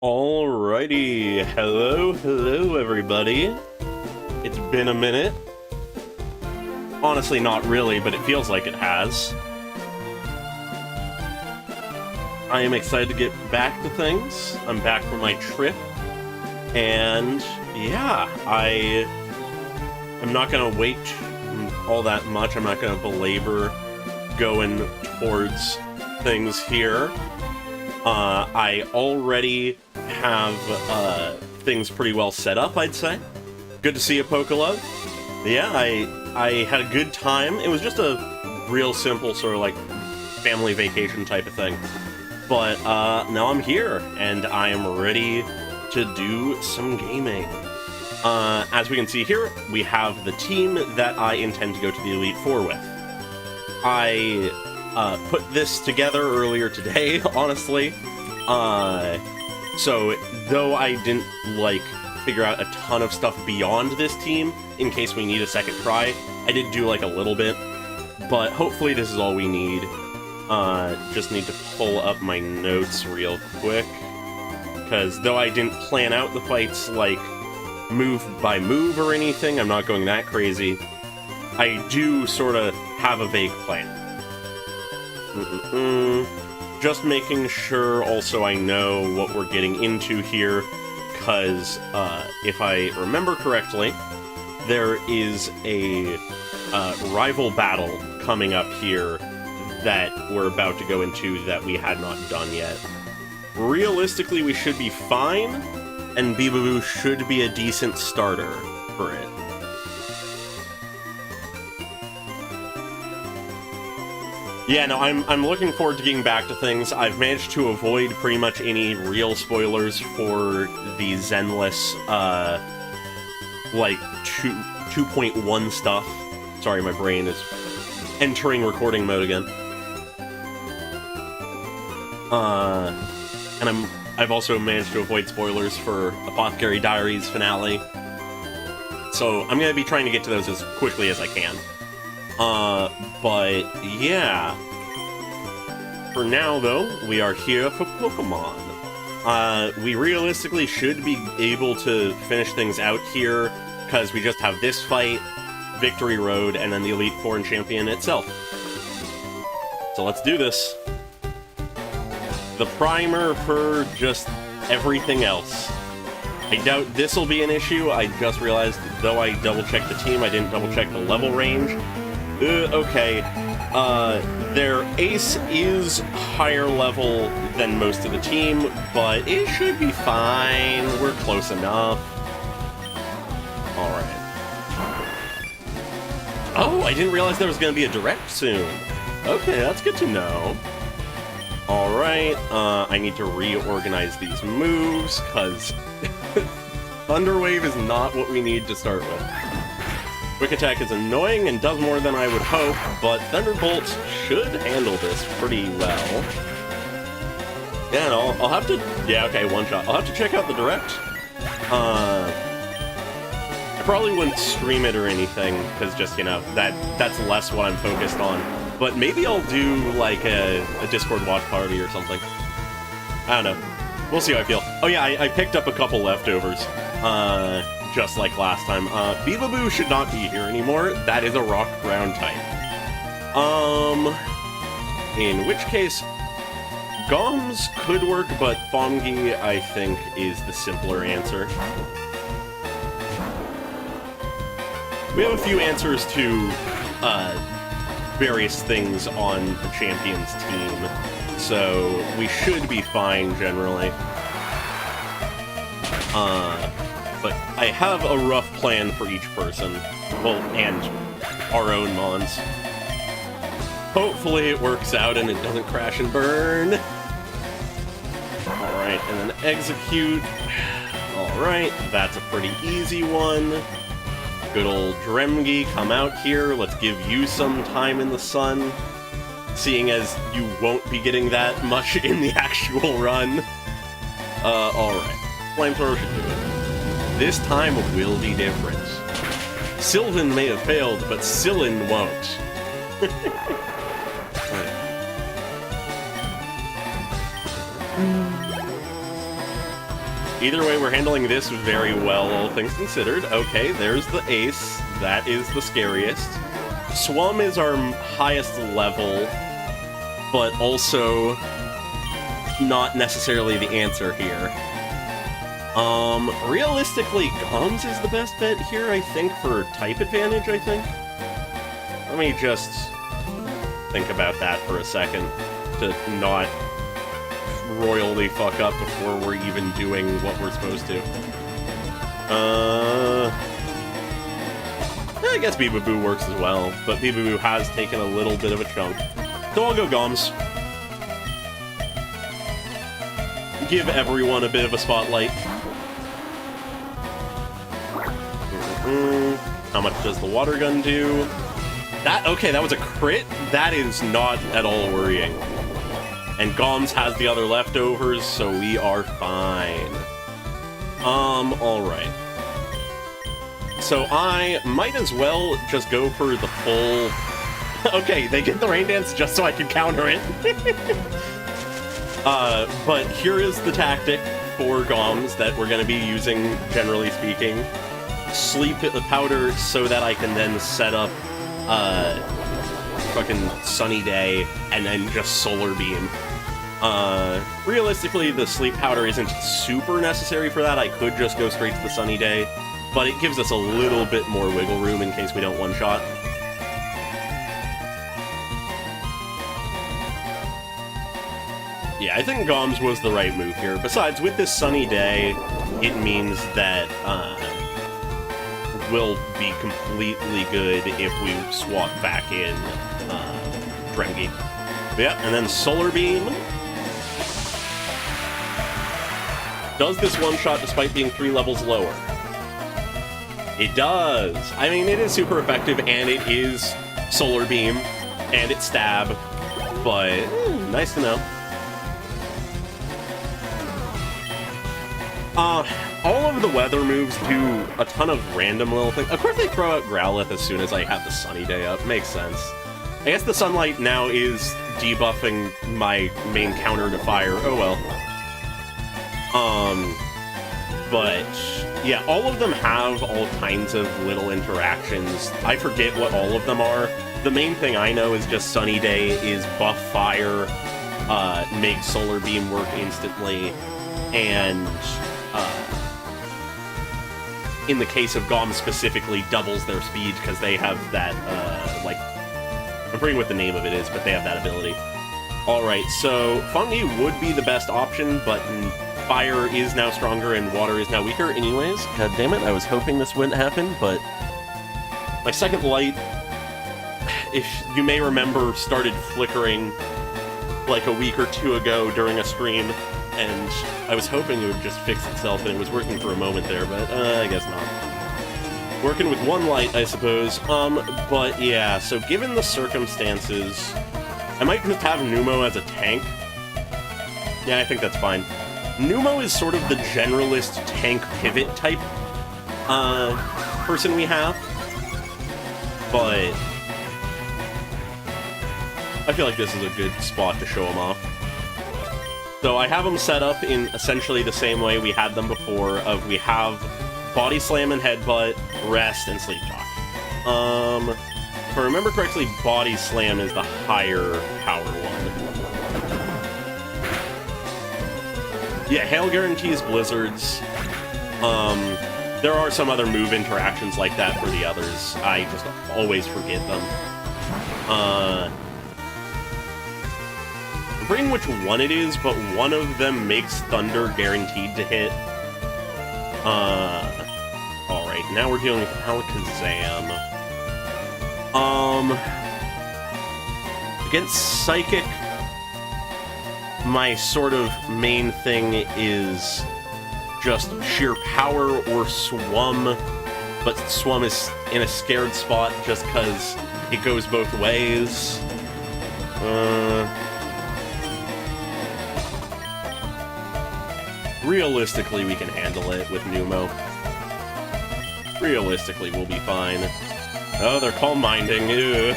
Alrighty, hello everybody. It's been a minute. Honestly, not really, but it feels like it has. I am excited to get back to things. I'm back from my trip, and yeah, I'm not gonna wait all that much. I'm not gonna belabor going towards things here. I already have things pretty well set up, I'd say. Good to see you, Pokelove. Yeah, I had a good time. It was just a real simple sort of like family vacation type of thing. But now I'm here, and I am ready to do some gaming. As we can see here, we have the team that I intend to go to the Elite Four with. I put this together earlier today, honestly. So, though I didn't, figure out a ton of stuff beyond this team, in case we need a second try, I did do, a little bit. But hopefully this is all we need. Just need to pull up my notes real quick. Because though I didn't plan out the fights, move by move or anything, I'm not going that crazy, I do sort of have a vague plan. Just making sure also I know what we're getting into here, because if I remember correctly, there is a rival battle coming up here that we're about to go into that we had not done yet. Realistically, we should be fine, and Bibaboo should be a decent starter for it. Yeah, no, I'm looking forward to getting back to things. I've managed to avoid pretty much any real spoilers for the Zenless, 2.1 stuff. Sorry, my brain is entering recording mode again. And I've also managed to avoid spoilers for Apothecary Diaries finale. So I'm gonna be trying to get to those as quickly as I can. But yeah. For now, though, we are here for Pokemon. We realistically should be able to finish things out here, because we just have this fight, Victory Road, and then the Elite Four and Champion itself. So let's do this. The primer for just everything else. I doubt this will be an issue. I just realized, though I double-checked the team, I didn't double-check the level range. Okay. Their ace is higher level than most of the team, but it should be fine. We're close enough. Alright. Oh, I didn't realize there was going to be a direct soon. Okay, that's good to know. Alright, I need to reorganize these moves, because Thunder Wave is not what we need to start with. Quick Attack is annoying and does more than I would hope, but Thunderbolt should handle this pretty well. Yeah, no, I'll have to... Yeah, okay, one shot. I'll have to check out the Direct. I probably wouldn't stream it or anything, because just, that's less what I'm focused on. But maybe I'll do, a Discord watch party or something. I don't know. We'll see how I feel. Oh yeah, I picked up a couple leftovers. Just like last time. Bibaboo should not be here anymore. That is a rock ground type. In which case, Goms could work, but Fongi, I think, is the simpler answer. We have a few answers to, various things on the Champions team, so we should be fine, generally. But I have a rough plan for each person. Well, and our own Mons. Hopefully it works out and it doesn't crash and burn. Alright, and then execute. Alright, that's a pretty easy one. Good old Dremgi, come out here. Let's give you some time in the sun. Seeing as you won't be getting that much in the actual run. Alright. Flamethrower should do it. This time will be different. Sylvan may have failed, but Sillin won't. Either way, we're handling this very well, all things considered. Okay, there's the ace. That is the scariest. Swum is our highest level, but also not necessarily the answer here. Realistically, Gums is the best bet here, I think, for type advantage, I think. Let me just think about that for a second, to not royally fuck up before we're even doing what we're supposed to. I guess Beebaboo works as well, but Beebaboo has taken a little bit of a chunk. So I'll go Gums. Give everyone a bit of a spotlight. How much does the water gun do? Okay, that was a crit? That is not at all worrying. And Goms has the other leftovers, so we are fine. Alright. So I might as well just go for the full... Okay, they get the Rain Dance just so I can counter it. But here is the tactic for Goms that we're going to be using, generally speaking. Sleep Powder so that I can then set up fucking Sunny Day and then just Solar Beam. Realistically, the Sleep Powder isn't super necessary for that. I could just go straight to the Sunny Day, but it gives us a little bit more wiggle room in case we don't one-shot. Yeah, I think Goms was the right move here. Besides, with this Sunny Day, it means that we'll be completely good if we swap back in Drengi. Yeah, and then Solar Beam. Does this one-shot despite being 3 levels lower? It does! I mean, it is super effective, and it is Solar Beam, and it's Stab, but nice to know. All of the weather moves do a ton of random little things. Of course they throw out Growlithe as soon as I have the Sunny Day up. Makes sense. I guess the Sunlight now is debuffing my main counter to fire. Oh well. But yeah, all of them have all kinds of little interactions. I forget what all of them are. The main thing I know is just Sunny Day is buff fire, make Solar Beam work instantly, and in the case of Gom specifically, doubles their speed because they have that, like, I'm forgetting what the name of it is, but they have that ability. Alright, so Fungi would be the best option, but fire is now stronger and water is now weaker anyways. God damn it, I was hoping this wouldn't happen, but my second light, if you may remember, started flickering like a week or two ago during a stream, and I was hoping it would just fix itself, and it was working for a moment there, but I guess not. Working with one light, I suppose. But yeah, so given the circumstances, I might just have Nummo as a tank. Yeah, I think that's fine. Nummo is sort of the generalist tank pivot type person we have, but I feel like this is a good spot to show him off. So I have them set up in essentially the same way we had them before, of we have Body Slam and Headbutt, Rest, and Sleep Talk. If I remember correctly, Body Slam is the higher power one. Yeah, Hail guarantees Blizzards. There are some other move interactions like that for the others. I just always forget them. I'm forgetting which one it is, but one of them makes Thunder guaranteed to hit. Alright, now we're dealing with Alakazam. Against Psychic, my sort of main thing is just sheer power or Swum, but Swum is in a scared spot just because it goes both ways. Realistically, we can handle it with Nummo. Realistically, we'll be fine. Oh, they're Calm Minding. Ew.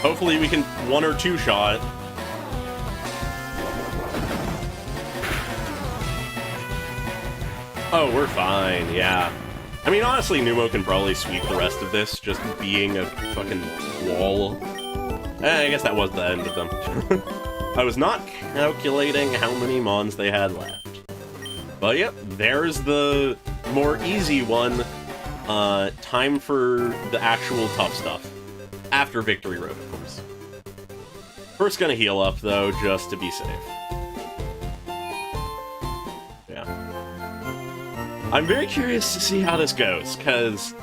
Hopefully we can 1 or 2 shot. Oh, we're fine, yeah. I mean, honestly, Nummo can probably sweep the rest of this, just being a fucking wall. I guess that was the end of them. I was not calculating how many mons they had left. But yep, there's the more easy one. Time for the actual tough stuff. After Victory Road, of course. First gonna heal up, though, just to be safe. Yeah. I'm very curious to see how this goes, because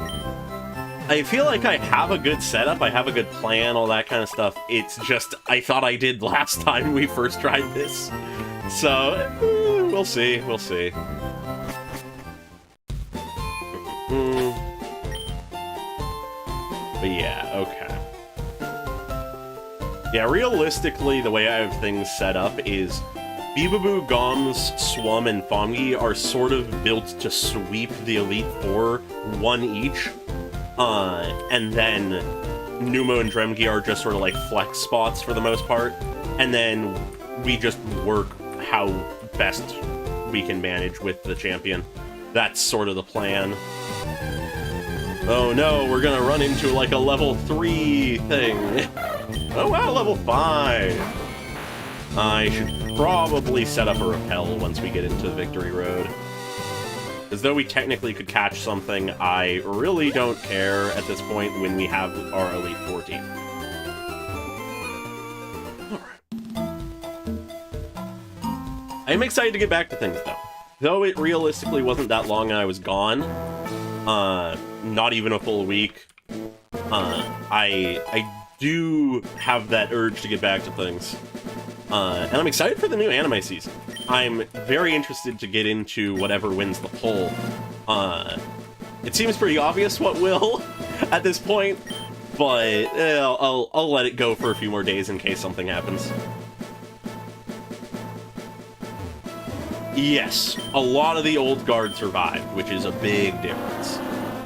I feel like I have a good setup, I have a good plan, all that kind of stuff. It's just, I thought I did last time we first tried this. So, we'll see, we'll see. But yeah, okay. Yeah, realistically, the way I have things set up is Bibaboo, Goms, Swum, and Fongi are sort of built to sweep the Elite Four, one each. And then Nummo and Dremgi are just sort of like flex spots for the most part. And then we just work how best we can manage with the champion. That's sort of the plan. Oh no, we're gonna run into like a level 3 thing. Oh wow, level 5. I should probably set up a repel once we get into Victory Road. As though we technically could catch something, I really don't care at this point when we have our Elite 14. Alright. I am excited to get back to things, though. Though it realistically wasn't that long and I was gone, not even a full week, I do have that urge to get back to things. And I'm excited for the new anime season. I'm very interested to get into whatever wins the poll. It seems pretty obvious what will at this point, but I'll let it go for a few more days in case something happens. Yes, a lot of the old guard survived, which is a big difference.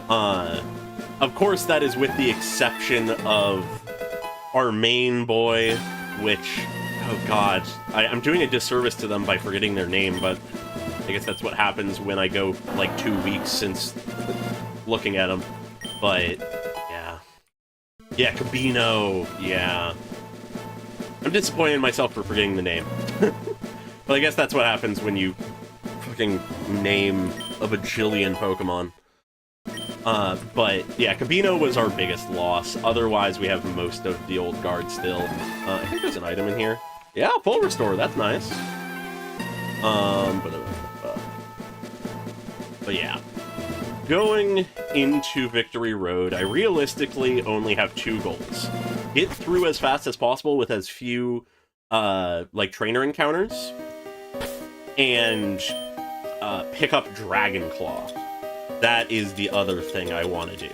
Of course, that is with the exception of our main boy, which... Oh god, I'm doing a disservice to them by forgetting their name, but I guess that's what happens when I go, like, 2 weeks since looking at them. But, yeah. Yeah, Kabino, yeah. I'm disappointed in myself for forgetting the name. But I guess that's what happens when you fucking name a bajillion Pokemon. But, yeah, Kabino was our biggest loss. Otherwise, we have most of the old guard still. I think there's an item in here. Yeah, full restore, that's nice. But yeah. Going into Victory Road, I realistically only have 2 goals. Get through as fast as possible with as few, like, trainer encounters, and, pick up Dragon Claw. That is the other thing I want to do.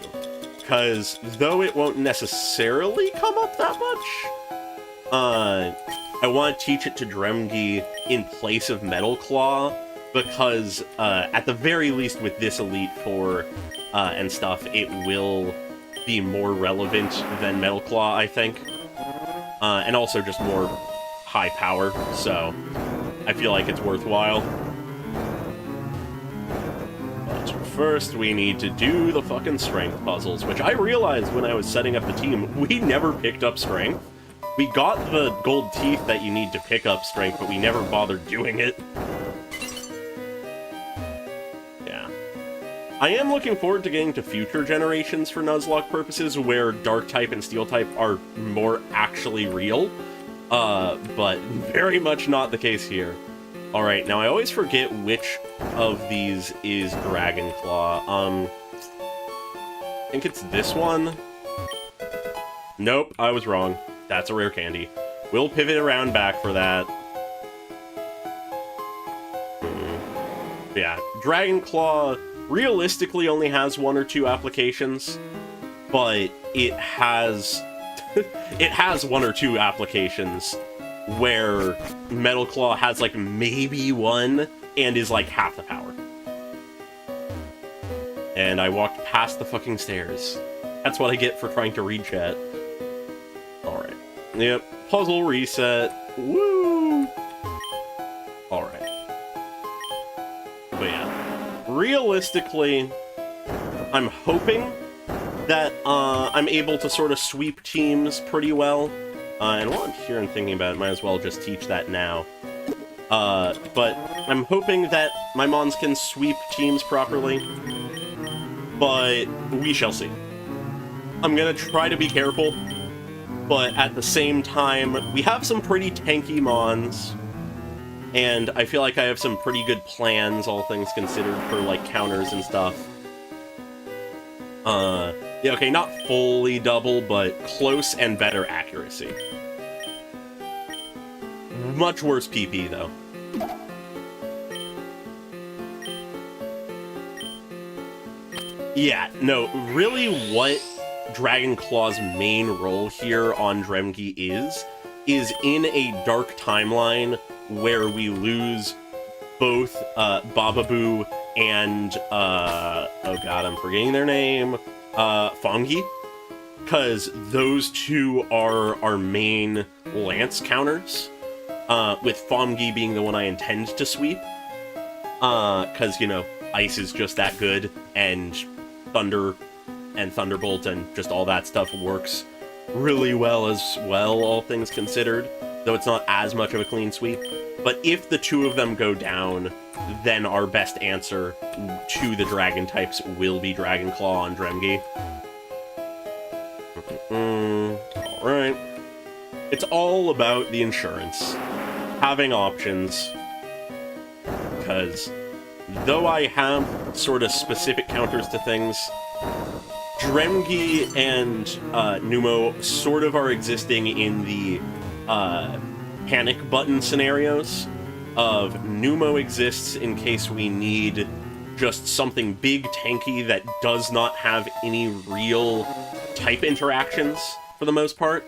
Because, though it won't necessarily come up that much, I want to teach it to Dremgi in place of Metal Claw, because, at the very least with this Elite Four, and stuff, it will be more relevant than Metal Claw, I think. And also just more high power, so I feel like it's worthwhile. But first, we need to do the fucking strength puzzles, which I realized when I was setting up the team, we never picked up strength. We got the gold teeth that you need to pick up strength, but we never bothered doing it. Yeah. I am looking forward to getting to future generations for Nuzlocke purposes, where Dark-type and Steel-type are more actually real. But very much not the case here. Alright, now I always forget which of these is Dragon Claw. I think it's this one. Nope, I was wrong. That's a rare candy. We'll pivot around back for that. Yeah, Dragon Claw realistically only has 1 or 2 applications, but it has it has 1 or 2 applications where Metal Claw has like maybe 1 and is like half the power. And I walked past the fucking stairs. That's what I get for trying to read chat. Alright. Yep. Puzzle reset. Woo! Alright. But yeah. realistically, I'm hoping that I'm able to sort of sweep teams pretty well. And while I'm here and thinking about it, might as well just teach that now. But I'm hoping that my Mons can sweep teams properly, but we shall see. I'm gonna try to be careful, but at the same time, we have some pretty tanky Mons, and I feel like I have some pretty good plans, all things considered, for, like, counters and stuff. Yeah, okay, not fully double, but close and better accuracy. Much worse PP, though. Yeah, no, really what Dragon Claw's main role here on Dremge is in a dark timeline where we lose both Bababoo and, oh god, I'm forgetting their name, Fongi, because those two are our main Lance counters, with Fongi being the one I intend to sweep, because, you know, Ice is just that good, and Thunder and Thunderbolt and just all that stuff works really well as well, all things considered, though it's not as much of a clean sweep. But if the two of them go down, then our best answer to the dragon types will be Dragon Claw on Dremge. Alright. It's all about the insurance. Having options. Because though I have sort of specific counters to things, Dremge and Nummo sort of are existing in the panic button scenarios of Nummo exists in case we need just something big tanky that does not have any real type interactions for the most part,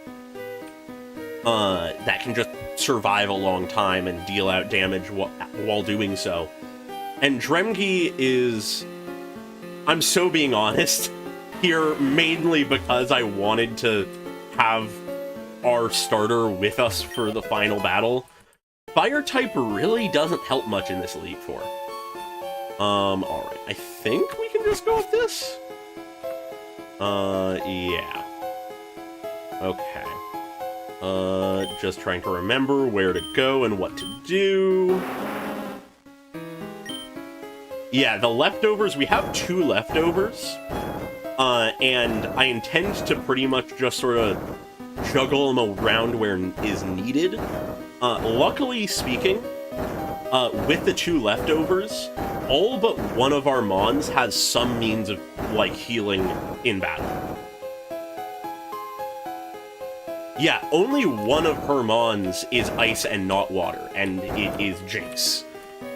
that can just survive a long time and deal out damage while doing so. And Dremge is, I'm so being honest here, mainly because I wanted to have our starter with us for the final battle. Fire type really doesn't help much in this Elite Four. Alright, I think we can just go with this? Yeah. Okay. Just trying to remember where to go and what to do. Yeah, the leftovers, we have 2 leftovers. And I intend to pretty much just sort of juggle them around where is needed. Luckily speaking, with the 2 leftovers, all but one of our Mons has some means of, like, healing in battle. Yeah, only one of her Mons is ice and not water, and it is Jinx.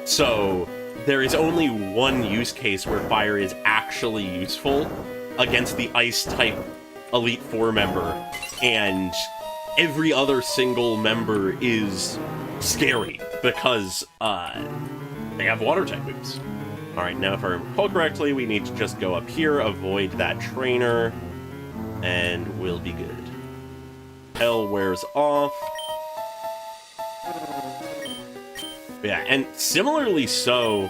So, there is only one use case where fire is actually useful against the ice-type Elite Four member, and every other single member is scary because they have water-type moves. Alright, now if I recall correctly, we need to just go up here, avoid that trainer, and we'll be good. Hell wears off. Yeah, and similarly so,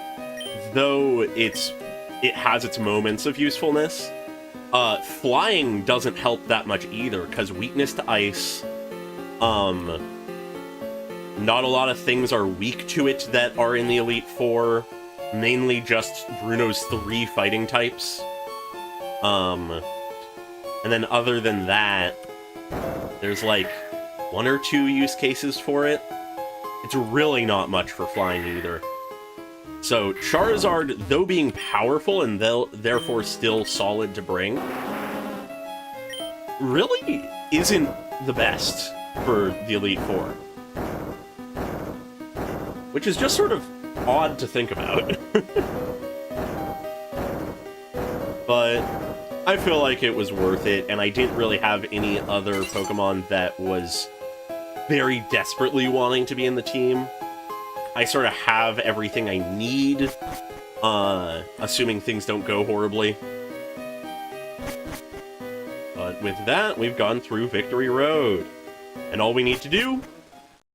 though it has its moments of usefulness, flying doesn't help that much either, because weakness to ice, not a lot of things are weak to it that are in the Elite Four, mainly just Bruno's 3 fighting types. And then other than that, there's like 1 or 2 use cases for it. It's really not much for flying either. So Charizard, though being powerful and therefore still solid to bring, really isn't the best for the Elite Four. Which is just sort of odd to think about. But I feel like it was worth it, and I didn't really have any other Pokemon that was very desperately wanting to be in the team. I sort of have everything I need, assuming things don't go horribly. But with that, we've gone through Victory Road. And all we need to do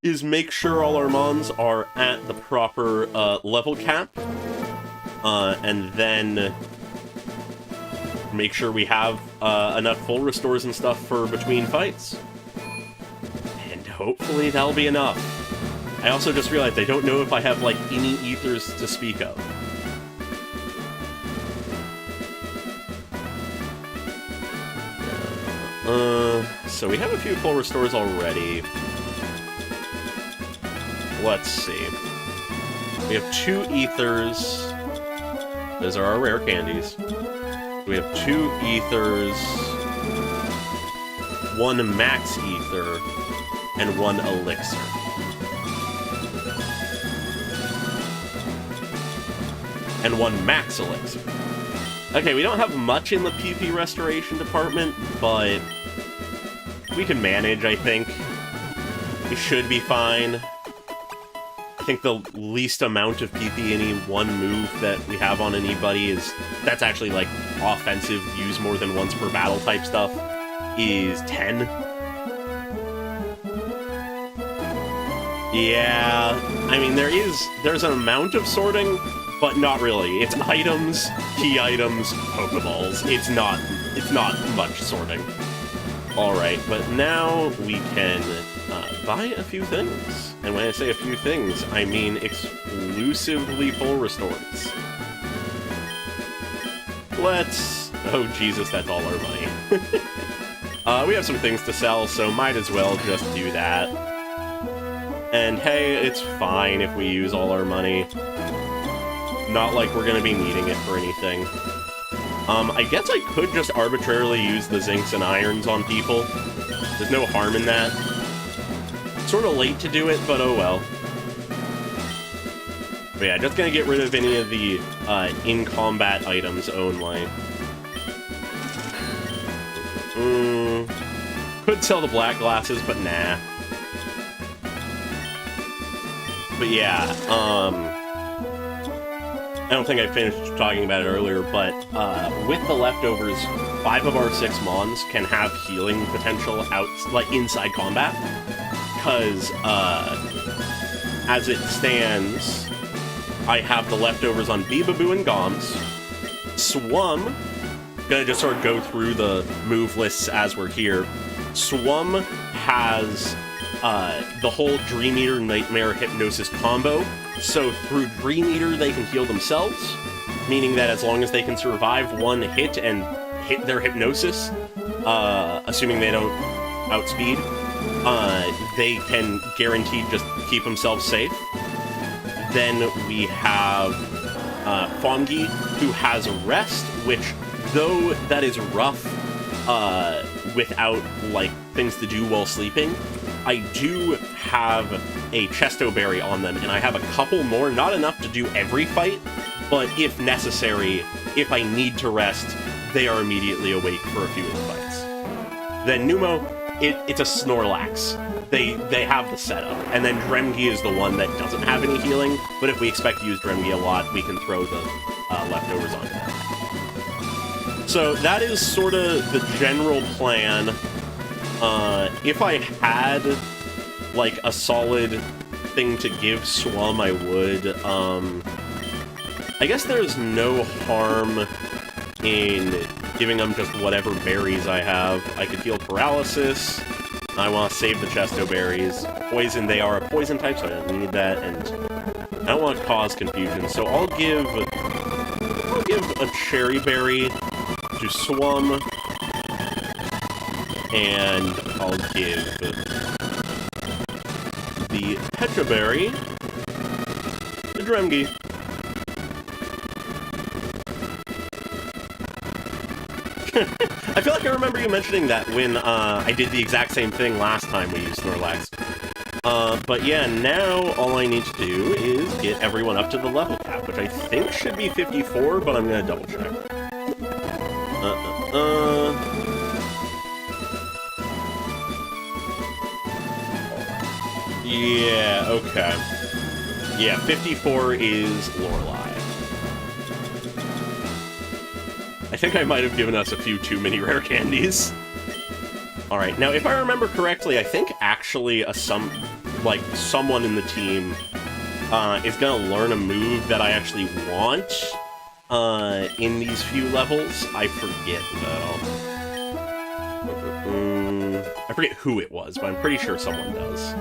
is make sure all our Mons are at the proper level cap. and then make sure we have enough full restores and stuff for between fights. And hopefully that'll be enough. I also just realized I don't know if I have, like, any ethers to speak of. So we have a few full restores already. Let's see. We have 2 ethers. Those are our rare candies. We have 2 ethers, 1 max ether, and 1 elixir. And 1 max elixir. Okay, we don't have much in the PP restoration department, but we can manage, I think. We should be fine. I think the least amount of PP any one move that we have on anybody that's actually, like, offensive, use more than once per battle type stuff, is 10. Yeah, I mean, there's an amount of sorting, but not really. It's items, key items, Pokeballs. It's not much sorting. Alright, but now we can buy a few things. And when I say a few things, I mean exclusively full restores. Oh Jesus, that's all our money. We have some things to sell, so might as well just do that. And hey, it's fine if we use all our money. Not like we're gonna be needing it for anything. I guess I could just arbitrarily use the zincs and irons on people. There's no harm in that. Sort of late to do it, but oh well. But yeah, just gonna get rid of any of the in-combat items only. Could sell the black glasses, but nah. But yeah, I don't think I finished talking about it earlier, but with the leftovers, 5 of our 6 Mons can have healing potential inside combat. Because, as it stands, I have the leftovers on Bibaboo and Goms. Swum, gonna just sort of go through the move lists as we're here. Swum has the whole Dream Eater Nightmare Hypnosis combo, so through Dream Eater they can heal themselves, meaning that as long as they can survive 1 hit and hit their Hypnosis, assuming they don't outspeed, they can guaranteed just keep themselves safe. Then we have Fongi, who has Rest, which, though that is rough without, like, things to do while sleeping, I do have a Chesto Berry on them, and I have a couple more, not enough to do every fight, but if necessary, if I need to rest, they are immediately awake for a few of the fights. Then Numo, it's a Snorlax. They have the setup, and then Dremgi is the one that doesn't have any healing, but if we expect to use Dremgi a lot, we can throw the leftovers on that. So that is sort of the general plan. If I had, like, a solid thing to give Swum, I would. I guess there's no harm in giving them just whatever berries I have. I could heal Paralysis. I want to save the Chesto Berries. Poison, they are a poison type, so I don't need that, and I don't want to cause confusion, so I'll give a Cherry Berry to Swum, and I'll give the Petra Berry to Dremgi. I feel like I remember you mentioning that when I did the exact same thing last time we used Snorlax. But yeah, now all I need to do is get everyone up to the level cap, which I think should be 54, but I'm gonna double check. Yeah, okay. Yeah, 54 is Lorelei. I think I might have given us a few too many rare candies. Alright, now if I remember correctly, I think actually someone in the team is gonna learn a move that I actually want. in these few levels. I forget, though. I forget who it was, but I'm pretty sure someone does.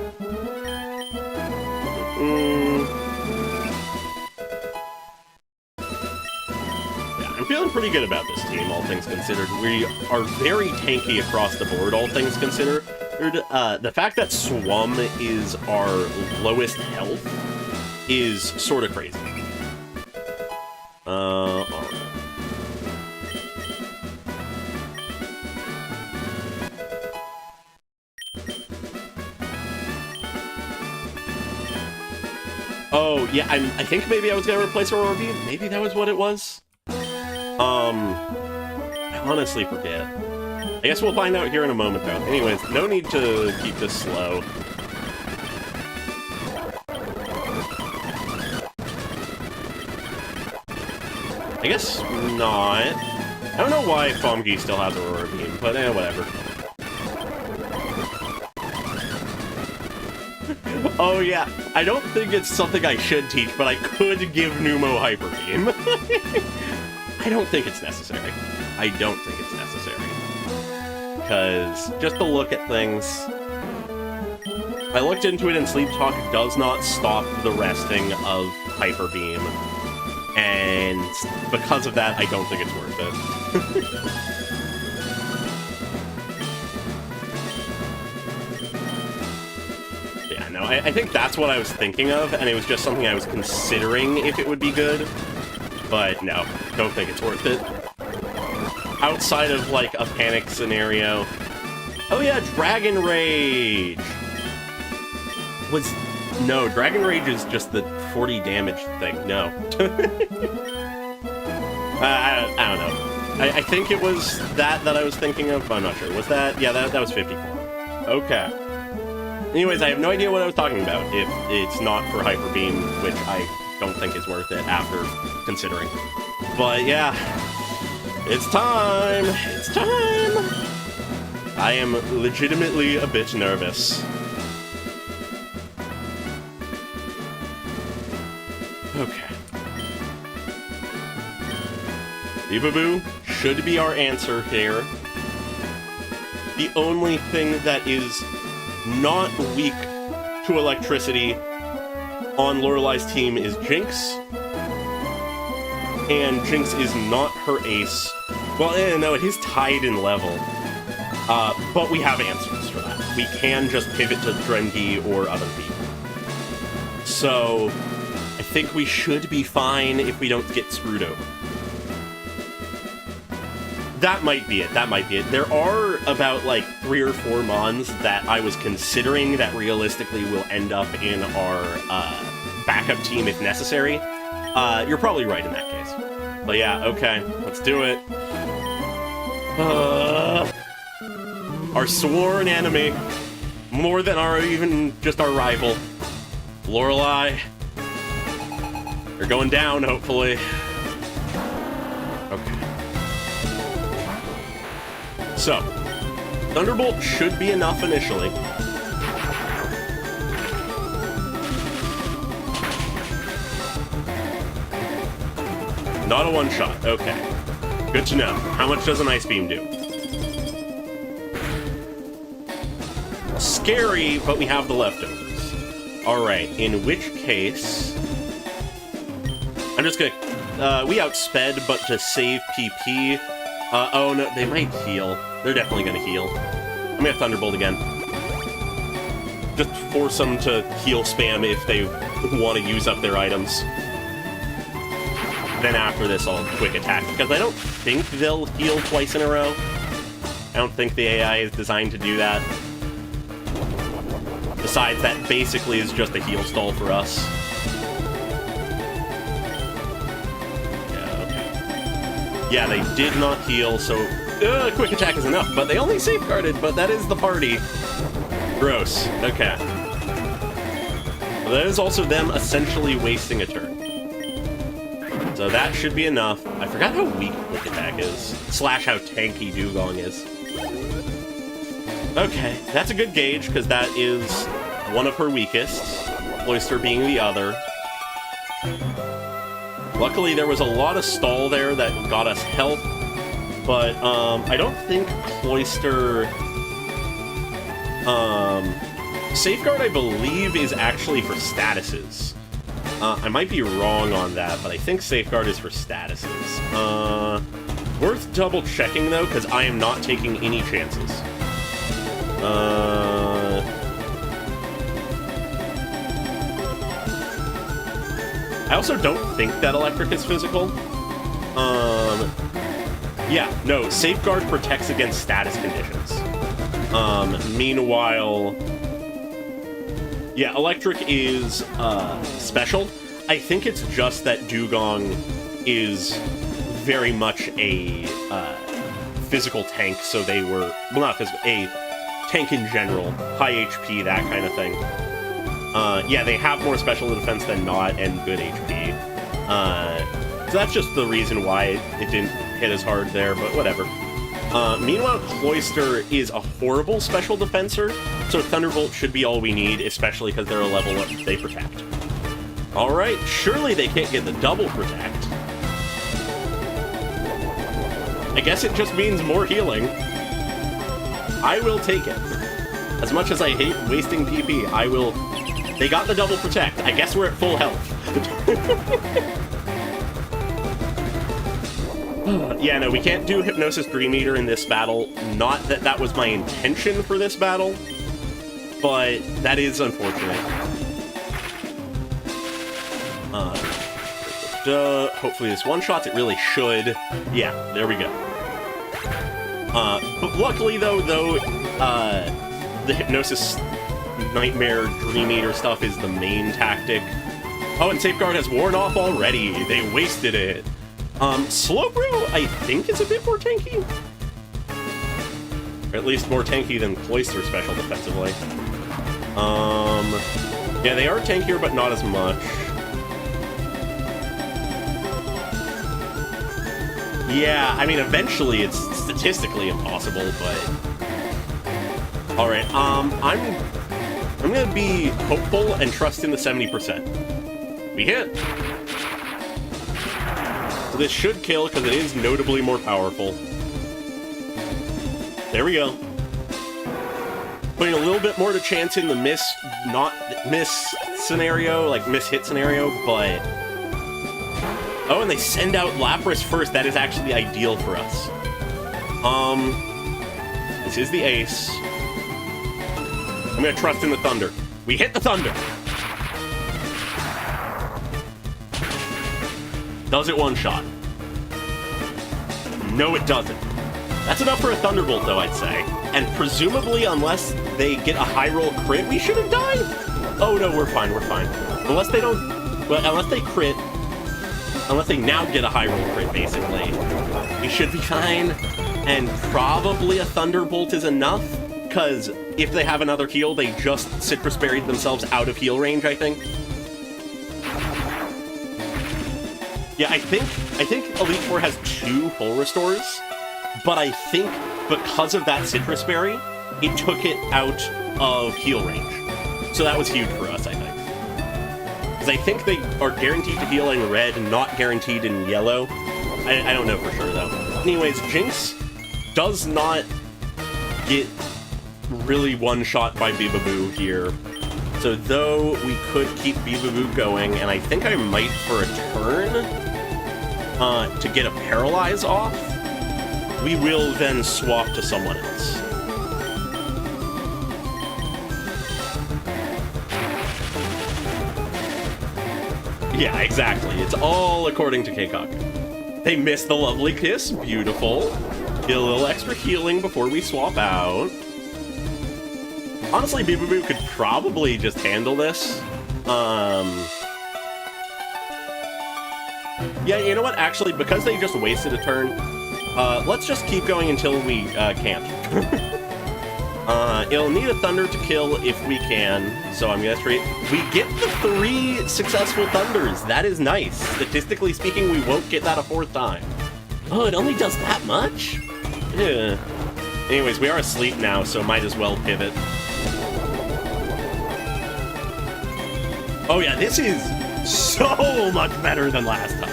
Yeah, I'm feeling pretty good about this team, all things considered. We are very tanky across the board, all things considered. The fact that Swum is our lowest health is sort of crazy. Alright. Oh, yeah, I think maybe I was gonna replace Aurora Beam. Maybe that was what it was? I honestly forget. I guess we'll find out here in a moment, though. Anyways, no need to keep this slow. I guess not. I don't know why Fomgi still has Aurora Beam, but whatever. Oh yeah, I don't think it's something I should teach, but I could give Numo Hyper Beam. I don't think it's necessary. I don't think it's necessary. Because just to look at things, I looked into it and Sleep Talk does not stop the resting of Hyper Beam. And because of that, I don't think it's worth it. Yeah, no, I think that's what I was thinking of, and it was just something I was considering if it would be good. But no, don't think it's worth it. Outside of, like, a panic scenario... Oh yeah, Dragon Rage! No, Dragon Rage is just the 40 damage thing. No. I don't know. I think it was that I was thinking of, but I'm not sure. Was that? Yeah, that was 54. Okay. Anyways, I have no idea what I was talking about if it's not for Hyper Beam, which I don't think is worth it after considering. But yeah, it's time! It's time! I am legitimately a bit nervous. Okay. Beepaboo should be our answer here. The only thing that is not weak to electricity on Lorelai's team is Jinx. And Jinx is not her ace. Well, no, it is tied in level. But we have answers for that. We can just pivot to Drengi or other people. So... I think we should be fine if we don't get screwed over. That might be it, that might be it. There are about, like, 3 or 4 Mons that I was considering that realistically will end up in our backup team if necessary. You're probably right in that case. But yeah, okay, let's do it. Our sworn enemy. More than even just our rival. Lorelai. You're going down, hopefully. Okay. So, Thunderbolt should be enough initially. Not a one-shot. Okay. Good to know. How much does an Ice Beam do? Scary, but we have the leftovers. Alright, in which case... I'm just gonna... we outsped, but to save PP... oh no, they might heal. They're definitely gonna heal. I'm gonna Thunderbolt again. Just force them to heal spam if they want to use up their items. Then after this, I'll quick attack, because I don't think they'll heal twice in a row. I don't think the AI is designed to do that. Besides, that basically is just a heal stall for us. Yeah, they did not heal, so quick attack is enough, but they only safeguarded, but that is the party. Gross. Okay. Well, that is also them essentially wasting a turn. So that should be enough. I forgot how weak quick attack is, slash how tanky Dugong is. Okay, that's a good gauge, because that is one of her weakest, Cloyster being the other. Luckily, there was a lot of stall there that got us health, but I don't think Cloyster... Safeguard, I believe, is actually for statuses. I might be wrong on that, but I think Safeguard is for statuses. Worth double-checking, though, because I am not taking any chances. I also don't think that Electric is physical. Yeah, no, Safeguard protects against status conditions. Meanwhile... Yeah, Electric is, special. I think it's just that Dugong is very much a, physical tank, so they were... Well, not physical, a tank in general. High HP, that kind of thing. Yeah, they have more special defense than not, and good HP. So that's just the reason why it didn't hit as hard there, but whatever. Meanwhile, Cloyster is a horrible special defenser, so Thunderbolt should be all we need, especially because they're a level up they protect. Alright, surely they can't get the double protect. I guess it just means more healing. I will take it. As much as I hate wasting PP, I will... They got the double protect. I guess we're at full health. Yeah, no, we can't do Hypnosis Dream Eater in this battle. Not that that was my intention for this battle, but that is unfortunate. Hopefully this one-shots. It really should. Yeah, there we go. But luckily, though, the Hypnosis Nightmare Dream Eater stuff is the main tactic. Oh, and Safeguard has worn off already. They wasted it. Slowbro, I think, is a bit more tanky. Or at least more tanky than Cloyster special defensively. Yeah, they are tankier, but not as much. Yeah, I mean, eventually it's statistically impossible, but... Alright, I'm gonna be hopeful and trust in the 70%. We hit! So this should kill, because it is notably more powerful. There we go. Putting a little bit more to chance in the miss scenario, like miss-hit scenario, but... Oh, and they send out Lapras first. That is actually ideal for us. This is the ace. I'm gonna trust in the Thunder. We hit the Thunder! Does it one-shot? No, it doesn't. That's enough for a Thunderbolt, though, I'd say. And presumably, unless they get a high-roll crit, we should have died! Oh, no, we're fine, we're fine. Unless they don't... Well, unless they crit... Unless they now get a high-roll crit, basically. We should be fine. And probably a Thunderbolt is enough, because if they have another heal, they just Citrus Berried themselves out of heal range, I think. Yeah, I think Elite Four has 2 full restores, but I think because of that Citrus Berry, it took it out of heal range. So that was huge for us, I think. Because I think they are guaranteed to heal in red, not guaranteed in yellow. I don't know for sure, though. Anyways, Jinx does not get really one-shot by Bibaboo here. So though we could keep Bibaboo going, and I think I might for a turn to get a Paralyze off, we will then swap to someone else. Yeah, exactly. It's all according to Keikaku. They missed the lovely kiss. Beautiful. Get a little extra healing before we swap out. Honestly, Bibaboo could probably just handle this. Yeah, you know what? Actually, because they just wasted a turn, let's just keep going until we can't. It'll need a Thunder to kill if we can, so I'm gonna trade. We get the 3 successful Thunders. That is nice. Statistically speaking, we won't get that a 4th time. Oh, it only does that much? Yeah. Anyways, we are asleep now, so might as well pivot. Oh yeah, this is so much better than last time.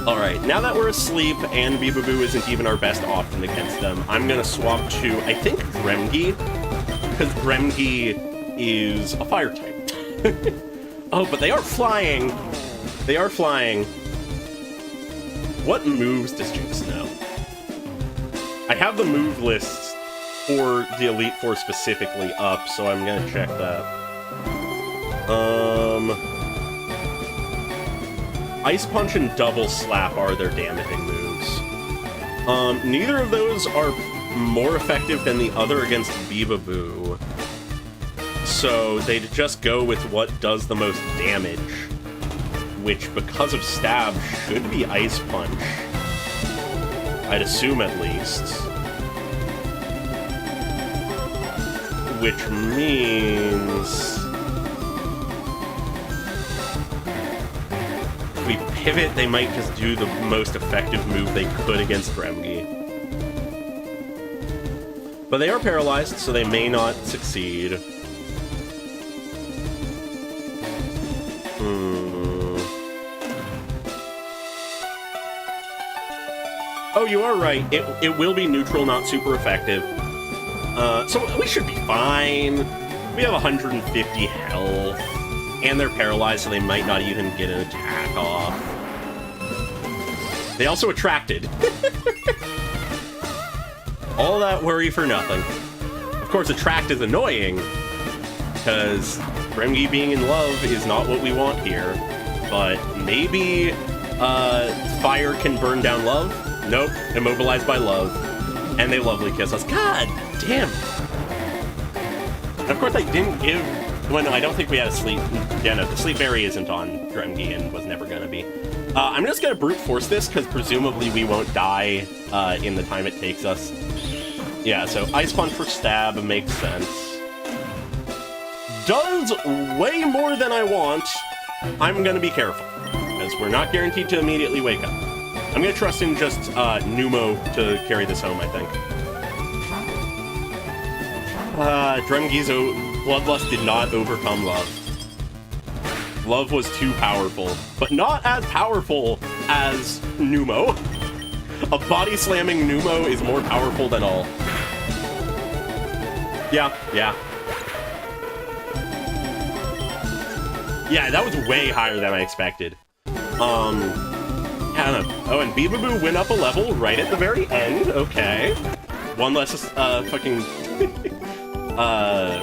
Alright, now that we're asleep and Beebaboo isn't even our best option against them, I'm gonna swap to, I think, Gremgi, because Gremgi is a fire type. Oh, but they are flying! They are flying. What moves does Jinx know? I have the move lists for the Elite Four specifically up, so I'm gonna check that. Ice Punch and Double Slap are their damaging moves. Neither of those are more effective than the other against Beebaboo. So they'd just go with what does the most damage, which, because of Stab, should be Ice Punch. I'd assume, at least. Which means... if we pivot, they might just do the most effective move they could against Gremgi. But they are paralyzed, so they may not succeed. Oh, you are right. It will be neutral, not super effective. So we should be fine. We have 150 health. And they're paralyzed, so they might not even get an attack off. They also attracted. All that worry for nothing. Of course, attract is annoying, because Gremgi being in love is not what we want here. But maybe fire can burn down love? Nope, immobilized by love. And they lovely kiss us. God damn. And of course I didn't give... well, no, I don't think we had a sleep... yeah, no, the sleep berry isn't on Gremgi and was never gonna be. I'm just gonna brute force this, because presumably we won't die in the time it takes us. Yeah, so Ice Punch for Stab makes sense. Does way more than I want. I'm gonna be careful, because we're not guaranteed to immediately wake up. I'm gonna trust in just Numo to carry this home, I think. Dremgi's Bloodlust did not overcome Love. Love was too powerful, but not as powerful as Numo. A body-slamming Numo is more powerful than all. Yeah. Yeah, that was way higher than I expected. I don't know. Oh, and Beebaboo went up a level right at the very end. Okay. One less, fucking...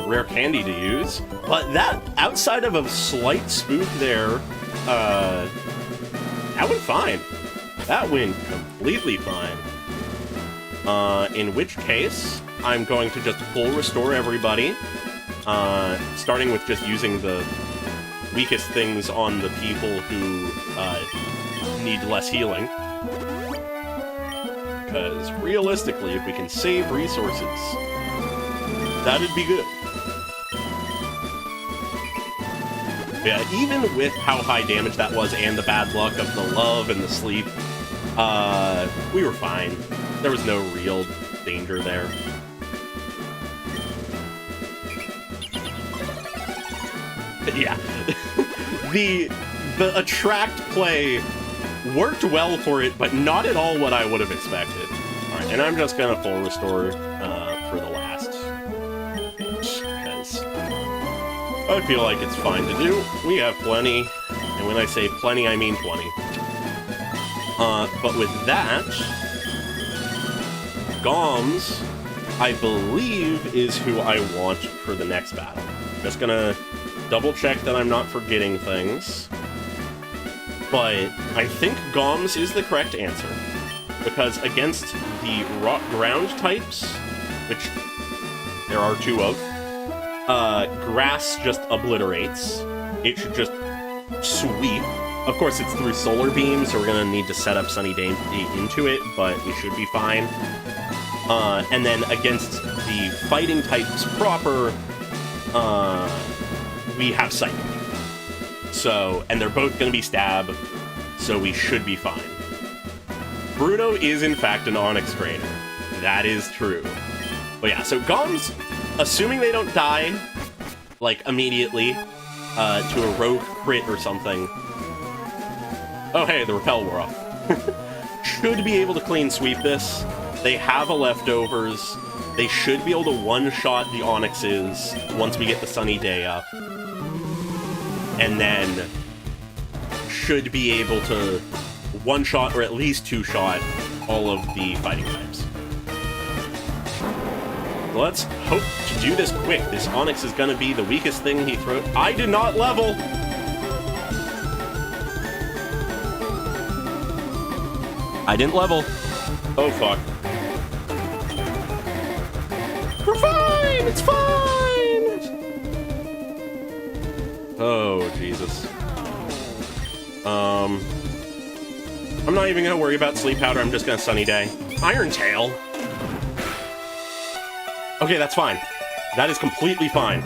rare candy to use. But that, outside of a slight spoof there, that went fine. That went completely fine. In which case, I'm going to just full restore everybody. Starting with just using the weakest things on the people who, need less healing. Because realistically, if we can save resources, that'd be good. Yeah, even with how high damage that was and the bad luck of the love and the sleep, we were fine. There was no real danger there. Yeah. The attract play worked well for it, but not at all what I would have expected. Alright, and I'm just gonna full restore for the last. Because I feel like it's fine to do. We have plenty, and when I say plenty, I mean 20. But with that, Goms, I believe, is who I want for the next battle. Just gonna double check that I'm not forgetting things. But I think Goms is the correct answer. Because against the rock ground types, which there are two of, grass just obliterates. It should just sweep. Of course, it's through solar beam, so we're gonna need to set up Sunny Day into it, but we should be fine. And then against the fighting types proper, we have Psychic. So, and they're both gonna be Stab, so we should be fine. Bruno is in fact an Onyx trainer. That is true. But yeah, so Goms, assuming they don't die, like, immediately, to a rogue crit or something. Oh hey, the repel wore off. should be able to clean sweep this. They have a leftovers. They should be able to one-shot the Onyxes once we get the sunny day up. And then should be able to one-shot or at least two-shot all of the fighting types. Let's hope to do this quick. This Onyx is going to be the weakest thing he throws. I did not level! I didn't level. Oh, fuck. We're fine! It's fine! Oh, Jesus. I'm not even gonna worry about Sleep Powder, I'm just gonna Sunny Day. Iron Tail? Okay, that's fine. That is completely fine.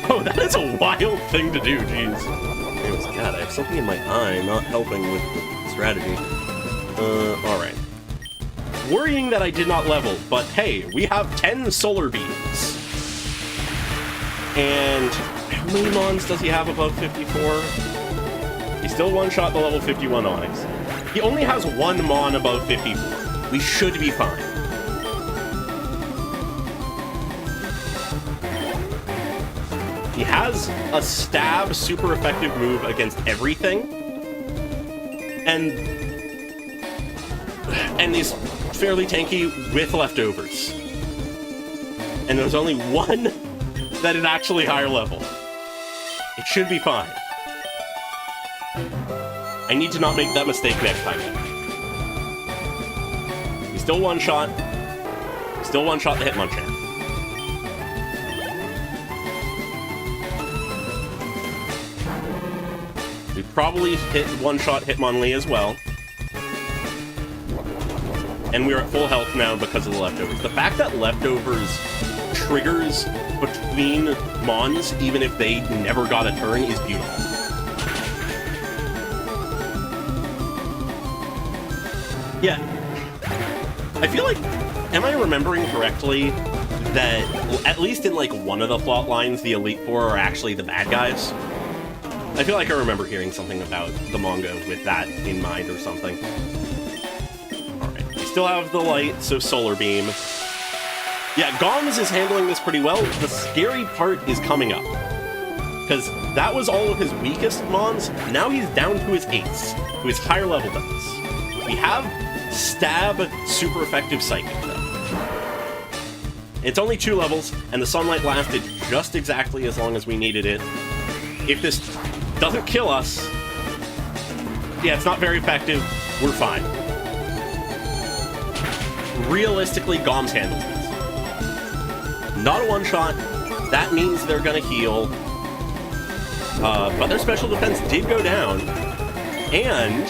Oh, that is a wild thing to do, jeez. Anyways, God, I have something in my eye not helping with the strategy. Alright. Worrying that I did not level, but hey, we have 10 Solar Beams. And how many Mons does he have above 54? He still one-shot the level 51 Onyx. He only has one Mon above 54. We should be fine. He has a stab super effective move against everything. And he's fairly tanky with leftovers. And there's only one that is actually higher level. It should be fine. I need to not make that mistake next time. We still one-shot. Still one-shot the Hitmonchan. We probably hit one-shot Hitmonlee as well. And we're at full health now because of the leftovers. The fact that leftovers triggers between Mons, even if they never got a turn, is beautiful. Yeah. I feel like, am I remembering correctly that, at least in like one of the plot lines, the Elite Four are actually the bad guys? I feel like I remember hearing something about the manga with that in mind or something. Alright, we still have the light, so Solar Beam. Yeah, Goms is handling this pretty well. The scary part is coming up. Because that was all of his weakest Mons. Now he's down to his eights, to his higher level defense. We have Stab super effective Psychic, though. It's only 2 levels, and the Sunlight lasted just exactly as long as we needed it. If this doesn't kill us, yeah, it's not very effective, we're fine. Realistically, Goms handles this. Not a one-shot, that means they're gonna heal. But their special defense did go down. And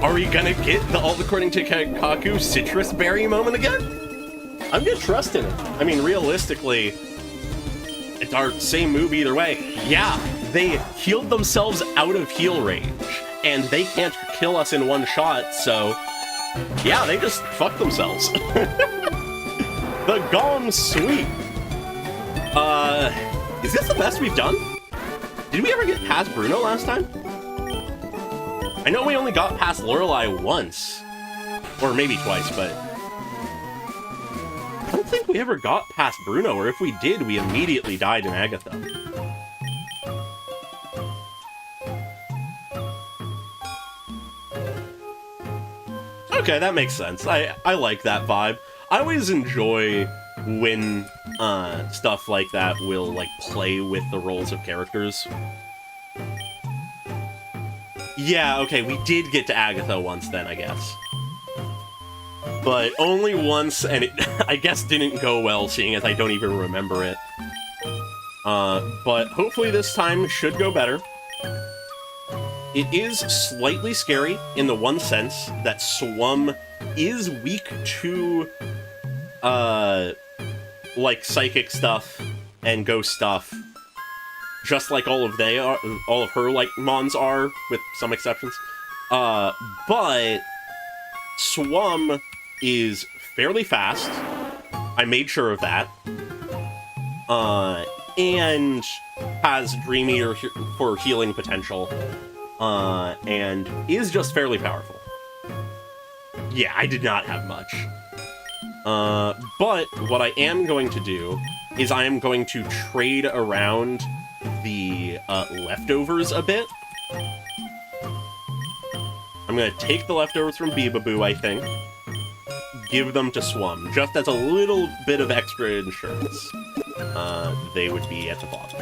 are we gonna get the Alt According to Kaku Citrus Berry moment again? I'm gonna trust in it. I mean, realistically, it's our same move either way. Yeah, they healed themselves out of heal range, and they can't kill us in one shot, so yeah, they just fucked themselves. The Gom Sweep. Is this the best we've done? Did we ever get past Bruno last time? I know we only got past Lorelei once. Or maybe twice, but I don't think we ever got past Bruno, or if we did, we immediately died in Agatha. Okay, that makes sense. I like that vibe. I always enjoy when stuff like that will like play with the roles of characters. Yeah, okay, we did get to Agatha once then, I guess. But only once, and it, I guess, didn't go well, seeing as I don't even remember it. But hopefully this time should go better. It is slightly scary in the one sense that Swum is weak to, like, psychic stuff and ghost stuff. Just like all of her, like, Mons are, with some exceptions. But Swum is fairly fast. I made sure of that. and has Dream Eater for healing potential, and is just fairly powerful. Yeah, I did not have much. But what I am going to do is I am going to trade around the leftovers a bit. I'm going to take the leftovers from Beebaboo, I think, give them to Swum, just as a little bit of extra insurance. They would be at the bottom.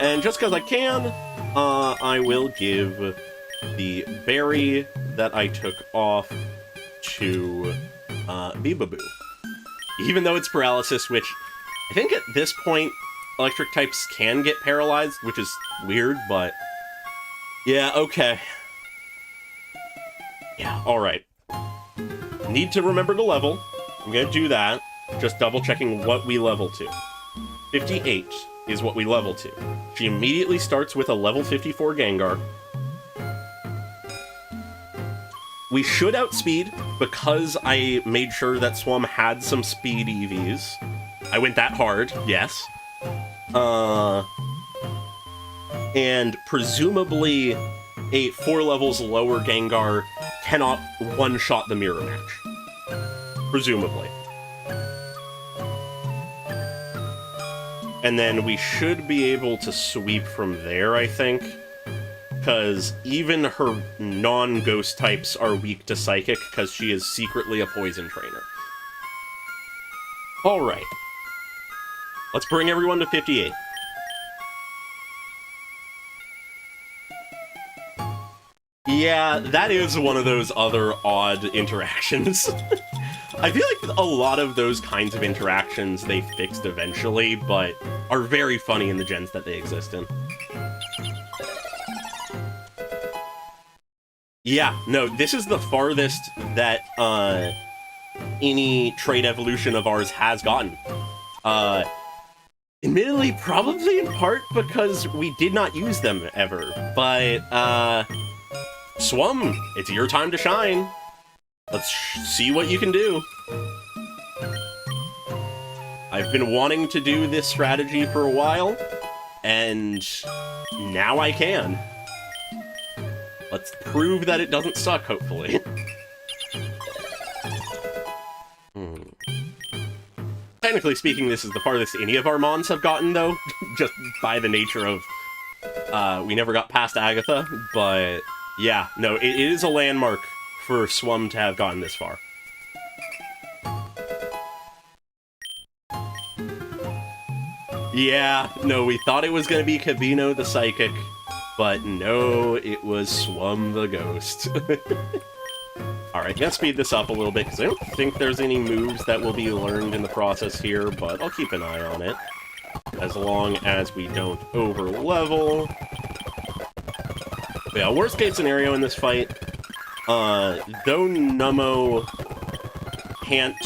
And just because I can, I will give the berry that I took off to Beebaboo. Even though it's paralysis, which I think at this point, electric types can get paralyzed, which is weird, but yeah, okay. Yeah, alright. Need to remember to level. I'm gonna do that. Just double checking what we level to. 58 is what we level to. She immediately starts with a level 54 Gengar. We should outspeed because I made sure that Swum had some speed EVs. I went that hard, yes. And presumably a 4 levels lower Gengar cannot one-shot the mirror match. Presumably. And then we should be able to sweep from there, I think. Because even her non-ghost types are weak to Psychic, because she is secretly a poison trainer. Alright. Let's bring everyone to 58. Yeah, that is one of those other odd interactions. I feel like a lot of those kinds of interactions they fixed eventually, but are very funny in the gens that they exist in. Yeah, no, this is the farthest that any trait evolution of ours has gotten. Admittedly, probably in part because we did not use them ever, but Swum, it's your time to shine. Let's see what you can do. I've been wanting to do this strategy for a while, and now I can. Let's prove that it doesn't suck, hopefully. Technically speaking, this is the farthest any of our Mons have gotten, though, just by the nature of we never got past Agatha, but yeah, no, it is a landmark for Swum to have gotten this far. Yeah, no, we thought it was going to be Kabino the Psychic, but no, it was Swum the Ghost. Alright, let's speed this up a little bit, because I don't think there's any moves that will be learned in the process here, but I'll keep an eye on it. As long as we don't over-level. Yeah, worst case scenario in this fight, though Nummo can't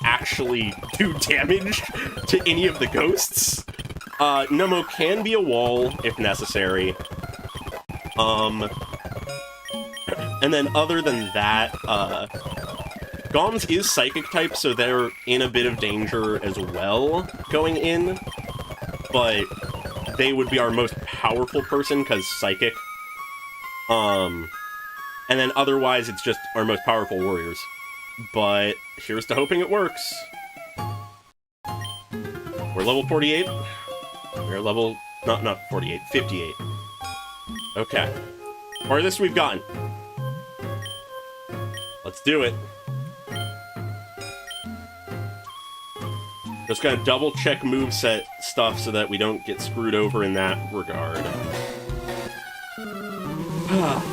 actually do damage to any of the ghosts, Nummo can be a wall if necessary. And then other than that, Goms is Psychic type, so they're in a bit of danger as well going in, but they would be our most powerful person, because Psychic. And then otherwise, it's just our most powerful warriors. But here's to hoping it works. We're level 48. We're level... not 48, 58. Okay. Farthest we've gotten. Let's do it. Just gonna double check moveset stuff so that we don't get screwed over in that regard.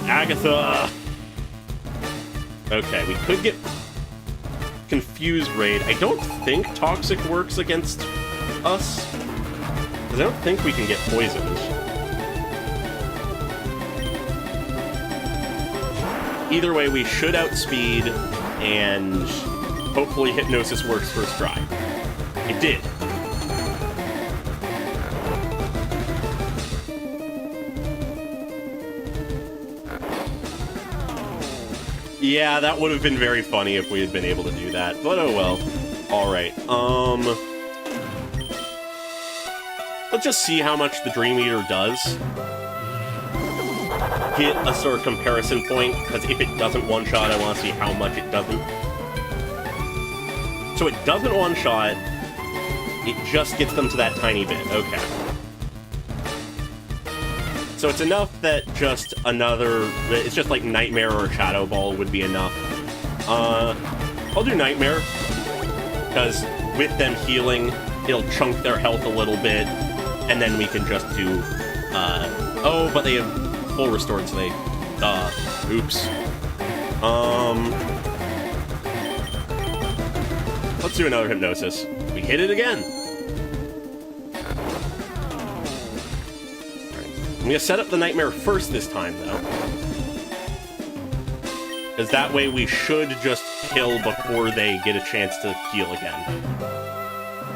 Agatha! Okay, we could get Confused Raid. I don't think Toxic works against us, because I don't think we can get poisoned. Either way, we should outspeed, and hopefully Hypnosis works first try. It did. Yeah, that would have been very funny if we had been able to do that, but oh well. Alright, let's just see how much the Dream Eater does. Get a sort of comparison point, because if it doesn't one-shot, I want to see how much it doesn't. So it doesn't one-shot, it just gets them to that tiny bit. Okay. So it's enough that just another... It's just like Nightmare or Shadow Ball would be enough. I'll do Nightmare, because with them healing, it'll chunk their health a little bit, and then we can just do... oh, but they have full restored, so they... oops. Let's do another Hypnosis. We hit it again! I'm gonna set up the Nightmare first this time, though. Because that way we should just kill before they get a chance to heal again.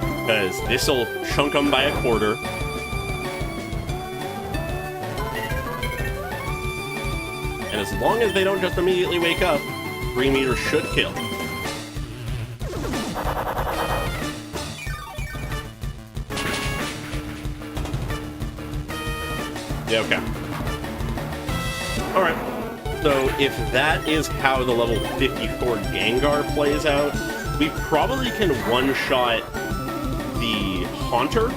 Because this'll chunk them by a quarter. And as long as they don't just immediately wake up, Dream Eater should kill. Yeah, okay. Alright. So, if that is how the level 54 Gengar plays out, we probably can one-shot the Haunter.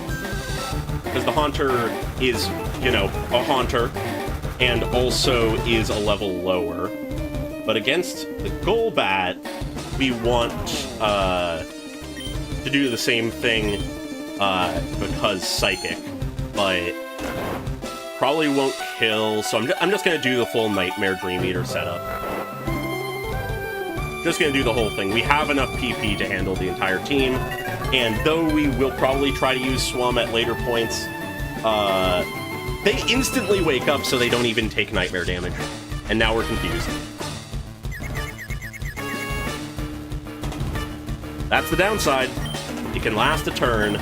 Because the Haunter is, you know, a Haunter, and also is a level lower. But against the Golbat, we want to do the same thing because Psychic, but probably won't kill, so I'm just going to do the full Nightmare Dream Eater setup. Just going to do the whole thing. We have enough PP to handle the entire team, and though we will probably try to use Swum at later points, they instantly wake up so they don't even take Nightmare damage. And now we're confused. That's the downside. It can last a turn.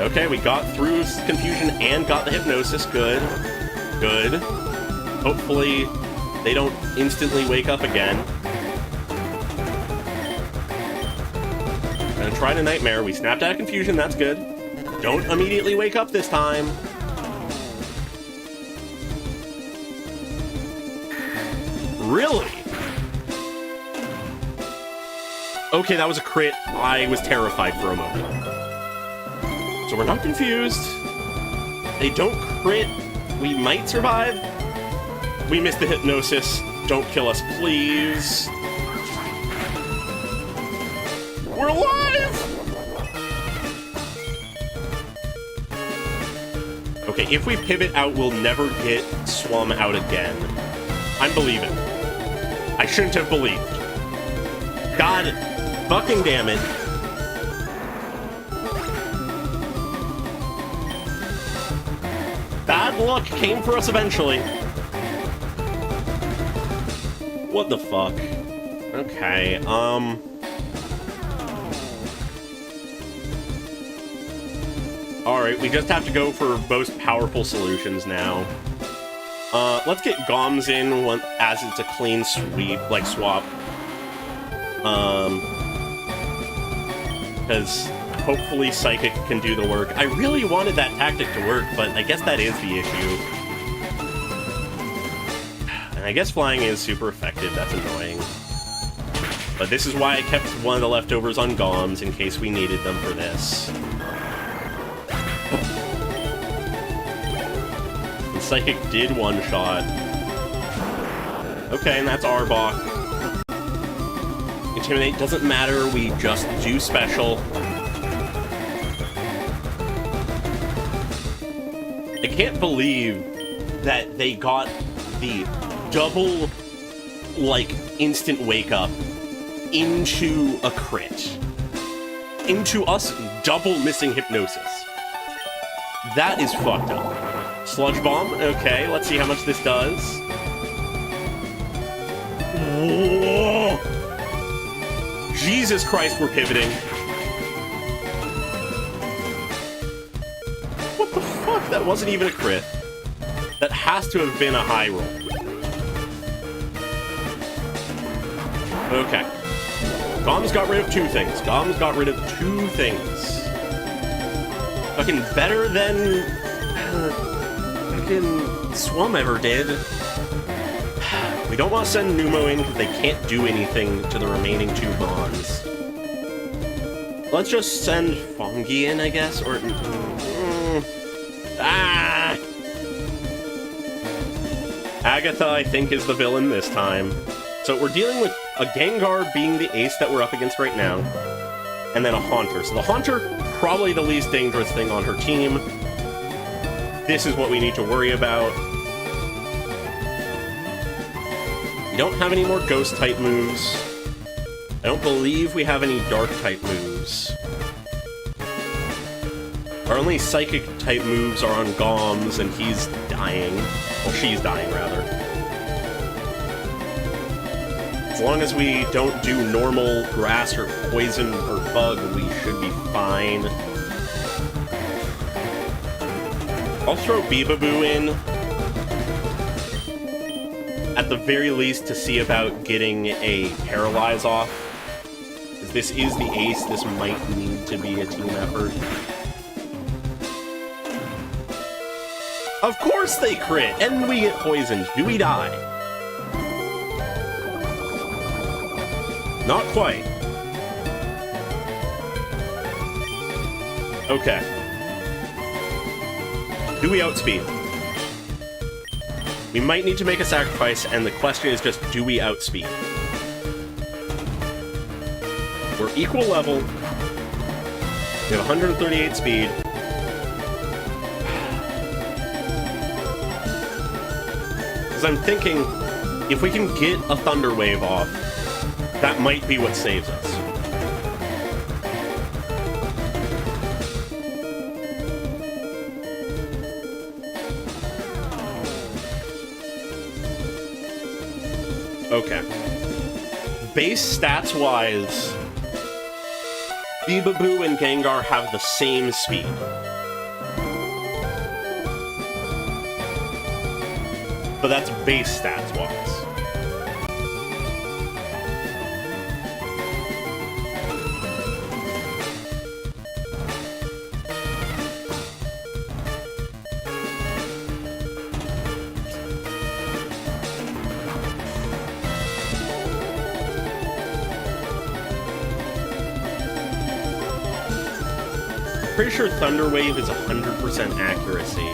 Okay, we got through confusion and got the Hypnosis. Good. Good. Hopefully they don't instantly wake up again. Gonna try to Nightmare. We snapped out of confusion. That's good. Don't immediately wake up this time. Really? Okay, that was a crit. I was terrified for a moment. So we're not confused. They don't crit. We might survive. We missed the Hypnosis. Don't kill us, please. We're alive! Okay, if we pivot out, we'll never get Swum out again. I'm believing. I shouldn't have believed. God fucking damn it. Bad luck came for us eventually. What the fuck? Okay, Alright, we just have to go for most powerful solutions now. Let's get Goms in as it's a clean sweep, like swap. Because hopefully Psychic can do the work. I really wanted that tactic to work, but I guess that is the issue. And I guess flying is super effective, that's annoying. But this is why I kept one of the leftovers on Goms in case we needed them for this. And Psychic did one-shot. Okay, and that's Arbok. Intimidate doesn't matter, we just do special. I can't believe that they got the double, like, instant wake-up into a crit. Into us double missing Hypnosis. That is fucked up. Sludge Bomb, okay, let's see how much this does. Whoa! Jesus Christ, we're pivoting. What the fuck? That wasn't even a crit. That has to have been a high roll. Okay. Goms got rid of two things. Goms got rid of two things. Fucking better than fucking Swum ever did. We don't want to send Nummo in because they can't do anything to the remaining 2 Mons. Let's just send Fongi in, I guess, or... Ah! Agatha, I think, is the villain this time. So we're dealing with a Gengar being the ace that we're up against right now, and then a Haunter. So the Haunter, probably the least dangerous thing on her team. This is what we need to worry about. We don't have any more Ghost-type moves. I don't believe we have any Dark-type moves. Our only Psychic-type moves are on Goms, and he's dying. Well, she's dying, rather. As long as we don't do normal grass or poison or bug, we should be fine. I'll throw Bibaboo in, at the very least, to see about getting a Paralyze off. Because this is the ace, this might need to be a team effort. Of course they crit, and we get poisoned. Do we die? Not quite. Okay. Do we outspeed? We might need to make a sacrifice, and the question is just, do we outspeed? We're equal level. We have 138 speed. Because I'm thinking, if we can get a Thunder Wave off, that might be what saves us. Okay. Base stats-wise, Bibaboo and Gengar have the same speed. But that's base stats-wise. Pretty sure Thunder Wave is 100% accuracy.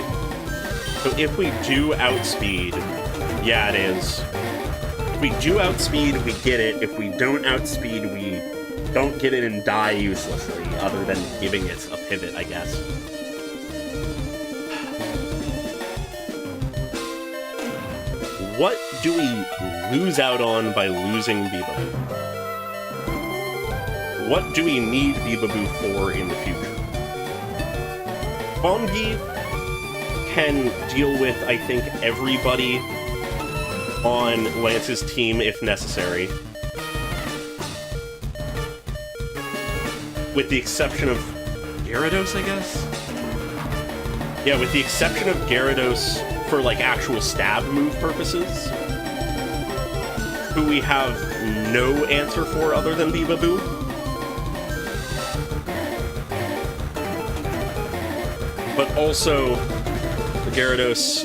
So if we do outspeed, yeah, it is. If we do outspeed, we get it. If we don't outspeed, we don't get it and die uselessly, other than giving it a pivot, I guess. What do we lose out on by losing Bibaboo? What do we need Bibaboo for in the future? Fongi can deal with, I think, everybody on Lance's team if necessary. With the exception of Gyarados, I guess? Yeah, with the exception of Gyarados for, like, actual stab move purposes, who we have no answer for other than Bibaboo. But also, the Gyarados,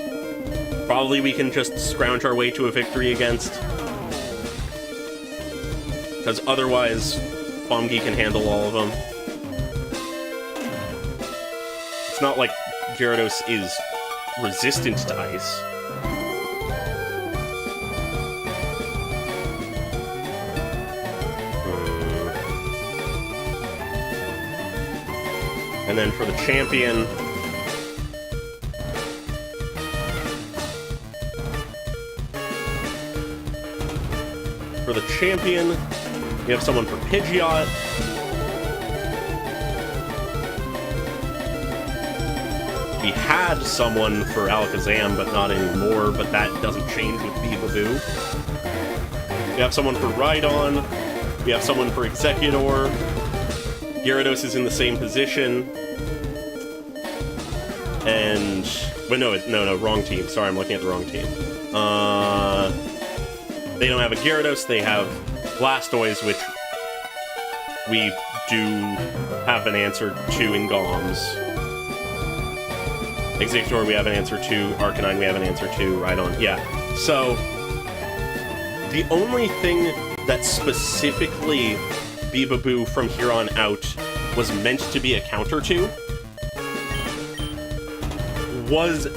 probably we can just scrounge our way to a victory against. Because otherwise, Fongi can handle all of them. It's not like Gyarados is resistant to ice. And then for the champion... For the champion, we have someone for Pidgeot. We had someone for Alakazam, but not anymore, but that doesn't change with Bibaboo. We have someone for Rhydon. We have someone for Executor. Gyarados is in the same position. And... Wait, no, wrong team. Sorry, I'm looking at the wrong team. They don't have a Gyarados, they have Blastoise, which we do have an answer to in Goms. Exeggutor we have an answer to, Arcanine we have an answer to, Rhydon, yeah. So, the only thing that specifically Bibaboo from here on out was meant to be a counter to was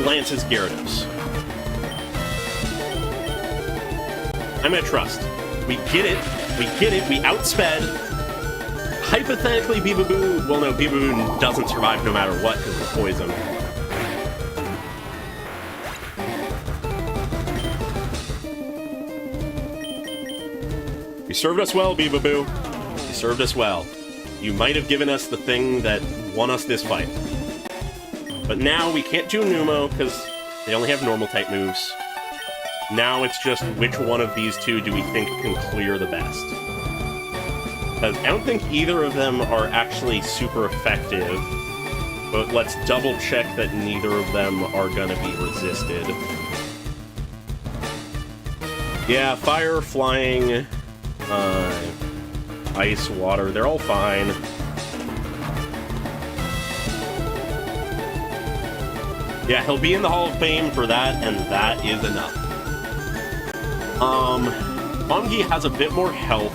Lance's Gyarados. I'm gonna trust. We get it, we outsped. Hypothetically, Bibaboo, well no, Bibaboo doesn't survive no matter what because of poison. You served us well, Bibaboo. You served us well. You might have given us the thing that won us this fight. But now we can't do Nummo because they only have normal-type moves. Now it's just which one of these two do we think can clear the best. Because I don't think either of them are actually super effective. But let's double-check that neither of them are going to be resisted. Yeah, fire, flying... ice, water, they're all fine. Yeah, he'll be in the Hall of Fame for that, and that is enough. Bongi has a bit more health.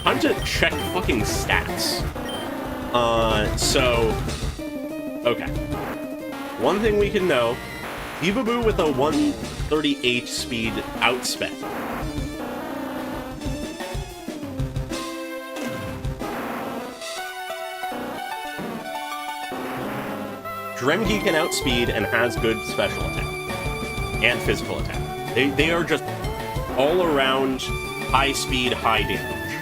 Time to check fucking stats. Okay. One thing we can know, Bibaboo with a 138 speed outsped. Dremgi can outspeed and has good special attack. And physical attack. They are just all around high speed, high damage.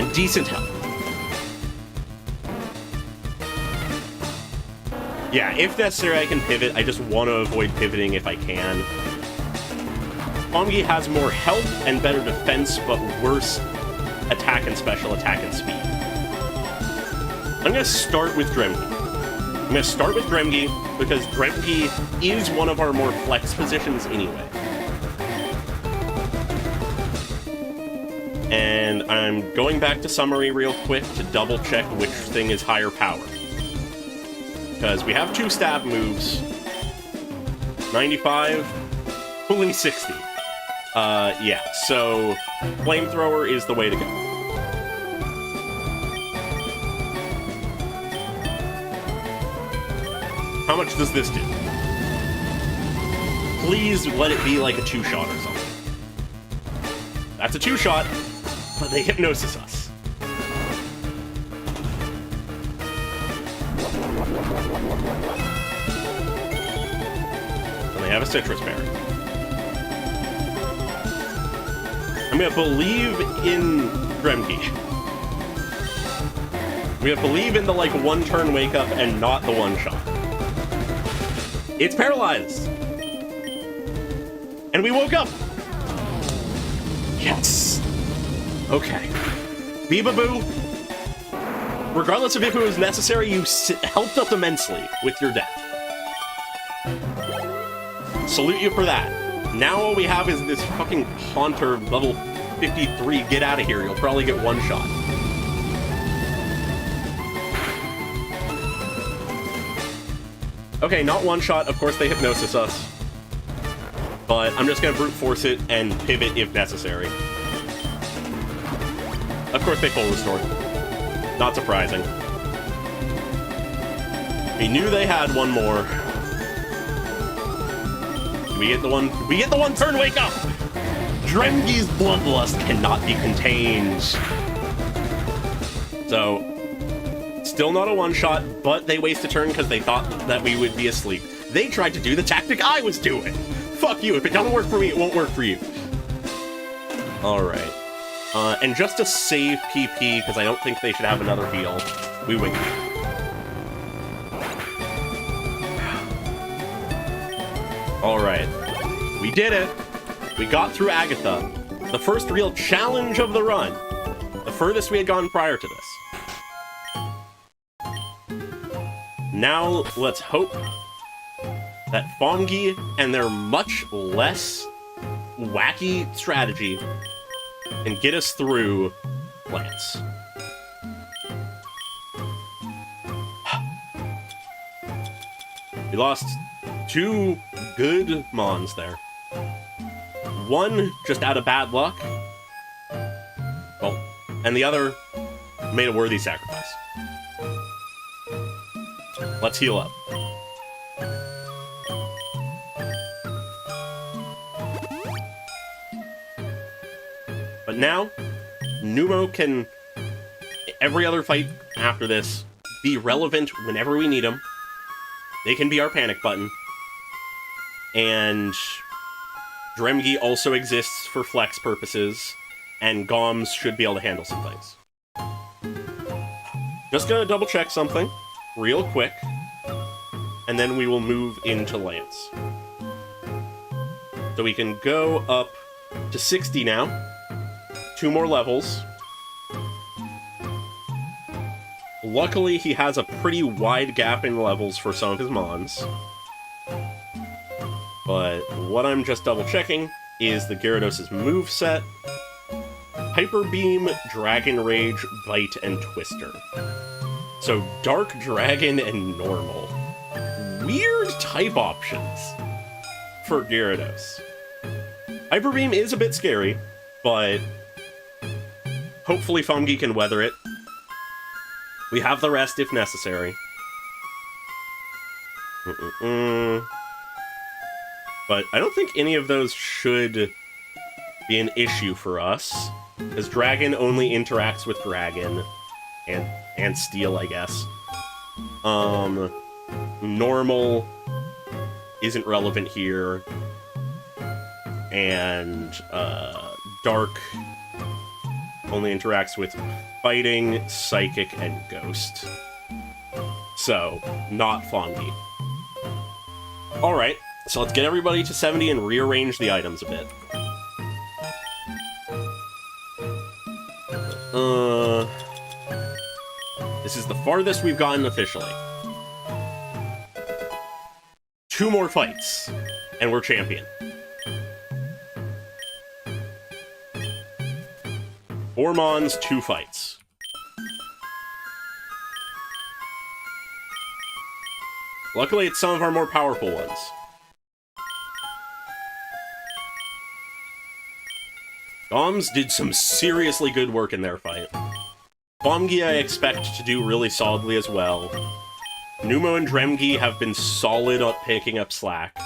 And decent health. Yeah, if necessary I can pivot. I just want to avoid pivoting if I can. Bongi has more health and better defense, but worse attack and special attack and speed. I'm going to start with Dremgi. I'm going to start with Dremgi, because Dremgi is one of our more flex positions anyway. And I'm going back to summary real quick to double check which thing is higher power. Because we have two stab moves. 95, pulling 60. Yeah, so Flamethrower is the way to go. How much does this do? Please let it be like a two-shot or something. That's a two-shot, but they hypnosis us. And they have a citrus berry. I'm gonna believe in Dremgi. I'm gonna believe in the, like, one-turn wake-up and not the one-shot. It's paralyzed! And we woke up! Yes! Okay. Bibaboo, regardless of if it was necessary, you helped us immensely with your death. Salute you for that. Now all we have is this fucking Haunter level 53. Get out of here, you'll probably get one shot. Okay, not one shot. Of course they hypnosis us. But I'm just gonna brute force it and pivot if necessary. Of course they full restore. Not surprising. We knew they had one more. We get the one. We get the one turn wake up! Dremgi's bloodlust cannot be contained. So, still not a one-shot, but they waste a turn because they thought that we would be asleep. They tried to do the tactic I was doing. Fuck you. If it doesn't work for me, it won't work for you. Alright. And just to save PP, because I don't think they should have another heal, we wing it. Alright. We did it. We got through Agatha. The first real challenge of the run. The furthest we had gone prior to this. Now, let's hope that Fongi and their much less wacky strategy can get us through Lance. We lost 2 good Mons there. 1 just out of bad luck. Well, and the other made a worthy sacrifice. Let's heal up. But now, Nummo can, every other fight after this, be relevant whenever we need them. They can be our panic button. And Dremgi also exists for flex purposes, and Goms should be able to handle some things. Just gonna double check something real quick, and then we will move into Lance. So we can go up to 60 now. 2 more levels. Luckily, he has a pretty wide gap in levels for some of his Mons. But what I'm just double-checking is the Gyarados' moveset. Hyper Beam, Dragon Rage, Bite, and Twister. So Dark Dragon and Normal. Weird type options for Gyarados. Hyper Beam is a bit scary, but hopefully Fungi can weather it. We have the rest if necessary. But I don't think any of those should be an issue for us, because Dragon only interacts with Dragon, and Steel, I guess. Normal isn't relevant here, and Dark only interacts with Fighting, Psychic, and Ghost. So, not Fungi. Alright, so let's get everybody to 70 and rearrange the items a bit. This is the farthest we've gotten officially. 2 more fights, and we're champion. 4 Mons, 2 fights. Luckily, it's some of our more powerful ones. Goms did some seriously good work in their fight. Fungi I expect to do really solidly as well. Nummo and Dremgi have been solid at picking up slack.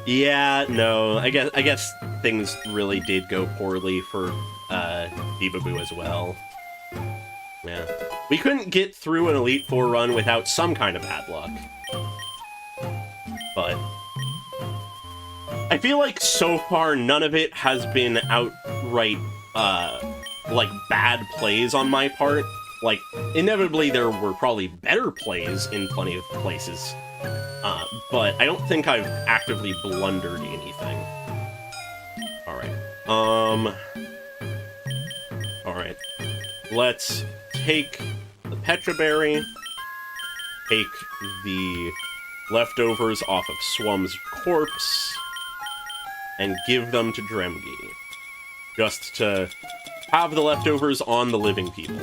Yeah, no, I guess things really did go poorly for Bibaboo as well. Yeah. We couldn't get through an Elite Four run without some kind of bad luck. But I feel like so far none of it has been outright like bad plays on my part. Like, inevitably there were probably better plays in plenty of places. But I don't think I've actively blundered anything. Alright. Alright. Let's take the Petra Berry, take the leftovers off of Swum's corpse, and give them to Dremgi. Just to have the leftovers on the living people.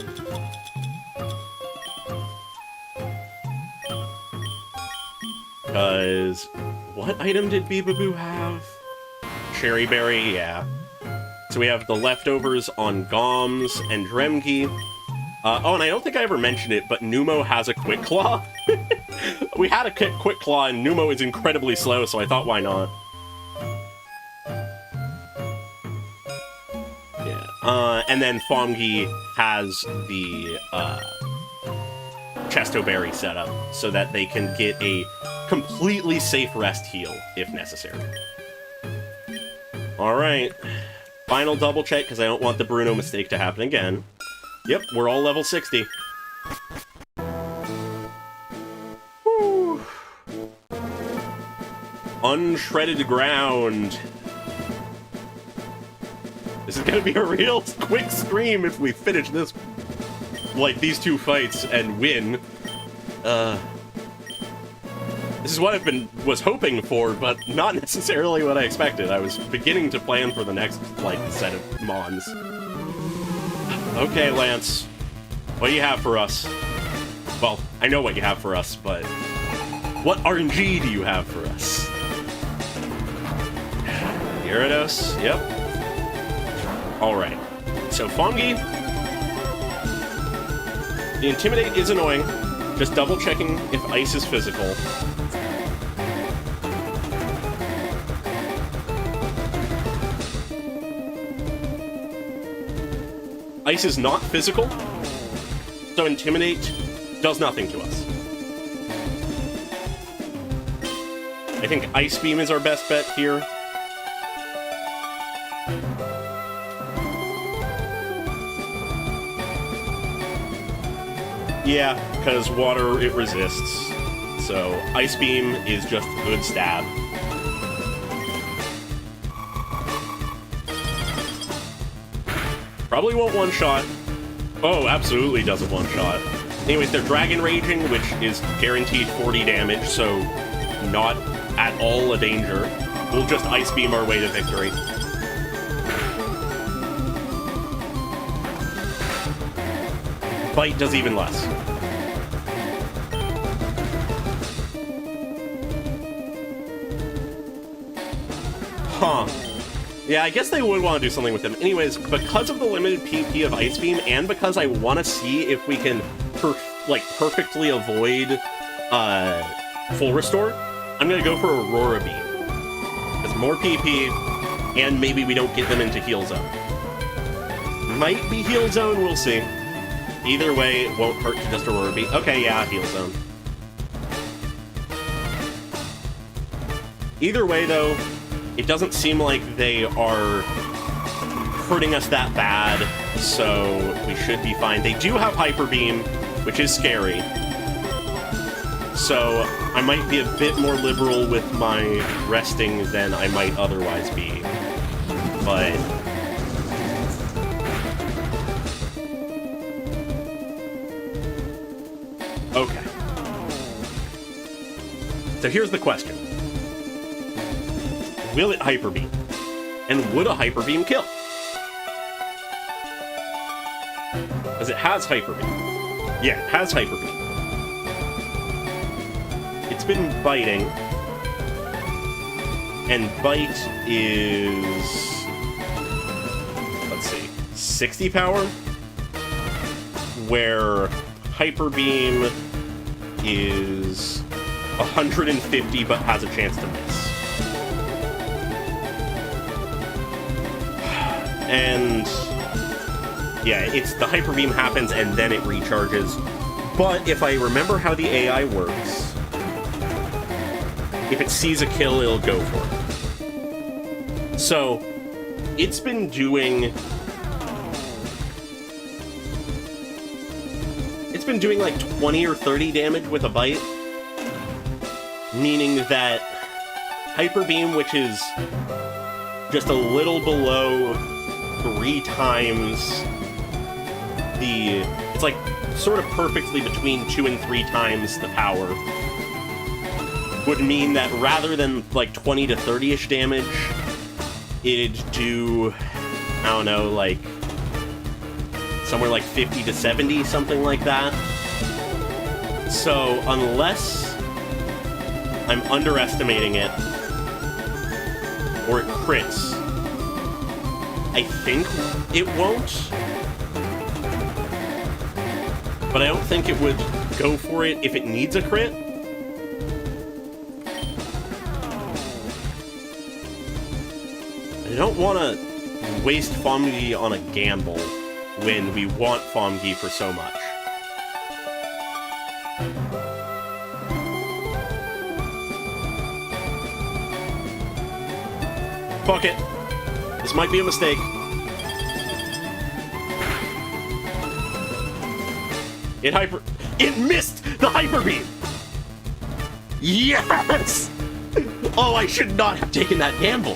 Because what item did Bibaboo have? Cherry Berry, yeah. So we have the leftovers on Goms and Dremgi. Oh, and I don't think I ever mentioned it, but Nummo has a Quick Claw. We had a Quick Claw, and Nummo is incredibly slow, so I thought, why not? Yeah. And then Fungi has the Chesto Berry setup, so that they can get a completely safe rest heal, if necessary. Alright. Final double check, because I don't want the Bruno mistake to happen again. Yep, we're all level 60. Whew. Unshredded ground. This is gonna be a real quick stream if we finish this, like, these 2 fights and win. This is what was hoping for, but not necessarily what I expected. I was beginning to plan for the next, like, set of Mons. Okay, Lance. What do you have for us? Well, I know what you have for us, but what RNG do you have for us? Gyarados, yep. Alright, so Fongi. The Intimidate is annoying. Just double checking if Ice is physical. Ice is not physical, so Intimidate does nothing to us. I think Ice Beam is our best bet here. Yeah, because water, it resists. So Ice Beam is just a good stab. Probably won't one-shot. Oh, absolutely doesn't one-shot. Anyways, they're Dragon Raging, which is guaranteed 40 damage, so not at all a danger. We'll just Ice Beam our way to victory. Bite does even less. Huh. Yeah, I guess they would want to do something with him. Anyways, because of the limited PP of Ice Beam, and because I want to see if we can, perfectly avoid full restore, I'm going to go for Aurora Beam. Because more PP, and maybe we don't get them into Heal Zone. Might be Heal Zone, we'll see. Either way, it won't hurt to just Aurora Beam. Okay, yeah, Heal Zone. Either way, though, it doesn't seem like they are hurting us that bad, so we should be fine. They do have Hyper Beam, which is scary. So I might be a bit more liberal with my resting than I might otherwise be. But okay. So here's the question. Will it Hyper Beam? And would a Hyper Beam kill? Because it has Hyper Beam. Yeah, it has Hyper Beam. It's been biting. And bite is... let's see. 60 power? Where Hyper Beam is 150 but has a chance to miss. And yeah, it's the Hyper Beam happens and then it recharges. But if I remember how the AI works, if it sees a kill, it'll go for it. So it's been doing like 20 or 30 damage with a bite, meaning that Hyper Beam, which is just a little below 3 times the... it's like sort of perfectly between 2 and 3 times the power, would mean that rather than like 20 to 30-ish damage, it'd do, I don't know, like somewhere like 50 to 70, something like that. So unless I'm underestimating it, or it crits, I think it won't. But I don't think it would go for it if it needs a crit. I don't want to waste Fomgi on a gamble when we want Fomgi for so much. Fuck it. This might be a mistake. It missed the Hyper Beam! Yes! Oh, I should not have taken that gamble.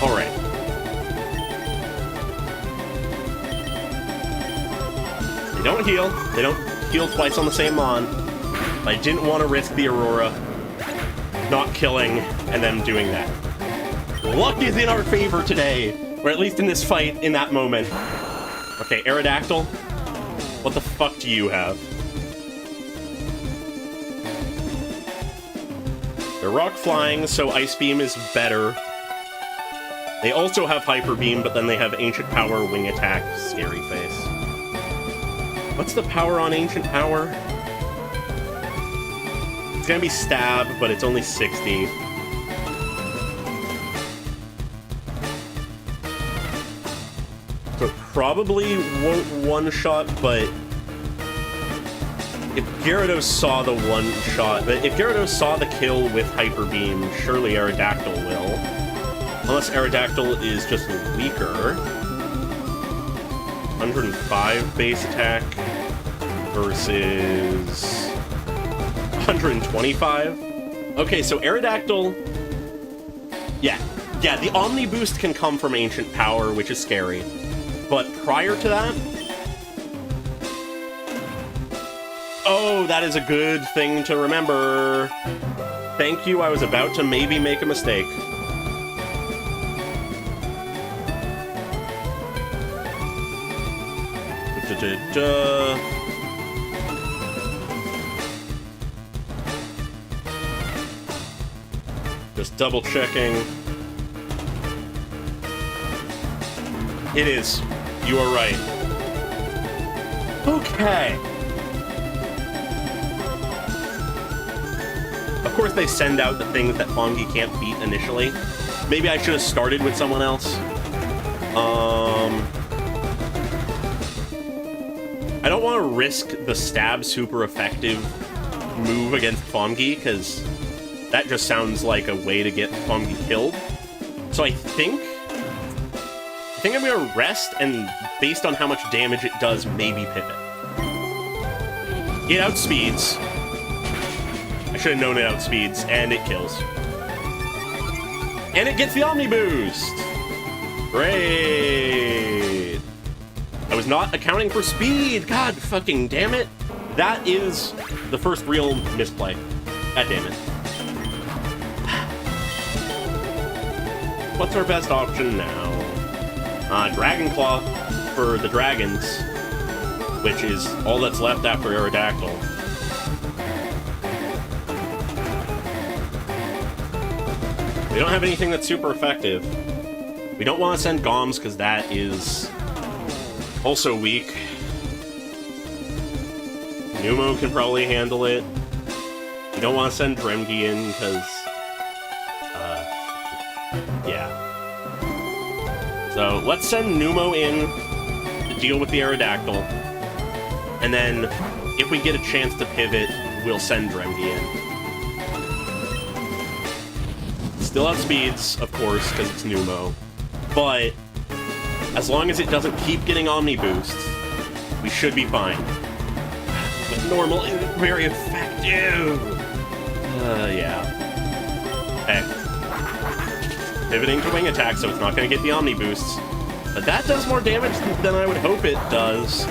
Alright. They don't heal. They don't heal twice on the same Mon. I didn't want to risk the Aurora not killing and them doing that. Luck is in our favor today, or at least in this fight, in that moment. Okay, Aerodactyl. What the fuck do you have? They're rock flying, so Ice Beam is better. They also have Hyper Beam, but then they have Ancient Power, Wing Attack, Scary Face. What's the power on Ancient Power? It's gonna be Stab, but it's only 60. So it probably won't one-shot, but if Gyarados saw the one-shot, but if Gyarados saw the kill with Hyper Beam, surely Aerodactyl will. Unless Aerodactyl is just weaker. 105 base attack versus 125. Okay, so Aerodactyl... Yeah, the Omni Boost can come from Ancient Power, which is scary. But prior to that... Oh, that is a good thing to remember. Thank you, I was about to maybe make a mistake. Just double checking. It is. You are right. Okay. Of course they send out the things that Fongi can't beat initially. Maybe I should have started with someone else. I don't want to risk the Stab super effective move against Fongi, because that just sounds like a way to get Fongi killed. So I think I'm going to rest, and based on how much damage it does, maybe pivot. It outspeeds. I should have known it outspeeds, and it kills. And it gets the Omni Boost! Great! I was not accounting for speed! God fucking damn it! That is the first real misplay. God damn it. What's our best option now? Dragon Claw for the dragons, which is all that's left after Aerodactyl. We don't have anything that's super effective. We don't want to send Goms, because that is also weak. Nummo can probably handle it. We don't want to send Dremgi in, because... yeah. So, let's send Nummo in to deal with the Aerodactyl. And then, if we get a chance to pivot, we'll send Dremgi in. Still outspeeds, of course, because it's Nummo. But, as long as it doesn't keep getting Omni Boost, we should be fine. But normal isn't very effective! Yeah. Okay. Pivoting to Wing Attack, so it's not going to get the Omni Boosts. But that does more damage than I would hope it does.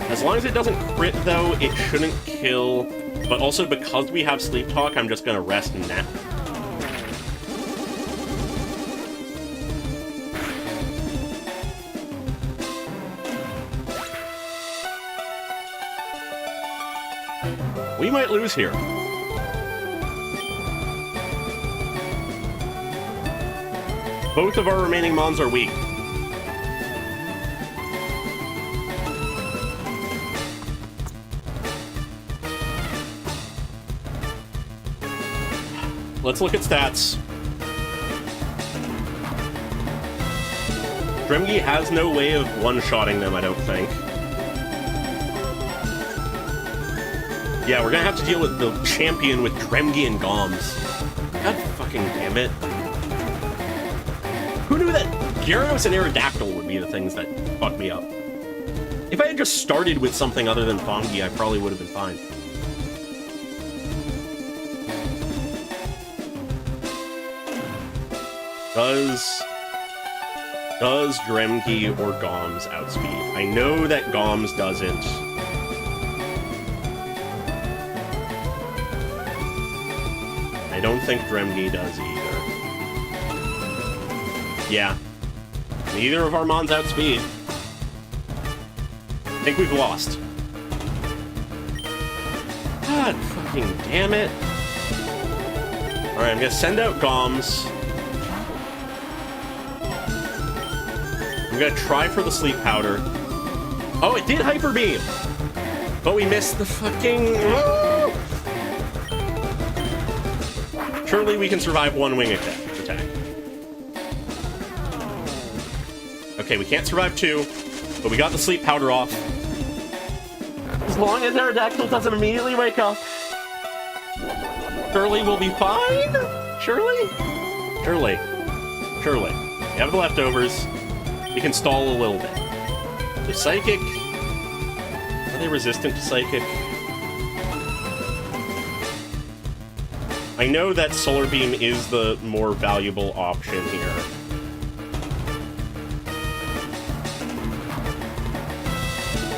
As long as it doesn't crit, though, it shouldn't kill. But also, because we have Sleep Talk, I'm just going to rest and nap. We might lose here. Both of our remaining Mons are weak. Let's look at stats. Dremgi has no way of one-shotting them, I don't think. Yeah, we're gonna have to deal with the champion with Dremgi and Goms. God fucking damn it. Who knew that Gyarados and Aerodactyl would be the things that fucked me up? If I had just started with something other than Fongi, I probably would have been fine. Does Dremgi or Goms outspeed? I know that Goms doesn't. I don't think Dremgi does either. Yeah. Neither of our Mons outspeed. I think we've lost. God fucking damn it. Alright, I'm gonna send out Goms. I'm gonna try for the sleep powder. Oh, it did Hyper Beam! But we missed the fucking... Surely we can survive one wing attack. Okay, we can't survive two, but we got the sleep powder off. As long as Aerodactyl doesn't immediately wake up, surely we'll be fine? Surely? Surely. Surely. We have the leftovers. We can stall a little bit. The Psychic... Are they resistant to Psychic? I know that Solar Beam is the more valuable option here.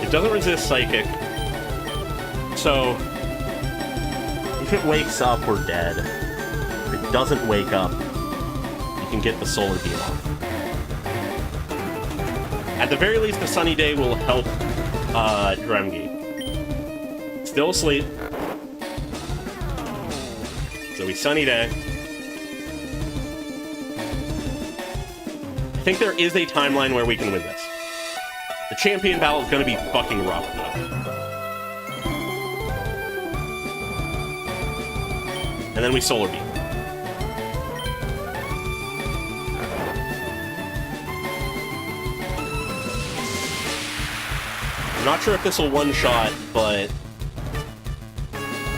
It doesn't resist Psychic. So, if it wakes up, we're dead. If it doesn't wake up, you can get the Solar Beam off. At the very least, the Sunny Day will help Dremgi. Still asleep. So we Sunny Day. I think there is a timeline where we can win this. The champion battle is going to be fucking rough, though. And then we Solar Beam. I'm not sure if this will one-shot, but...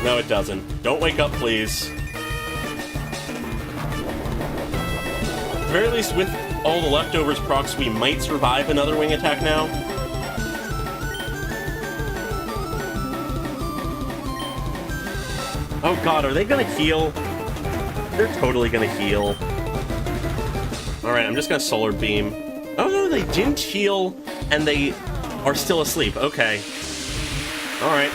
No, it doesn't. Don't wake up, please. At the very least, with all the leftovers procs, we might survive another wing attack now. Oh god, are they gonna heal? They're totally gonna heal. Alright, I'm just gonna Solar Beam. Oh no, they didn't heal, and they are still asleep. Okay. Alright.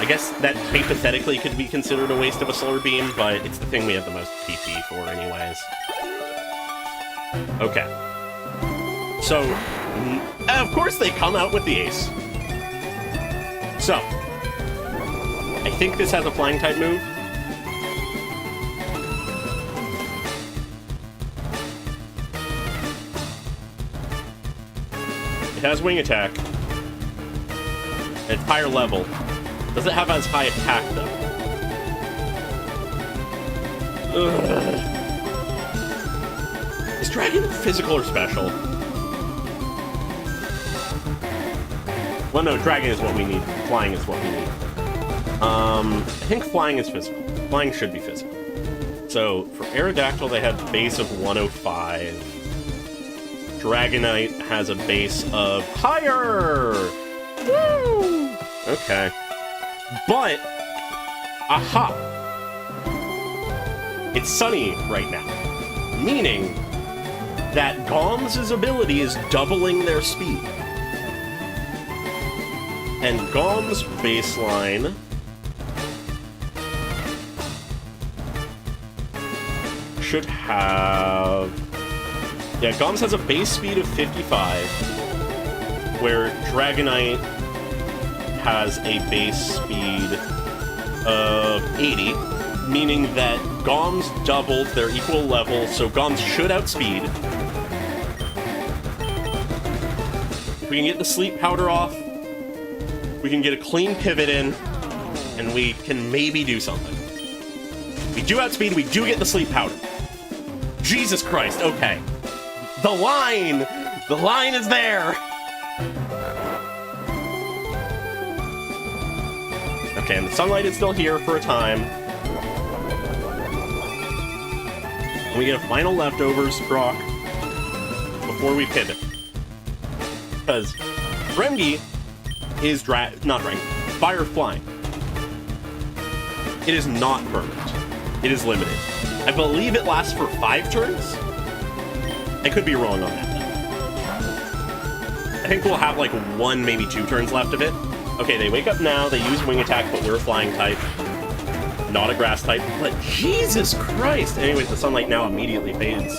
I guess that hypothetically could be considered a waste of a Solar Beam, but it's the thing we have the most PP for anyways. Okay. So, of course they come out with the ace. So, I think this has a flying type move. It has wing attack. It's higher level. Does it have as high attack, though? Ugh. Is Dragon physical or special? Well, no, Dragon is what we need. Flying is what we need. I think Flying is physical. Flying should be physical. So, for Aerodactyl, they have base of 105. Dragonite has a base of higher! Woo! Okay. But, aha! It's sunny right now. Meaning that Goms' ability is doubling their speed. And Goms' baseline should have... Yeah, Goms has a base speed of 55, where Dragonite has a base speed of 80, meaning that Goms doubled their equal level, so Goms should outspeed. If we can get the sleep powder off, we can get a clean pivot in, and we can maybe do something. We do outspeed, we do get the sleep powder. Jesus Christ, okay. The line! The line is there! Okay, and the sunlight is still here for a time. And we get a final leftovers proc before we pivot. Because Dremgi is not Dremgi, Fire Flying. It is not permanent. It is limited. I believe it lasts for 5 turns? I could be wrong on that. I think we'll have like 1, maybe 2 turns left of it. Okay, they wake up now, they use wing attack, but we're a flying type. Not a grass type, but Jesus Christ! Anyways, the sunlight now immediately fades.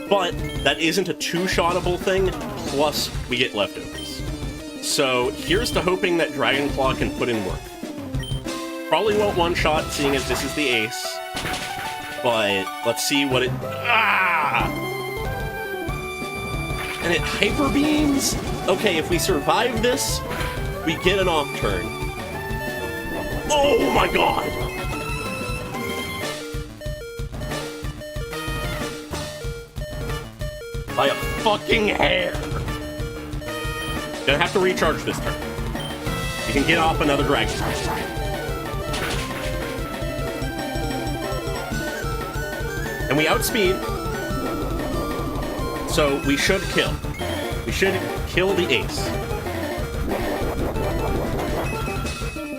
But that isn't a 2-shottable thing, plus we get leftovers. So here's to hoping that Dragon Claw can put in work. Probably won't one-shot, seeing as this is the ace. But let's see what it... Ah! And it hyper beams? Okay, if we survive this, we get an off turn. Oh my god! By a fucking hair. Gonna have to recharge this turn. You can get off another dragon. And we outspeed. So we should kill. We should kill the ace.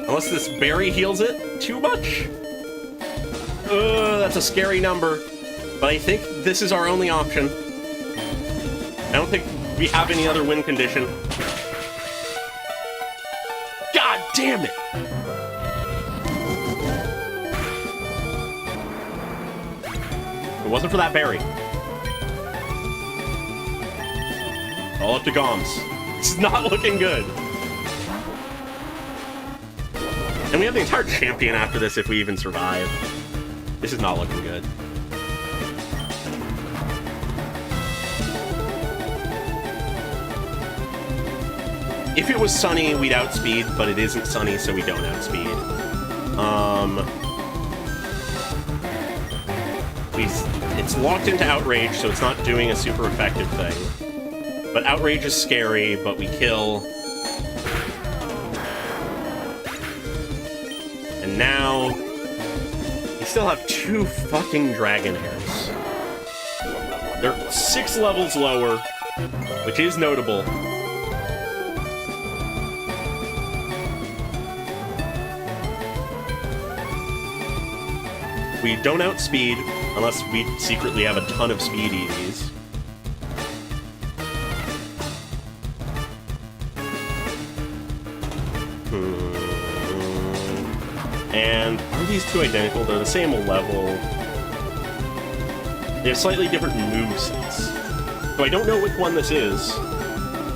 Unless this berry heals it too much. That's a scary number. But I think this is our only option. I don't think we have any other win condition. God damn it! If it wasn't for that berry. All up to Goms. This is not looking good. And we have the entire champion after this if we even survive. This is not looking good. If it was sunny, we'd outspeed, but it isn't sunny, so we don't outspeed. It's locked into Outrage, so it's not doing a super effective thing. But Outrage is scary, but we kill. And now, we still have 2 fucking Dragonairs. They're 6 levels lower, which is notable. We don't outspeed, unless we secretly have a ton of speed EVs. And are these 2 identical? They're the same level. They have slightly different movesets. So I don't know which one this is,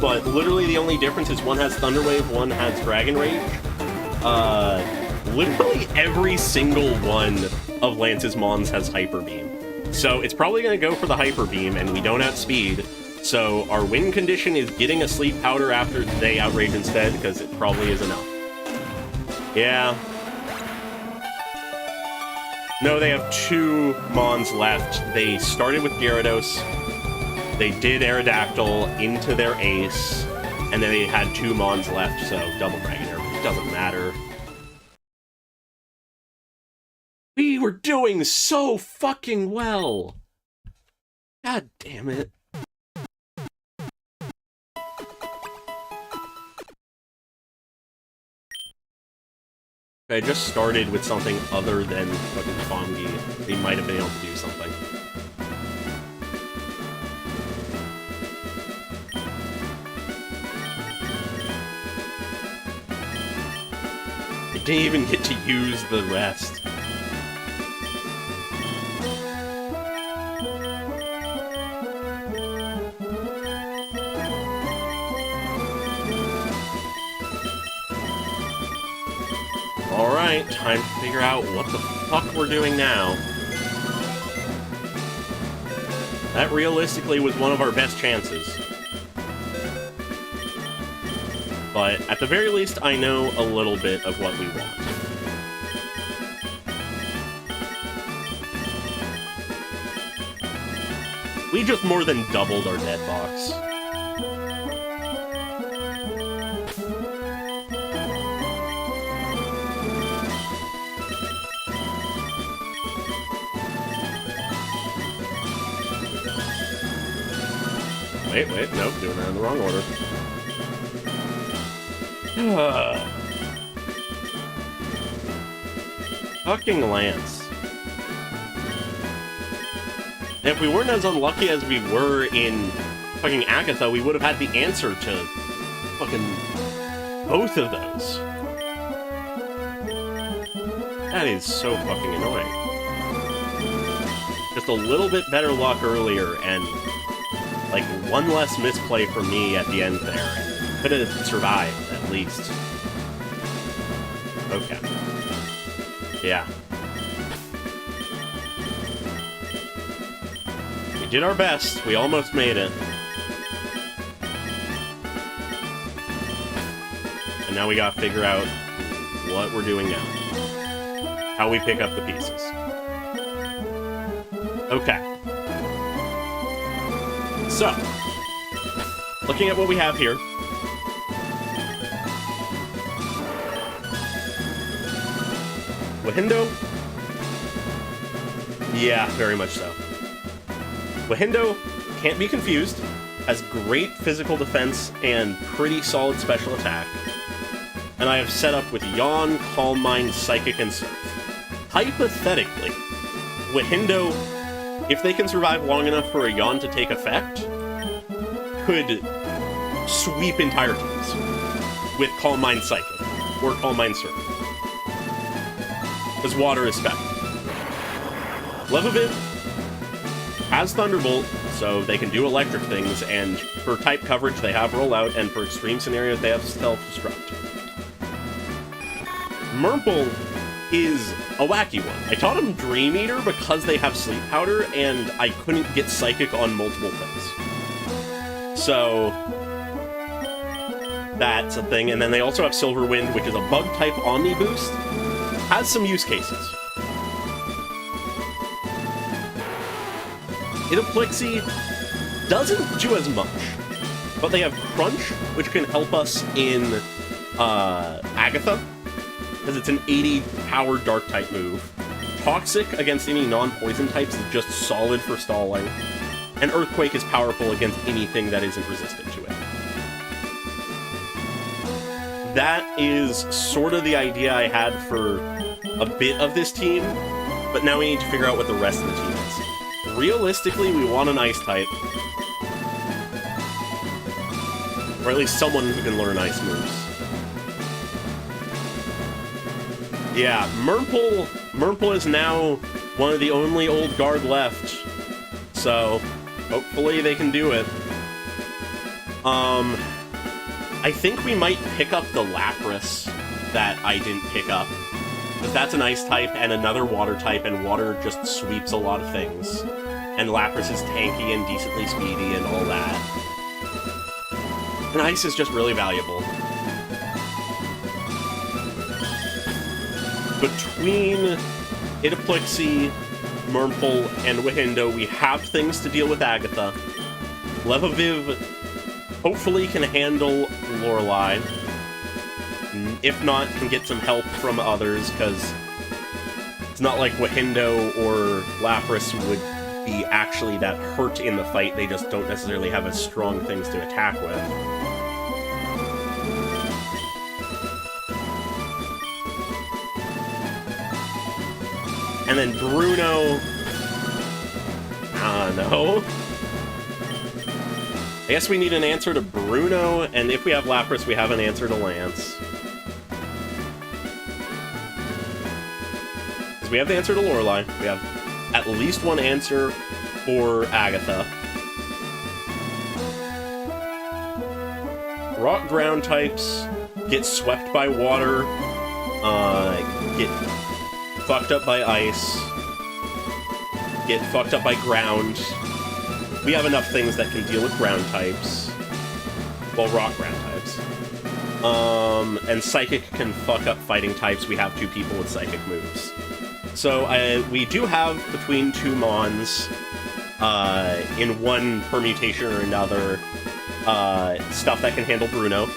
but literally the only difference is one has Thunder Wave, one has Dragon Rage. Literally every single one of Lance's Mons has Hyper Beam. So it's probably going to go for the Hyper Beam, and we don't outspeed. So our win condition is getting a Sleep Powder after they Outrage instead, because it probably is enough. Yeah. No, they have 2 Mons left. They started with Gyarados. They did Aerodactyl into their ace, and then they had 2 Mons left, so double Dragonair. It doesn't matter. We were doing so fucking well. God damn it. If I just started with something other than fucking Fongi, they might have been able to do something. I didn't even get to use the rest. Alright, time to figure out what the fuck we're doing now. That realistically was one of our best chances. But at the very least, I know a little bit of what we want. We just more than doubled our dead box. Wait, nope, doing that in the wrong order. Fucking Lance. And if we weren't as unlucky as we were in fucking Agatha, we would have had the answer to fucking both of those. That is so fucking annoying. Just a little bit better luck earlier, and like one less misplay for me at the end there. Could have survived, at least. Okay. Yeah. We did our best. We almost made it. And now we gotta figure out what we're doing now. How we pick up the pieces. Okay. So, looking at what we have here. Wahindo? Yeah, very much so. Wahindo can't be confused, has great physical defense and pretty solid special attack. And I have set up with Yawn, Calm Mind, Psychic, and Surf. Hypothetically, Wahindo, if they can survive long enough for a Yawn to take effect, could sweep entire teams with Calm Mind Psychic or Calm Mind Surf. Because water is spec. Levavid has Thunderbolt, so they can do electric things, and for type coverage they have Rollout, and for extreme scenarios they have Self-Destruct. Murple is a wacky one. I taught him Dream Eater because they have Sleep Powder, and I couldn't get Psychic on multiple things. So that's a thing. And then they also have Silver Wind, which is a Bug-type Omni boost. Has some use cases. Itaplixie doesn't do as much, but they have Crunch, which can help us in Agatha, because it's an 80 power Dark-type move. Toxic against any non-poison types is just solid for stalling, and Earthquake is powerful against anything that isn't resistant to it. That is sort of the idea I had for a bit of this team, but now we need to figure out what the rest of the team is. Realistically, we want an Ice type. Or at least someone who can learn Ice moves. Yeah, Murple is now one of the only old guard left, so hopefully they can do it. I think we might pick up the Lapras that I didn't pick up, because that's an Ice type and another Water type, and Water just sweeps a lot of things. And Lapras is tanky and decently speedy and all that. And Ice is just really valuable. Between Itaplixie, Murple, and Wahindo, we have things to deal with Agatha. Levaviv hopefully can handle Lorelei. If not, can get some help from others, because it's not like Wahindo or Lapras would be actually that hurt in the fight. They just don't necessarily have as strong things to attack with. And then Bruno... I don't know. I guess we need an answer to Bruno, and if we have Lapras, we have an answer to Lance. Because we have the answer to Lorelei. We have at least one answer for Agatha. Rock ground types get swept by water, get fucked up by ice, get fucked up by ground. We have enough things that can deal with ground types. Well, rock ground types. And Psychic can fuck up fighting types. We have two people with Psychic moves. So we do have, between two Mons, in one permutation or another, stuff that can handle Bruno.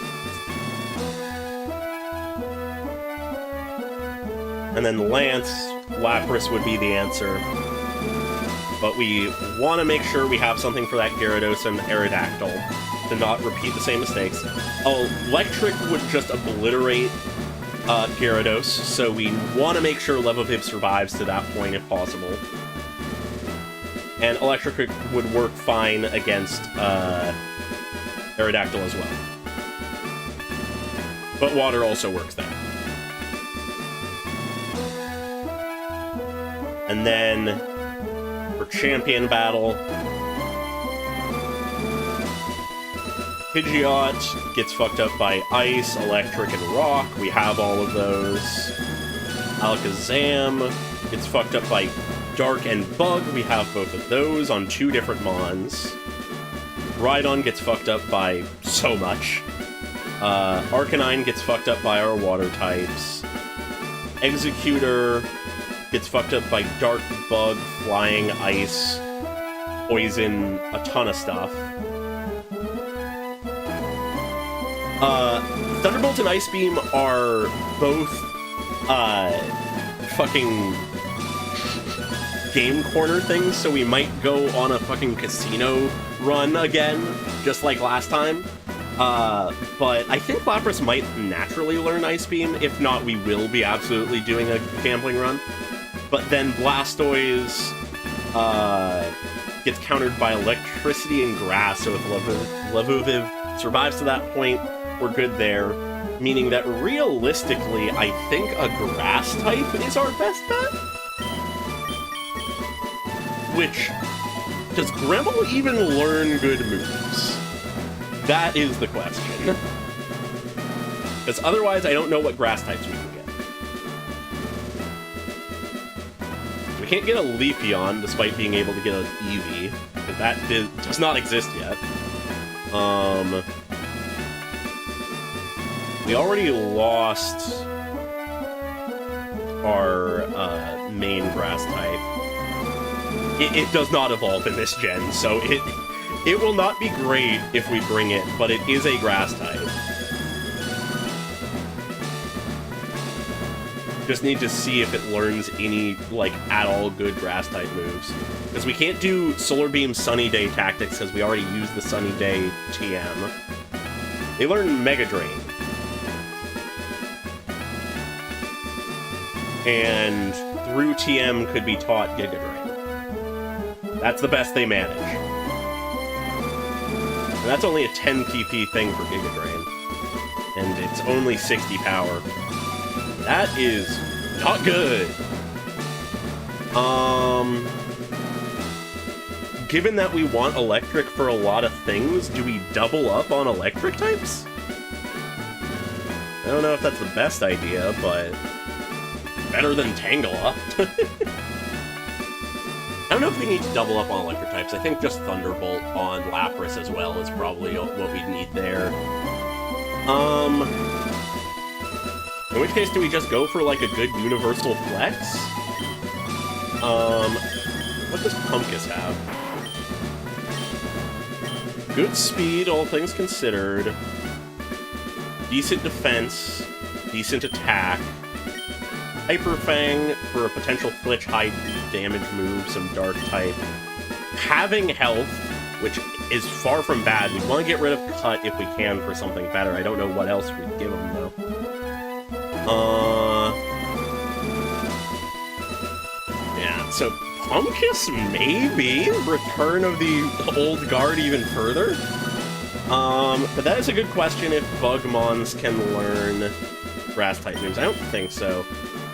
And then Lance, Lapras would be the answer. But we want to make sure we have something for that Gyarados and Aerodactyl to not repeat the same mistakes. Electric would just obliterate Gyarados, so we want to make sure Levaviv survives to that point if possible. And Electric would work fine against Aerodactyl as well. But Water also works there. And then for Champion Battle, Pidgeot gets fucked up by Ice, Electric, and Rock. We have all of those. Alakazam gets fucked up by Dark and Bug. We have both of those on 2 different Mons. Rhydon gets fucked up by so much. Arcanine gets fucked up by our water types. Executor gets fucked up by Dark, Bug, Flying, Ice, Poison, a ton of stuff. Thunderbolt and Ice Beam are both, fucking game corner things, so we might go on a fucking casino run again, just like last time. But I think Lapras might naturally learn Ice Beam. If not, we will be absolutely doing a gambling run. But then Blastoise, gets countered by Electricity and Grass, so if Levuviv survives to that point, we're good there. Meaning that realistically, I think a Grass type is our best bet? Which, does Gremble even learn good moves? That is the question. Because otherwise, I don't know what Grass types we can get. We can't get a Leafeon, despite being able to get an Eevee. But that does not exist yet. We already lost our main Grass type. It does not evolve in this gen, so it will not be great if we bring it, but it is a Grass type. Just need to see if it learns any, like, at all good Grass type moves. Because we can't do Solar Beam Sunny Day tactics because we already used the Sunny Day TM. They learn Mega Drain. And through TM could be taught Giga Drain. That's the best they manage. And that's only a 10 PP thing for Giga Drain. And it's only 60 power. That is not good. Given that we want electric for a lot of things, do we double up on electric types? I don't know if that's the best idea, but better than Tangela. I don't know if we need to double up on electric types. I think just Thunderbolt on Lapras as well is probably what we need there. In which case, do we just go for, like, a good universal flex? What does Pumpkiss have? Good speed, all things considered. Decent defense. Decent attack. Hyper Fang for a potential Flitch high damage move, some Dark type. Having health, which is far from bad. We want to get rid of Cut if we can for something better. I don't know what else we'd give him, though. Yeah, so Pumpkiss, maybe? Return of the old guard even further? But that is a good question if Bugmons can learn Grass-type moves. I don't think so,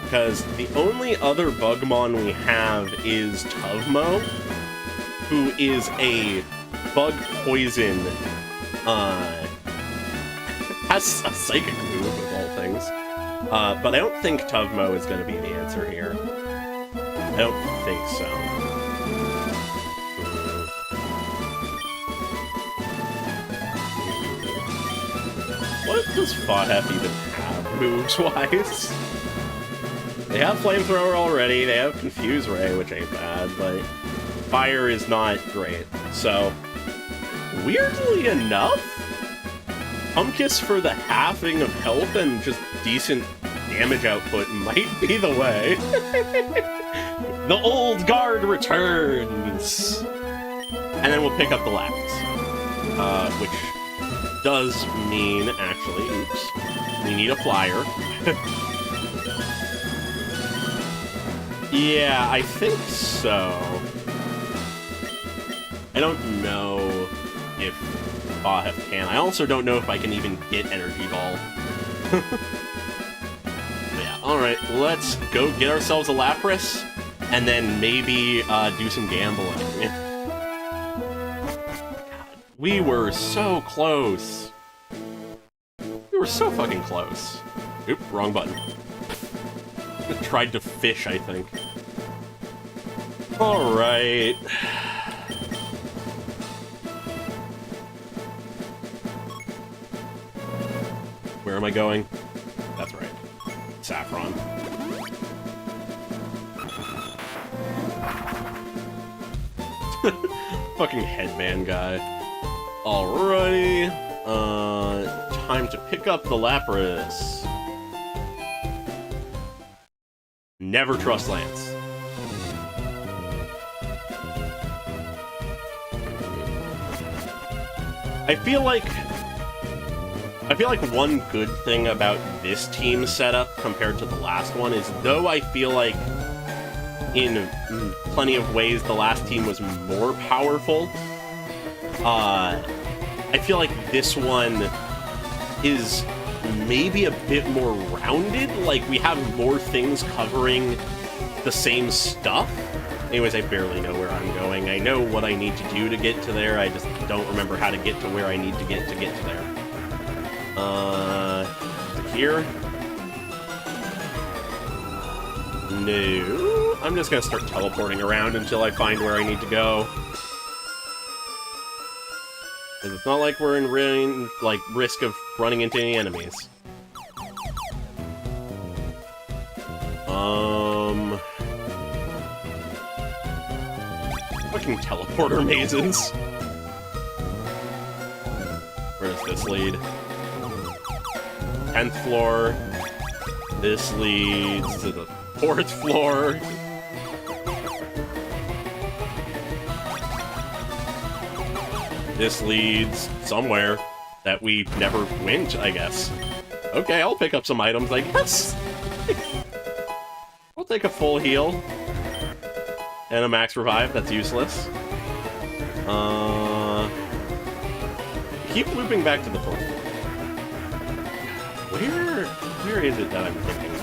because the only other Bugmon we have is Tuvmo, who is a Bug Poison, has a Psychic move, of all things. But I don't think Tuvmo is going to be the answer here. I don't think so. What does Fodhef even have, moves-wise? They have Flamethrower already, they have Confuse Ray, which ain't bad, but Fire is not great. So, weirdly enough, Pumpkiss for the halving of health and just decent damage output might be the way. The old guard returns! And then we'll pick up the Lapras. Which does mean, actually, oops, we need a flyer. Yeah, I think so. I don't know if Fahef can. I also don't know if I can even get Energy Ball. Yeah, alright, let's go get ourselves a Lapras, and then maybe do some gambling. God, We were so close. We were so fucking close. Oop, wrong button. I tried to fish, I think. Alright. Where am I going? That's right. Saffron. Fucking headband guy. Alrighty. Time to pick up the Lapras. Never trust Lance. I feel like one good thing about this team setup compared to the last one is, though I feel like in plenty of ways the last team was more powerful, I feel like this one is maybe a bit more rounded. Like, we have more things covering the same stuff. Anyways, I barely know where I'm going. I know what I need to do to get to there, I just don't remember how to get to where I need to get to there. Here? No. I'm just gonna start teleporting around until I find where I need to go. It's not like we're in risk of running into any enemies. Fucking teleporter mazes. Where does this lead? 10th floor. This leads to the 4th floor. This leads somewhere that we never went, I guess. Okay, I'll pick up some items, I guess. I'll take a full heal. And a max revive, that's useless. Keep looping back to the 4th floor. Where is it that I'm thinking of?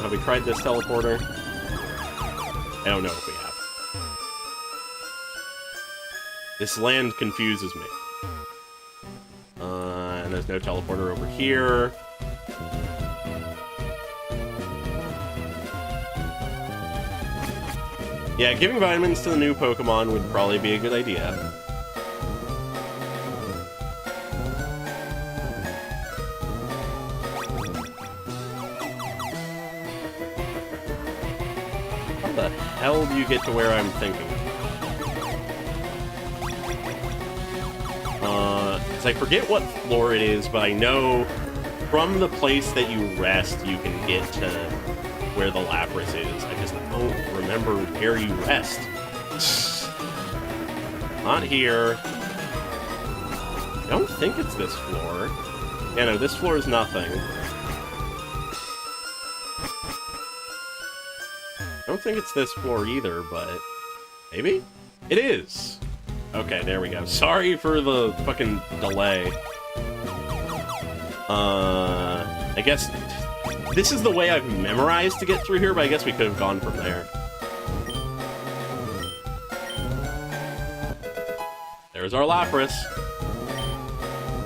Have we tried this teleporter? I don't know if we have. This land confuses me. And there's no teleporter over here. Yeah, giving vitamins to the new Pokemon would probably be a good idea. How the hell do you get to where I'm thinking? Because I forget what floor it is, but I know from the place that you rest, you can get to where the Lapras is. I just don't remember where you rest. Not here. I don't think it's this floor. Yeah, no, this floor is nothing. I don't think it's this floor either, but maybe? It is! Okay, there we go. Sorry for the fucking delay. I guess this is the way I've memorized to get through here, but I guess we could have gone from there. There's our Lapras.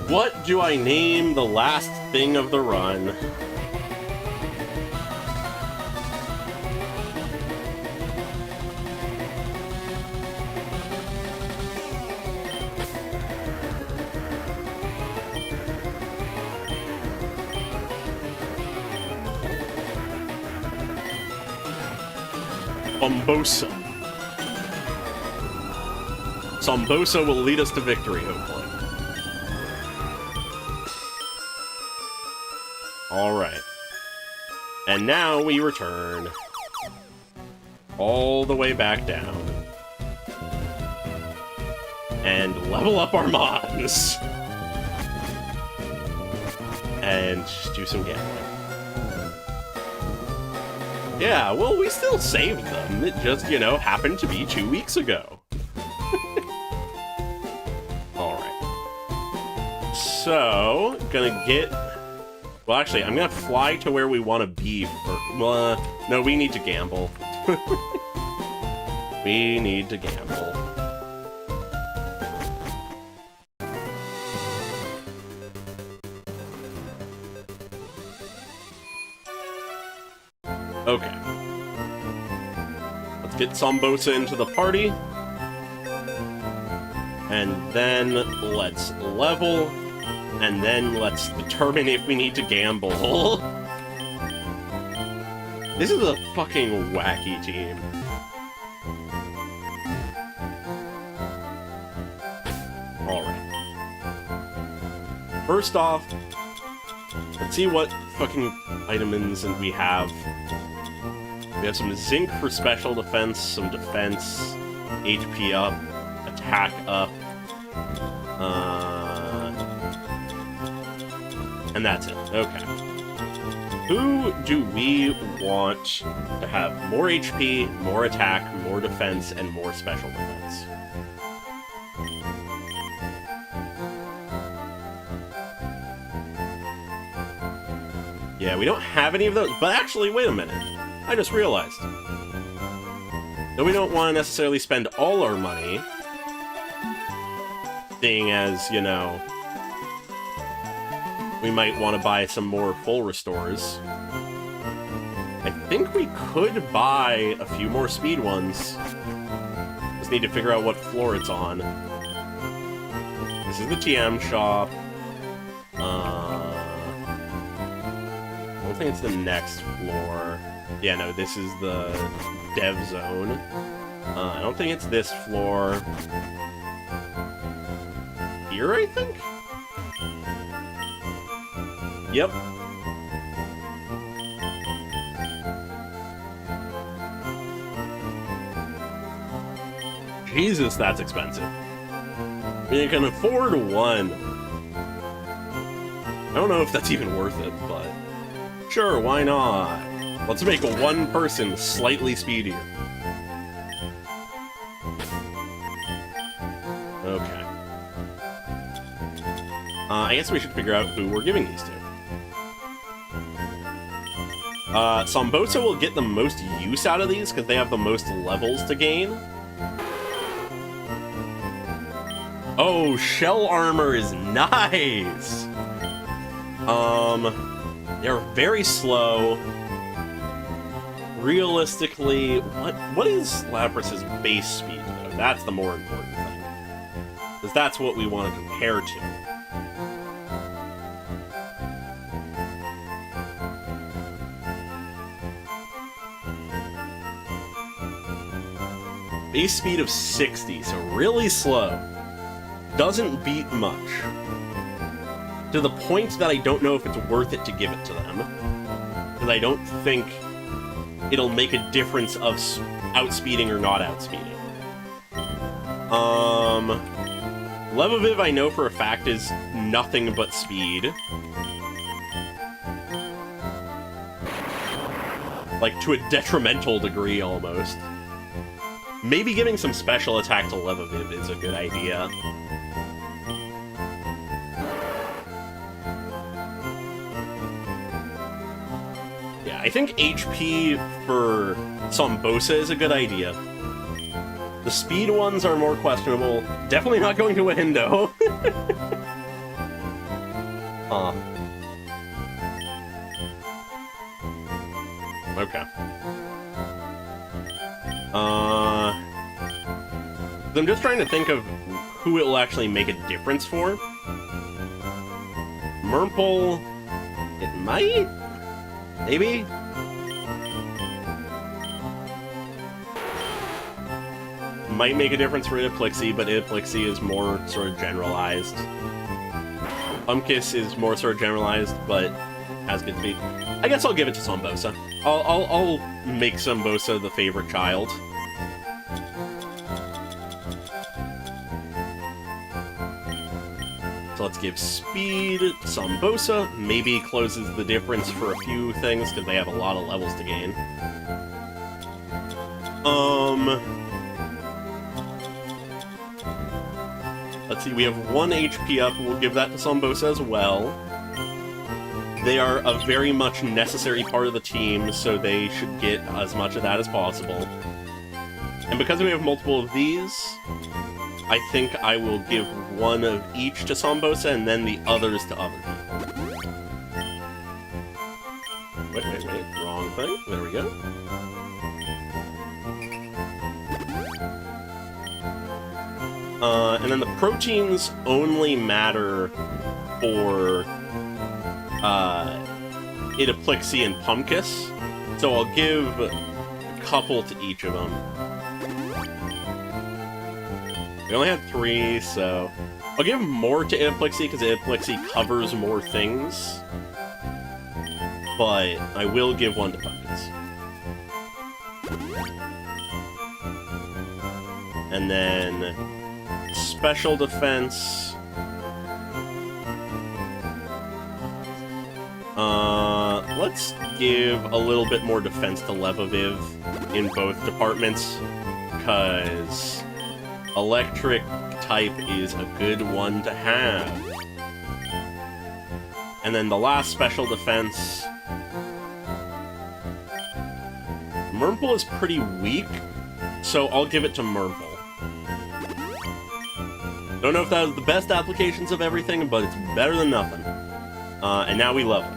What do I name the last thing of the run? Sombosa. Sombosa will lead us to victory, hopefully. Alright. And now we return. All the way back down. And level up our Mons. And do some gambling. Yeah, well, we still saved them. It just, you know, happened to be 2 weeks ago. Alright. So, gonna get... Well, actually, I'm gonna fly to where we want to be for... no, we need to gamble. We We need to gamble. Okay. Let's get Sombosa into the party. And then let's level. And then let's determine if we need to gamble. This is a fucking wacky team. Alright. First off, let's see what fucking vitamins we have. We have some zinc for special defense, some defense, HP up, attack up, and that's it. Okay. Who do we want to have more HP, more attack, more defense, and more special defense? Yeah, we don't have any of those, but actually, wait a minute. I just realized. Though we don't want to necessarily spend all our money, seeing as, you know, we might want to buy some more full restores. I think we could buy a few more speed ones. Just need to figure out what floor it's on. This is the TM shop. I don't think it's the next floor. Yeah, no, this is the dev zone. I don't think it's this floor. Here, I think? Yep. Jesus, that's expensive. You can afford one. I don't know if that's even worth it, but sure, why not? Let's make one person slightly speedier. Okay. I guess we should figure out who we're giving these to. Sombosa will get the most use out of these because they have the most levels to gain. Oh, shell armor is nice! They're very slow. Realistically, what is Labras's base speed, though? That's the more important thing. Because that's what we want to compare to. Base speed of 60, so really slow. Doesn't beat much. To the point that I don't know if it's worth it to give it to them. Because I don't think it'll make a difference of outspeeding or not outspeeding. Levaviv I know for a fact is nothing but speed. Like, to a detrimental degree, almost. Maybe giving some special attack to Levaviv is a good idea. Yeah, I think HP for Sombosa is a good idea. The speed ones are more questionable. Definitely not going to a Hindo. Huh. Okay. I'm just trying to think of who it will actually make a difference for. Murple... It might? Maybe? Might make a difference for Idiplixie, but Idiplixie is more sort of generalized. Pumpkiss is more sort of generalized, but has good speed. I guess I'll give it to Sombosa. I'll make Sombosa the favorite child. So let's give speed to Sombosa. Maybe closes the difference for a few things, because they have a lot of levels to gain. Let's see, we have 1 HP up. We'll give that to Sombosa as well. They are a very much necessary part of the team, so they should get as much of that as possible. And because we have multiple of these, I think I will give one of each to Sombosa and then the others to other people. Wait, wrong thing. There we go. And then the proteins only matter for Idaplixie and Pumpkus, so I'll give a couple to each of them. We only had 3, so I'll give more to Idaplixie because Idaplixie covers more things, but I will give one to Pumpkus. And then special defense. Let's give a little bit more defense to Levaviv in both departments, because electric type is a good one to have. And then the last special defense. Murmple is pretty weak, so I'll give it to Murmple. Don't know if that was the best applications of everything, but it's better than nothing. And now we level.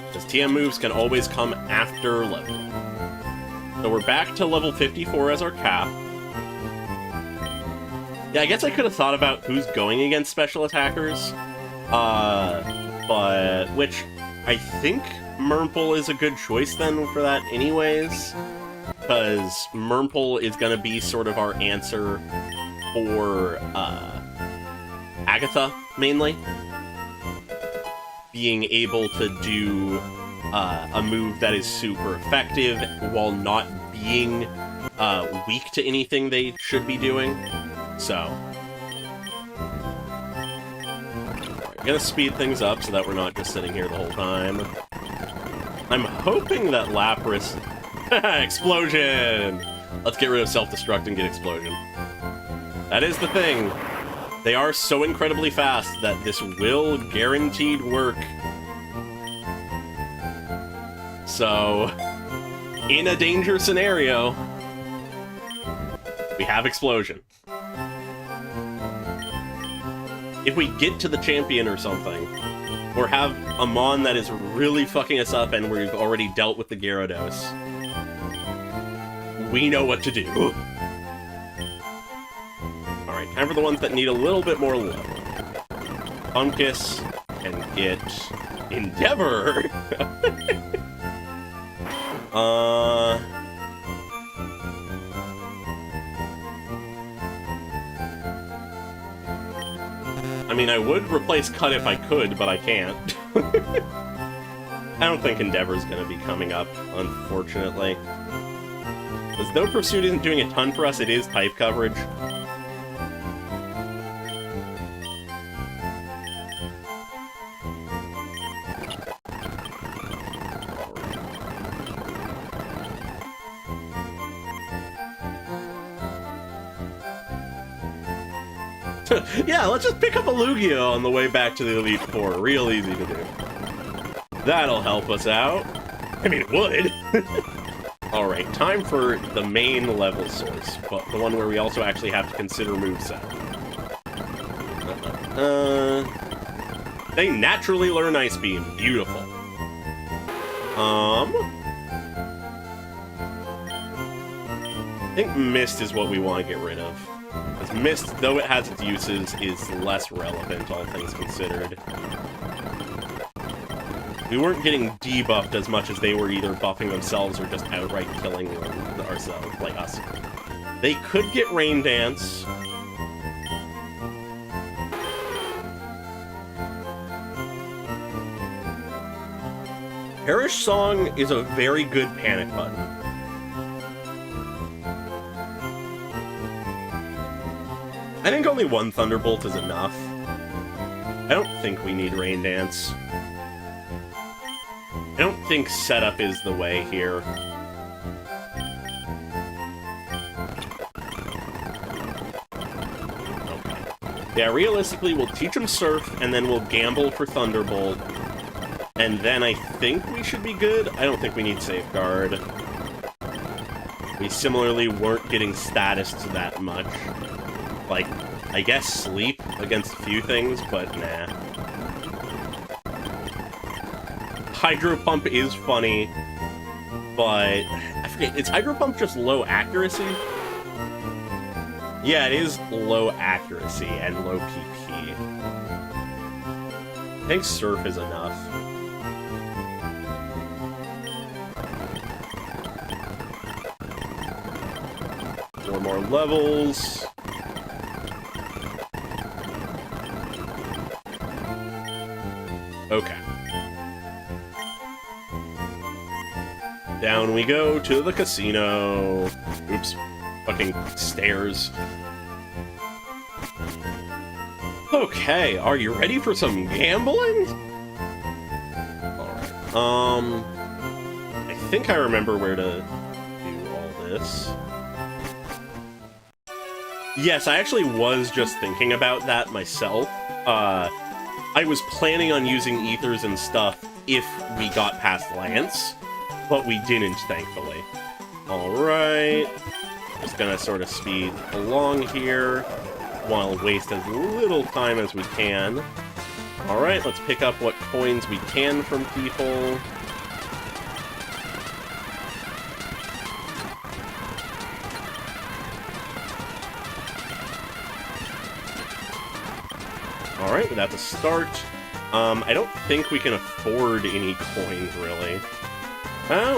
Because TM moves can always come after leveling. So we're back to level 54 as our cap. Yeah, I guess I could have thought about who's going against special attackers. But which I think Murmple is a good choice then for that anyways. Because Murmple is going to be sort of our answer for Agatha, mainly. Being able to do a move that is super effective while not being weak to anything they should be doing. So, I'm going to speed things up so that we're not just sitting here the whole time. I'm hoping that Lapras... Explosion! Let's get rid of self-destruct and get Explosion. That is the thing. They are so incredibly fast that this will guaranteed work. So, in a danger scenario, we have Explosion. If we get to the champion or something, or have a Mon that is really fucking us up and we've already dealt with the Gyarados, we know what to do. Alright, time for the ones that need a little bit more love. Pumpkus can get Endeavor! I mean, I would replace Cut if I could, but I can't. I don't think Endeavor's gonna be coming up, unfortunately. Because though Pursuit isn't doing a ton for us, it is type coverage. Yeah, let's just pick up a Lugia on the way back to the Elite Four. Real easy to do. That'll help us out. I mean, it would. Alright, time for the main level source, but the one where we also actually have to consider moveset. They naturally learn Ice Beam. Beautiful. I think Mist is what we want to get rid of. Because Mist, though it has its uses, is less relevant, all things considered. We weren't getting debuffed as much as they were either buffing themselves or just outright killing ourselves, like us. They could get Rain Dance. Perish Song is a very good panic button. I think only one Thunderbolt is enough. I don't think we need Rain Dance. I don't think setup is the way here. Okay. Yeah, realistically, we'll teach him Surf, and then we'll gamble for Thunderbolt. And then I think we should be good. I don't think we need Safeguard. We similarly weren't getting status that much. Like, I guess sleep against a few things, but nah. Hydro Pump is funny, but I forget, is Hydro Pump just low accuracy? Yeah, it is low accuracy and low PP. I think Surf is enough. 4 more levels. Okay. Down we go to the casino. Oops. Fucking stairs. Okay, are you ready for some gambling? Alright. I think I remember where to do all this. Yes, I actually was just thinking about that myself. I was planning on using ethers and stuff if we got past Lance, but we didn't, thankfully. Alright. Just gonna sort of speed along here while waste as little time as we can. Alright, let's pick up what coins we can from people. Alright, that's a start. I don't think we can afford any coins, really.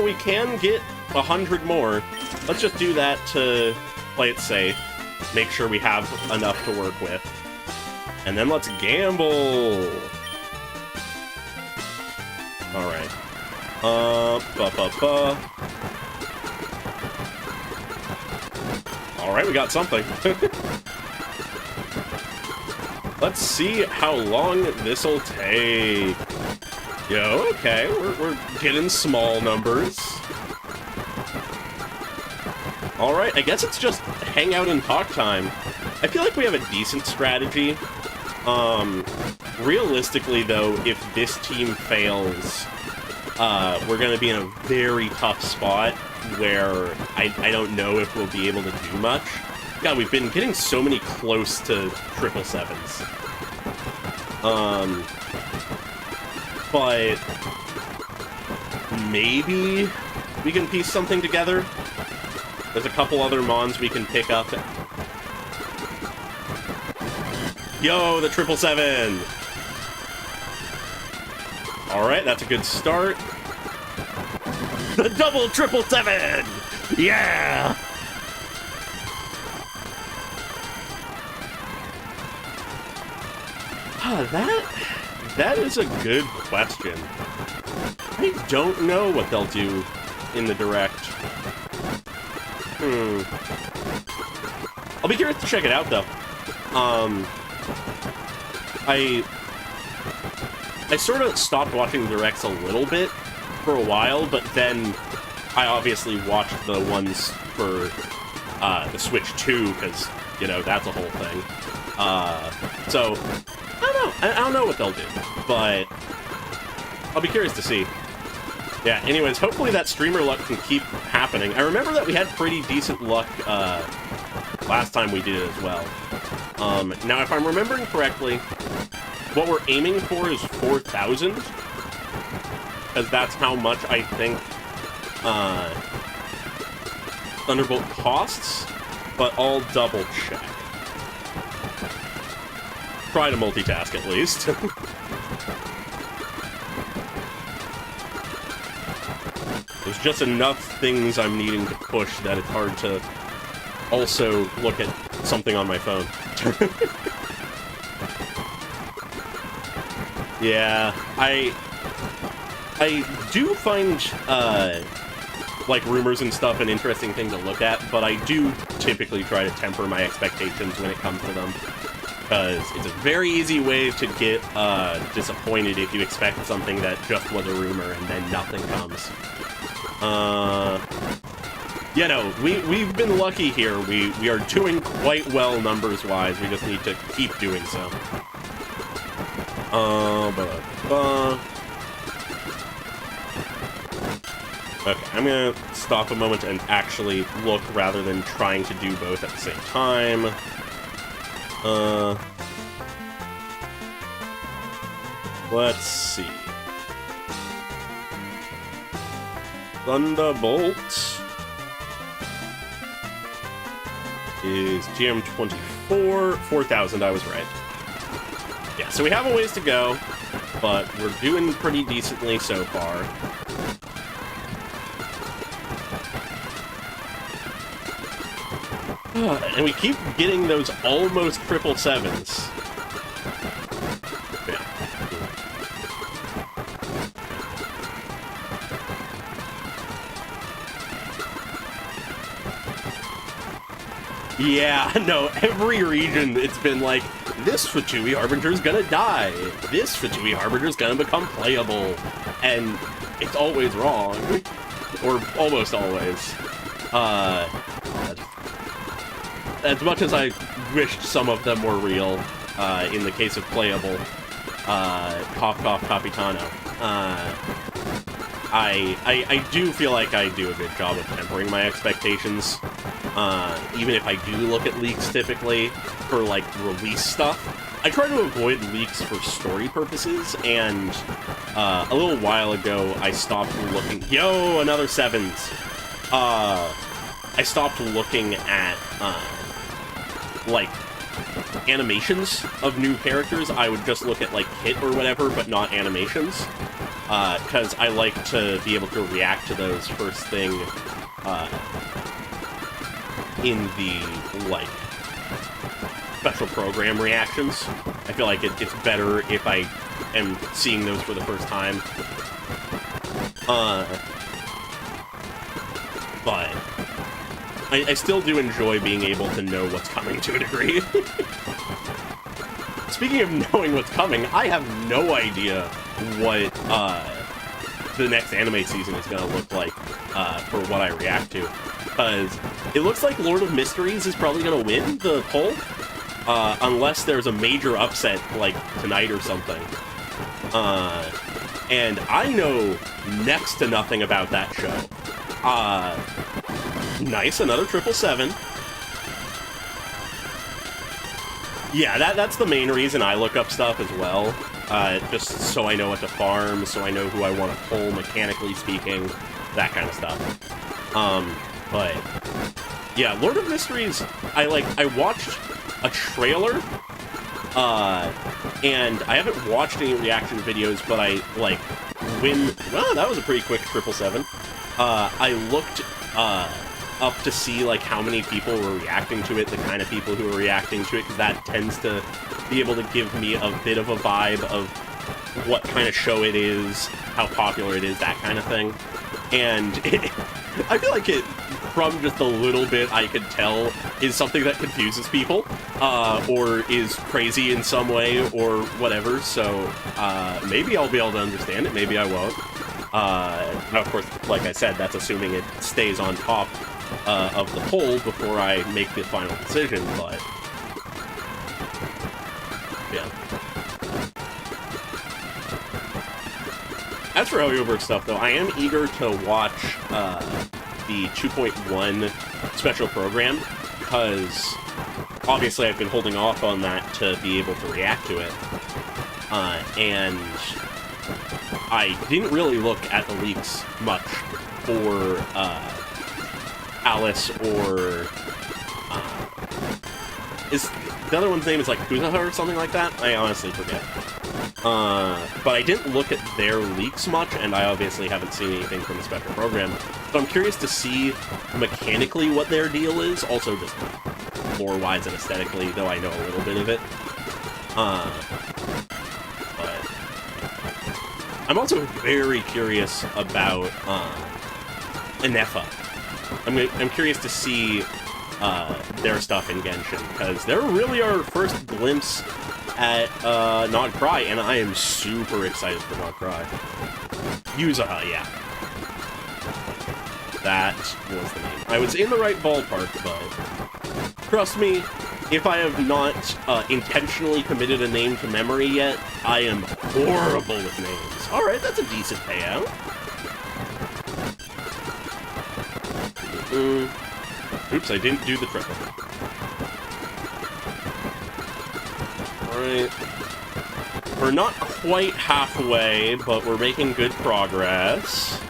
We can get 100 more. Let's just do that to play it safe. Make sure we have enough to work with. And then let's gamble! Alright. Alright, we got something. Let's see how long this'll take. Yo, okay, we're getting small numbers. Alright, I guess it's just hang out and talk time. I feel like we have a decent strategy. Realistically, though, if this team fails, we're gonna be in a very tough spot where I don't know if we'll be able to do much. God, we've been getting so many close to 777s. But maybe we can piece something together. There's a couple other mons we can pick up. Yo, the 777! Alright, that's a good start. The double 777! Yeah! That is a good question. I don't know what they'll do in the direct. I'll be curious to check it out, though. I sort of stopped watching the directs a little bit for a while, but then I obviously watched the ones for the Switch 2, because, you know, that's a whole thing. So, I don't know what they'll do, but I'll be curious to see. Yeah, anyways, hopefully that streamer luck can keep happening. I remember that we had pretty decent luck last time we did it as well. Now, if I'm remembering correctly, what we're aiming for is 4,000, because that's how much I think Thunderbolt costs, but I'll double check. Try to multitask, at least. There's just enough things I'm needing to push that it's hard to also look at something on my phone. Yeah, I do find, like, rumors and stuff an interesting thing to look at, but I do typically try to temper my expectations when it comes to them. Because it's a very easy way to get disappointed if you expect something that just was a rumor and then nothing comes. You know, we've been lucky here. We are doing quite well numbers-wise. We just need to keep doing so. Okay, I'm gonna stop a moment and actually look rather than trying to do both at the same time. Let's see. Thunderbolt is GM24, 4,000, I was right. Yeah, so we have a ways to go, but we're doing pretty decently so far. And we keep getting those almost triple sevens. Yeah. Yeah, no, every region it's been like, this Fatui Harbinger's gonna die, this Fatui Harbinger's gonna become playable, and it's always wrong. Or almost always. As much as I wished some of them were real, in the case of playable, cough cough Capitano, I do feel like I do a good job of tempering my expectations, even if I do look at leaks typically for, like, release stuff. I try to avoid leaks for story purposes, and a little while ago I stopped looking... Yo, another sevens! I stopped looking at, like, animations of new characters. I would just look at, like, kit or whatever, but not animations. Because I like to be able to react to those first thing, in the, like, special program reactions. I feel like it's better if I am seeing those for the first time. But I still do enjoy being able to know what's coming to a degree. Speaking of knowing what's coming, I have no idea what the next anime season is going to look like for what I react to. Because it looks like Lord of Mysteries is probably going to win the poll, unless there's a major upset, like tonight or something. And I know next to nothing about that show. Nice, another 777. Yeah, that's the main reason I look up stuff as well. Just so I know what to farm, so I know who I want to pull, mechanically speaking, that kind of stuff. But yeah, Lord of Mysteries, I watched a trailer, and I haven't watched any reaction videos, but well, that was a pretty quick 777. I looked up to see, like, how many people were reacting to it, the kind of people who were reacting to it, because that tends to be able to give me a bit of a vibe of what kind of show it is, how popular it is, that kind of thing. And I feel like it, from just a little bit I could tell, is something that confuses people, or is crazy in some way, or whatever, so maybe I'll be able to understand it, maybe I won't. Now, of course, like I said, that's assuming it stays on top of the poll before I make the final decision, but yeah. As for audiobook stuff, though, I am eager to watch the 2.1 special program, because obviously I've been holding off on that to be able to react to it, and I didn't really look at the leaks much for Alice or is the other one's name is like Kuzaha or something like that? I honestly forget. But I didn't look at their leaks much, and I obviously haven't seen anything from the special program. So I'm curious to see mechanically what their deal is, also just lore-wise and aesthetically, though I know a little bit of it. But I'm also very curious about Inefa. I'm curious to see their stuff in Genshin, because they're really our first glimpse at Not Cry, and I am super excited for Not Cry. Yuzaha, yeah. That was the name. I was in the right ballpark, but trust me, if I have not intentionally committed a name to memory yet, I am horrible with names. Alright, that's a decent payout. Oops, I didn't do the triple. Alright. We're not quite halfway, but we're making good progress.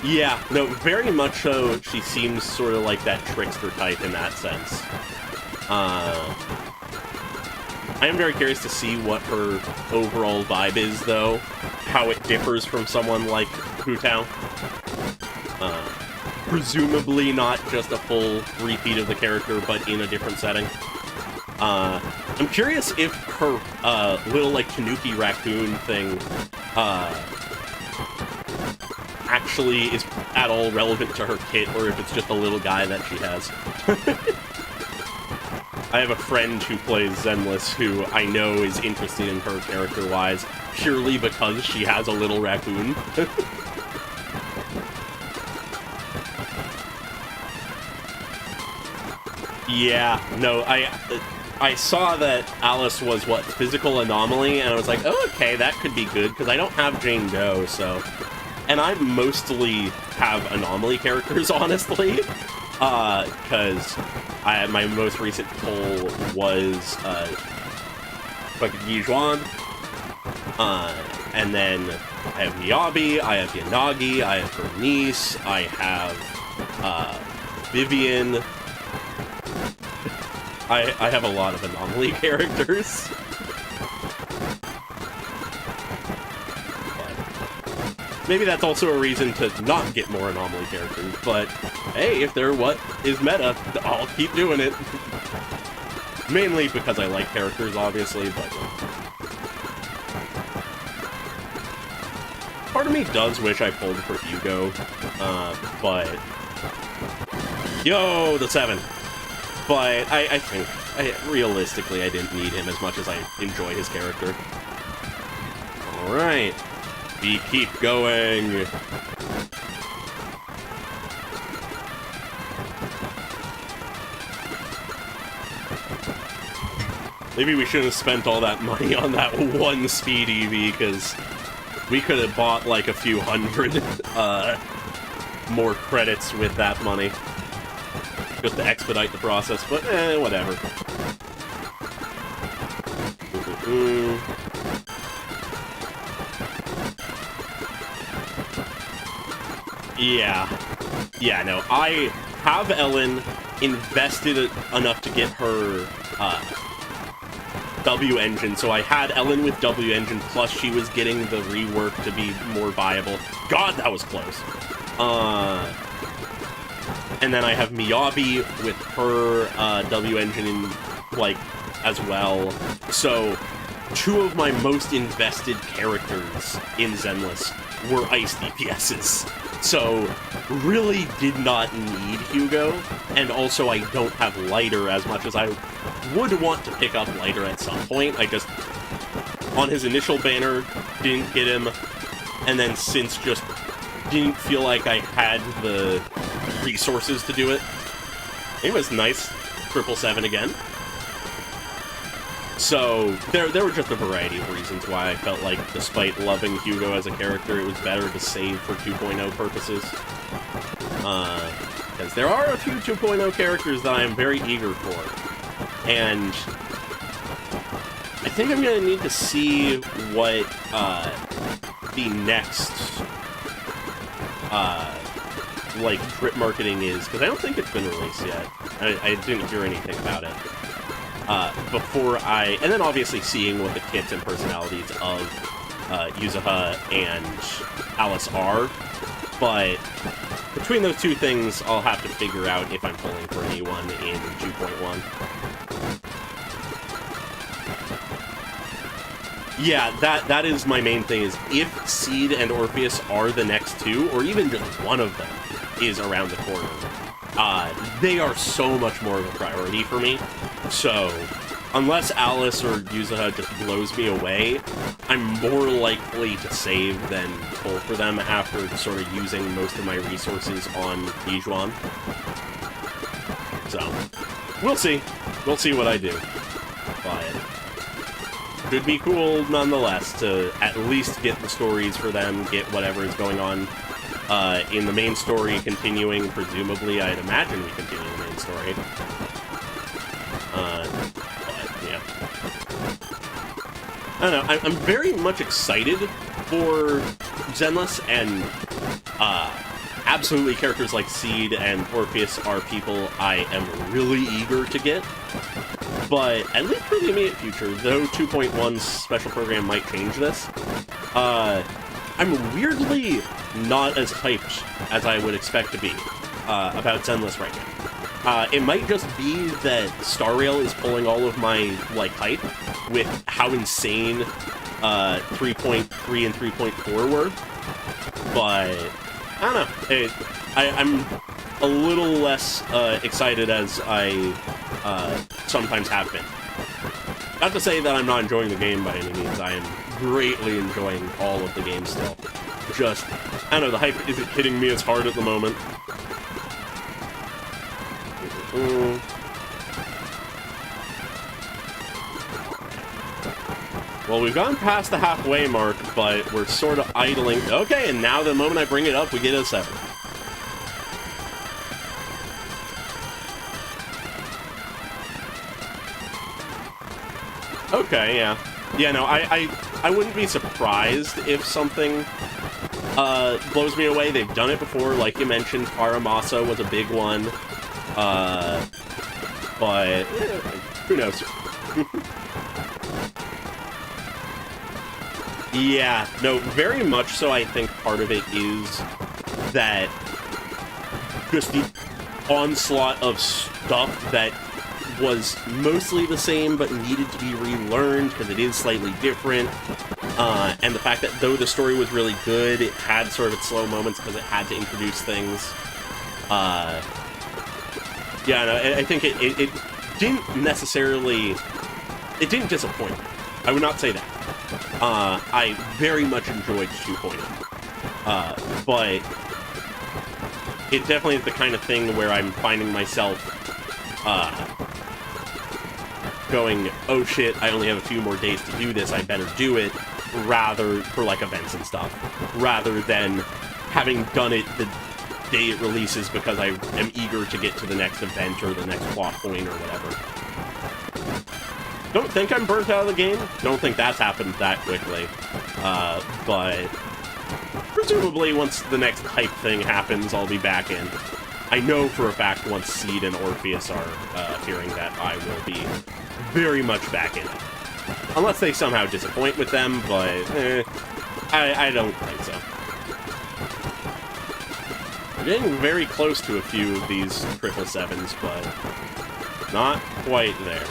Yeah, no, very much so, she seems sort of like that trickster type in that sense. I am very curious to see what her overall vibe is, though. How it differs from someone like Hu Tao. Presumably not just a full repeat of the character, but in a different setting. I'm curious if her little, like, Tanuki raccoon thing actually is at all relevant to her kit, or if it's just a little guy that she has. I have a friend who plays Zenless who I know is interested in her character-wise, purely because she has a little raccoon. Yeah, no, I saw that Alice was, what, Physical Anomaly, and I was like, oh, okay, that could be good, because I don't have Jane Doe, so... And I mostly have Anomaly characters, honestly, because my most recent pull was, fucking Yijuan, and then I have Miyabi, I have Yanagi, I have her niece, I have, Vivian. I have a lot of Anomaly characters. But maybe that's also a reason to not get more Anomaly characters, but hey, if they're what is meta, I'll keep doing it. Mainly because I like characters, obviously, but... Part of me does wish I pulled for Hugo, but... Yo, the 7! But I think, realistically, I didn't need him as much as I enjoy his character. Alright. We keep going. Maybe we shouldn't have spent all that money on that one speed EV, because we could have bought like a few hundred more credits with that money. Just to expedite the process, but whatever. Yeah, no, I have Ellen invested enough to get her W engine, so I had Ellen with W engine, plus she was getting the rework to be more viable. God, that was close. And then I have Miyabi with her W engine in, like, as well. So, two of my most invested characters in Zenless were ice DPSs. So, really did not need Hugo, and also I don't have Lighter as much as I would want to pick up Lighter at some point. I just, on his initial banner, didn't get him, and then since just didn't feel like I had the resources to do it. It was nice. 777 again. So, there were just a variety of reasons why I felt like, despite loving Hugo as a character, it was better to save for 2.0 purposes. Because there are a few 2.0 characters that I am very eager for. And I think I'm going to need to see what the next like, trip marketing is, because I don't think it's been released yet. I didn't hear anything about it. Before I... And then obviously seeing what the kits and personalities of Yuzuha and Alice are. But between those two things, I'll have to figure out if I'm pulling for anyone in 2.1. Yeah, that is my main thing, is if Seed and Orpheus are the next two, or even just one of them is around the corner, they are so much more of a priority for me. So, unless Alice or Yuzuha just blows me away, I'm more likely to save than pull for them after sort of using most of my resources on Yijuan. So, we'll see. We'll see what I do. But should be cool nonetheless to at least get the stories for them, get whatever is going on in the main story continuing. Presumably, I'd imagine we continue the main story. But, yeah. I don't know, I'm very much excited for Zenless, and absolutely characters like Seed and Orpheus are people I am really eager to get. But at least for the immediate future, though 2.1's special program might change this, I'm weirdly not as hyped as I would expect to be about Zenless right now. It might just be that Star Rail is pulling all of my, like, hype with how insane 3.3 and 3.4 were. But, I don't know. I'm a little less excited as I sometimes have been. Not to say that I'm not enjoying the game by any means. I am greatly enjoying all of the game still. Just, I don't know, the hype isn't hitting me as hard at the moment. Well, we've gone past the halfway mark, but we're sort of idling. Okay, and now the moment I bring it up, we get a 7. Okay, yeah. Yeah, no, I wouldn't be surprised if something blows me away. They've done it before, like you mentioned. Aramasa was a big one. But who knows? Yeah, no, very much so. I think part of it is that just the onslaught of stuff that was mostly the same but needed to be relearned because it is slightly different, and the fact that though the story was really good, it had sort of its slow moments because it had to introduce things. Yeah, no, I think it didn't necessarily... It didn't disappoint me. I would not say that. I very much enjoyed 2.0. But it definitely is the kind of thing where I'm finding myself going, oh shit, I only have a few more days to do this, I better do it, rather, for like events and stuff, rather than having done it the day it releases because I am eager to get to the next event or the next plot point or whatever. Don't think I'm burnt out of the game. Don't think that's happened that quickly. But presumably once the next hype thing happens, I'll be back in. I know for a fact once Seed and Orpheus are hearing that, I will be very much back in it. Unless they somehow disappoint with them, but I don't think so. We're getting very close to a few of these 777s, but not quite there.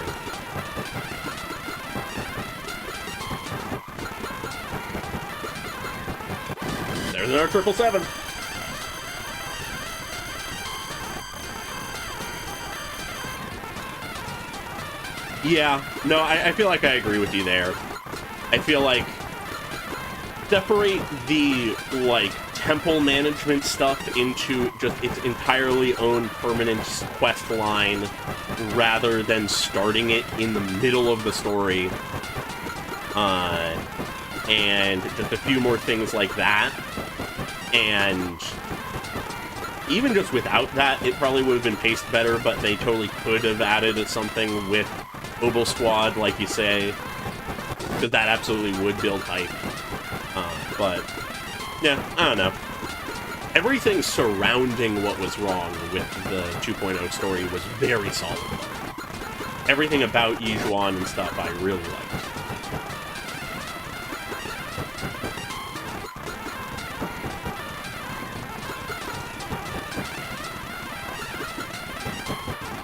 There's our 777. Yeah, no, I feel like I agree with you there. I feel like separate the, like, temple management stuff into just its entirely own permanent quest line rather than starting it in the middle of the story. And just a few more things like that. And even just without that, it probably would have been paced better, but they totally could have added something with Obel Squad, like you say, because that absolutely would build hype. But, yeah, I don't know. Everything surrounding what was wrong with the 2.0 story was very solid. Everything about Yijuan and stuff I really liked.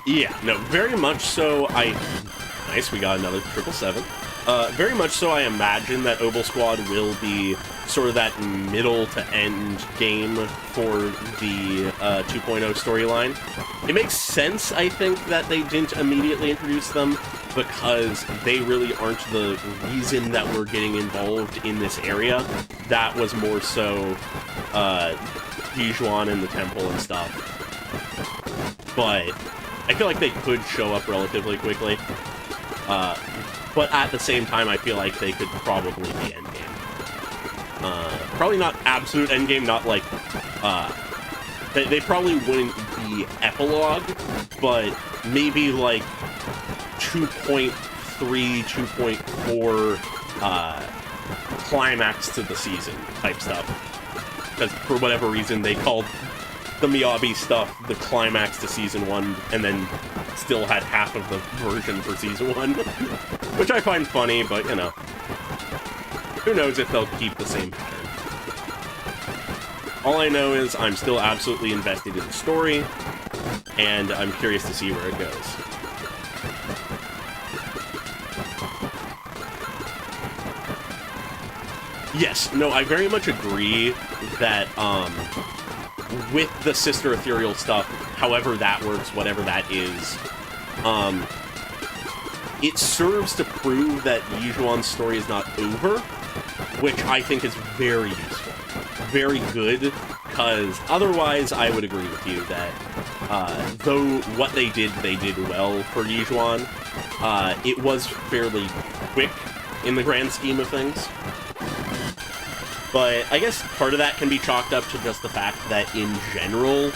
Yeah, no, very much so. Nice, we got another 777. Very much so I imagine that Obel Squad will be sort of that middle-to-end game for the 2.0 storyline. It makes sense, I think, that they didn't immediately introduce them, because they really aren't the reason that we're getting involved in this area. That was more so Yijuan and the temple and stuff. But I feel like they could show up relatively quickly. but at the same time, I feel like they could probably be endgame. Probably not absolute endgame, not like, they probably wouldn't be epilogue, but maybe like 2.3, 2.4 climax to the season type stuff. Because for whatever reason, they called the Miyabi stuff the climax to Season 1, and then still had half of the version for Season 1. Which I find funny, but, you know. Who knows if they'll keep the same pattern. All I know is I'm still absolutely invested in the story, and I'm curious to see where it goes. Yes, no, I very much agree that, with the Sister Ethereal stuff, however that works, whatever that is, it serves to prove that Yujuan's story is not over, which I think is very useful. Very good, because otherwise I would agree with you that, though what they did well for Yujuan, it was fairly quick in the grand scheme of things. But I guess part of that can be chalked up to just the fact that, in general,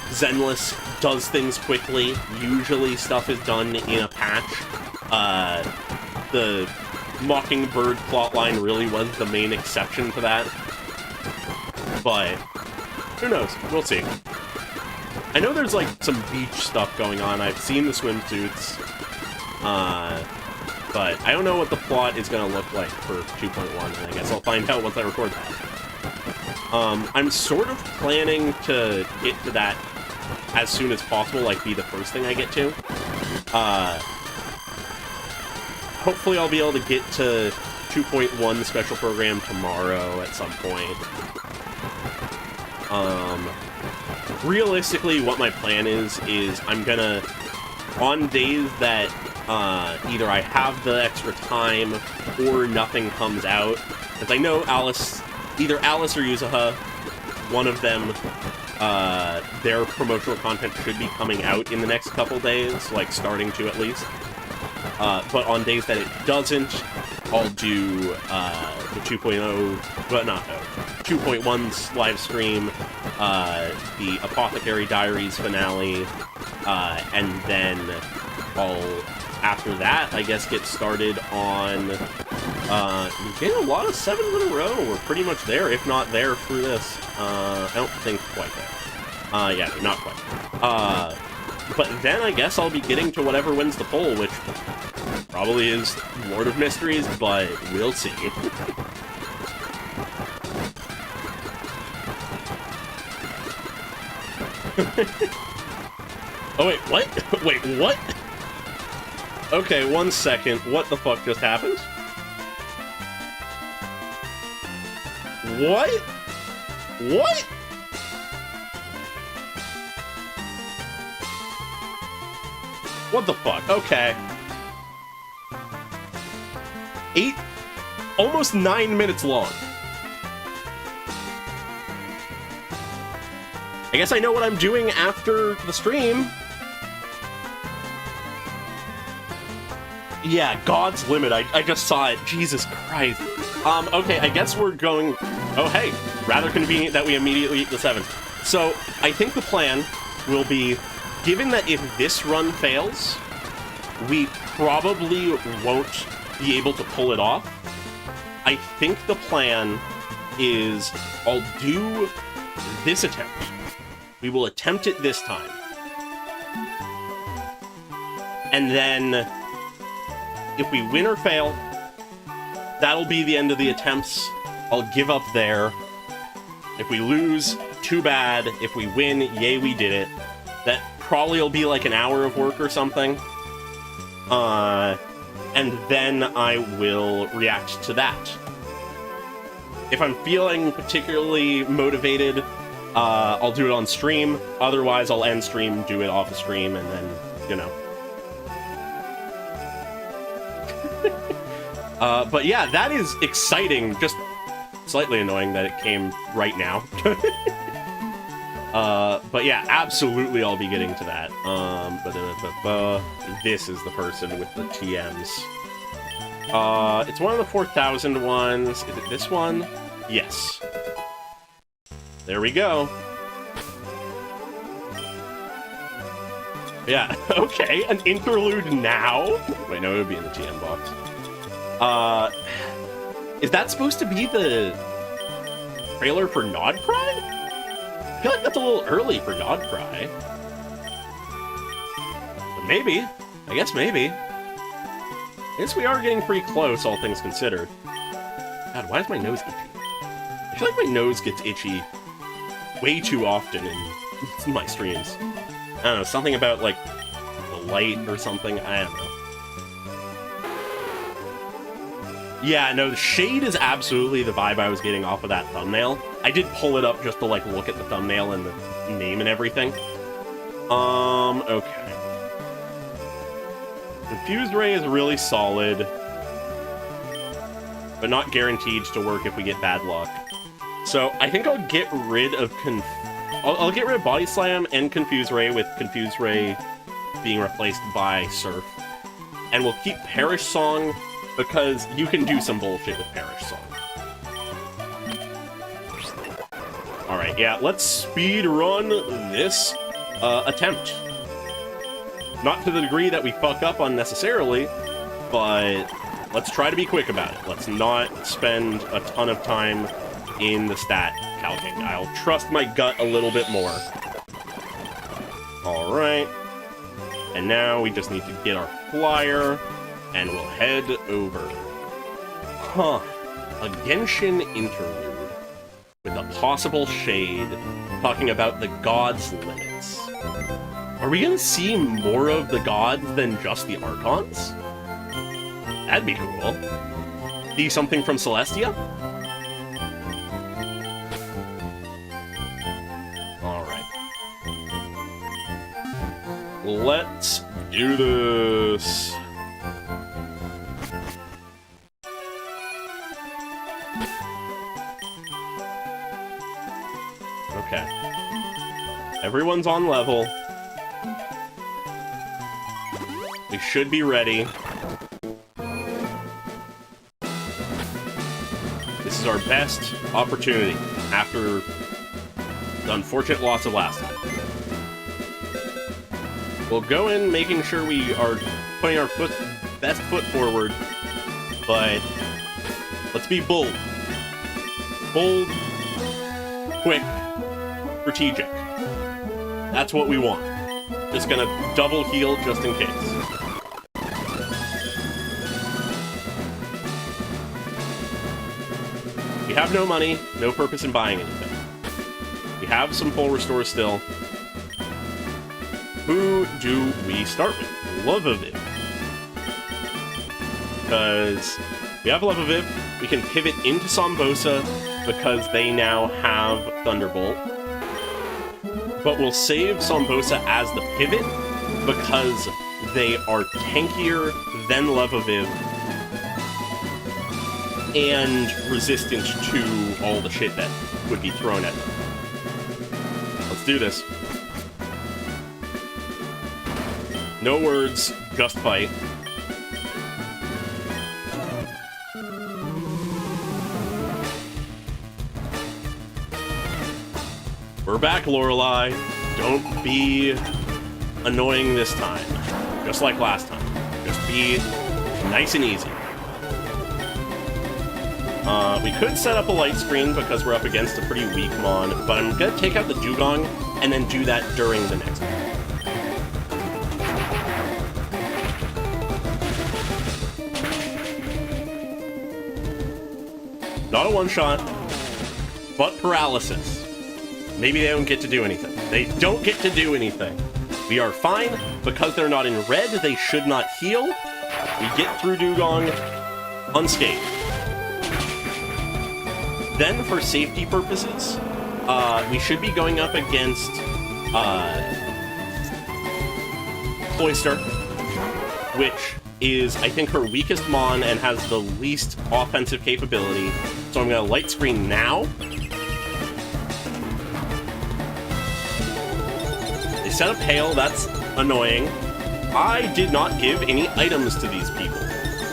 Zenless does things quickly. Usually stuff is done in a patch. The Mockingbird plotline really was the main exception to that. But who knows? We'll see. I know there's, like, some beach stuff going on. I've seen the swimsuits. But I don't know what the plot is going to look like for 2.1, and I guess I'll find out once I record that. I'm sort of planning to get to that as soon as possible, like, be the first thing I get to. Hopefully I'll be able to get to 2.1 special program tomorrow at some point. Realistically, what my plan is I'm gonna, on days that either I have the extra time or nothing comes out, because I know either Alice or Yuzuha, one of them, their promotional content should be coming out in the next couple days, like starting to at least. But on days that it doesn't, I'll do the 2.0, but not 2.1's live stream, the Apothecary Diaries finale, and then I'll, after that, I guess, get started on getting a lot of 7s in a row. We're pretty much there, if not there, through this. I don't think quite there. Yeah, not quite. But then I guess I'll be getting to whatever wins the poll, which probably is Lord of Mysteries, but we'll see. Oh, wait, what? Wait, what? Okay, 1 second. What the fuck just happened? What? What? What the fuck? Okay. Almost 9 minutes long. I guess I know what I'm doing after the stream. Yeah, God's Limit. I just saw it. Jesus Christ. Okay, I guess we're going... Oh, hey. Rather convenient that we immediately eat the 7. So, I think the plan will be, given that if this run fails, we probably won't be able to pull it off. I think the plan is I'll do this attempt. We will attempt it this time. And then, if we win or fail, that'll be the end of the attempts. I'll give up there. If we lose, too bad. If we win, yay, we did it. That probably will be like an hour of work or something. And then I will react to that. If I'm feeling particularly motivated, I'll do it on stream. Otherwise, I'll end stream, do it off the stream, and then, you know. But yeah, that is exciting. Just slightly annoying that it came right now. But yeah, absolutely I'll be getting to that. This is the person with the TMs. It's one of the 4,000 ones. Is it this one? Yes. There we go. Yeah, okay, an interlude now? Wait, no, it would be in the TM box. Is that supposed to be the trailer for Nodcry? I feel like that's a little early for Nodcry. But maybe. I guess maybe. I guess we are getting pretty close, all things considered. God, why is my nose itchy? I feel like my nose gets itchy way too often in my streams. I don't know, something about, like, the light or something, I don't know. Yeah, no, the shade is absolutely the vibe I was getting off of that thumbnail. I did pull it up just to, like, look at the thumbnail and the name and everything. Okay. Confuse Ray is really solid, but not guaranteed to work if we get bad luck. So, I think I'll get rid of I'll get rid of Body Slam and Confuse Ray, with Confuse Ray being replaced by Surf. And we'll keep Perish Song, because you can do some bullshit with Perish Song. Alright, yeah, let's speed run this attempt. Not to the degree that we fuck up unnecessarily, but let's try to be quick about it. Let's not spend a ton of time in the stat calcing. I'll trust my gut a little bit more. Alright. And now we just need to get our flyer, and we'll head over. Huh. A Genshin interlude with a possible shade talking about the gods' limits. Are we gonna see more of the gods than just the Archons? That'd be cool. See something from Celestia? Alright. Let's do this. Okay. Everyone's on level. We should be ready. This is our best opportunity after the unfortunate loss of last time. We'll go in making sure we are putting our best foot forward, but let's be bold. Bold, quick, strategic. That's what we want. Just gonna double heal just in case. We have no money, no purpose in buying anything. We have some full restore still. Who do we start with? Levaviv. Because we have Levaviv, we can pivot into Sombosa because they now have Thunderbolt. But we'll save Sombosa as the pivot because they are tankier than Levaviv and resistant to all the shit that would be thrown at them. Let's do this. No words, just fight. We're back, Lorelei. Don't be annoying this time. Just like last time. Just be nice and easy. We could set up a light screen because we're up against a pretty weak mon, but I'm gonna take out the Dugong and then do that during the next one. Not a one-shot, but paralysis. Maybe they don't get to do anything. They don't get to do anything. We are fine. Because they're not in red, they should not heal. We get through Dugong unscathed. Then, for safety purposes, we should be going up against Cloyster, which is, I think, her weakest mon and has the least offensive capability. So I'm going to light screen now. They set up hail, that's annoying. I did not give any items to these people.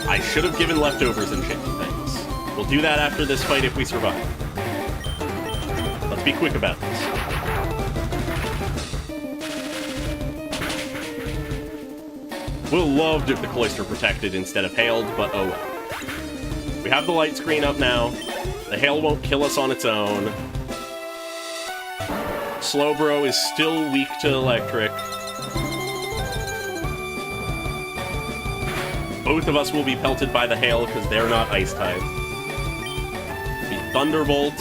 I should have given leftovers and chicken things. We'll do that after this fight if we survive. Let's be quick about this. Would have loved if the Cloister protected instead of hailed, but oh well. We have the light screen up now. The hail won't kill us on its own. Slowbro is still weak to electric. Both of us will be pelted by the hail because they're not ice type. The Thunderbolt.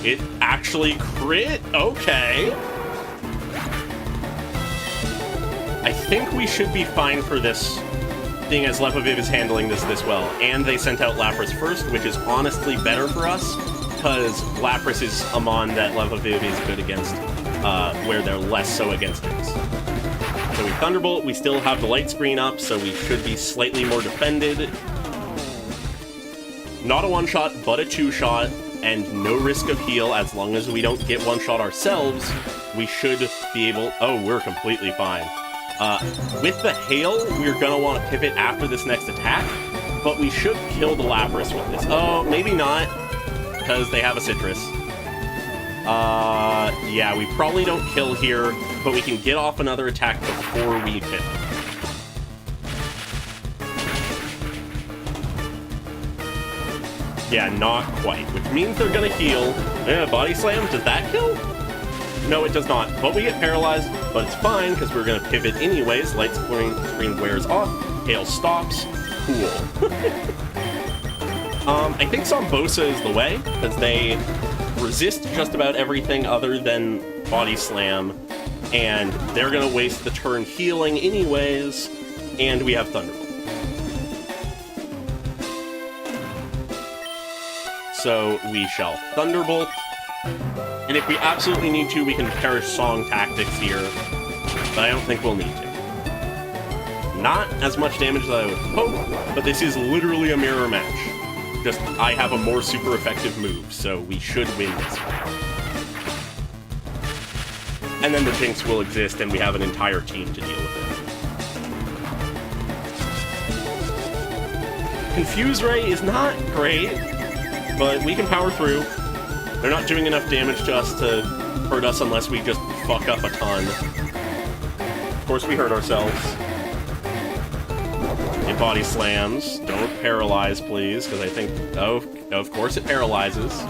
It actually crit? Okay. I think we should be fine for this, seeing as Lepaviv is handling this well. And they sent out Lapras first, which is honestly better for us, because Lapras is a mon that Lepaviv is good against, where they're less so against it. So we Thunderbolt, we still have the light screen up, so we should be slightly more defended. Not a one-shot, but a two-shot, and no risk of heal. As long as we don't get one-shot ourselves, we should be able... Oh, we're completely fine. With the hail, we're going to want to pivot after this next attack, but we should kill the Lapras with this. Oh, maybe not, because they have a Citrus. Yeah, we probably don't kill here, but we can get off another attack before we pivot. Yeah, not quite, which means they're going to heal. Yeah, Body Slam, does that kill? No, it does not, but we get paralyzed, but it's fine, because we're going to pivot anyways. Light screen wears off, hail stops, cool. I think Zombosa is the way, because they resist just about everything other than Body Slam, and they're going to waste the turn healing anyways, and we have Thunderbolt. So we shall Thunderbolt. And if we absolutely need to, we can perish Song Tactics here, but I don't think we'll need to. Not as much damage as I would hope, but this is literally a mirror match. Just, I have a more super effective move, so we should win this fight. And then the Jinx will exist, and we have an entire team to deal with it. Confuse Ray is not great, but we can power through. They're not doing enough damage to us to hurt us unless we just fuck up a ton. Of course we hurt ourselves. It body slams. Don't paralyze, please, because I think... Oh, of course it paralyzes.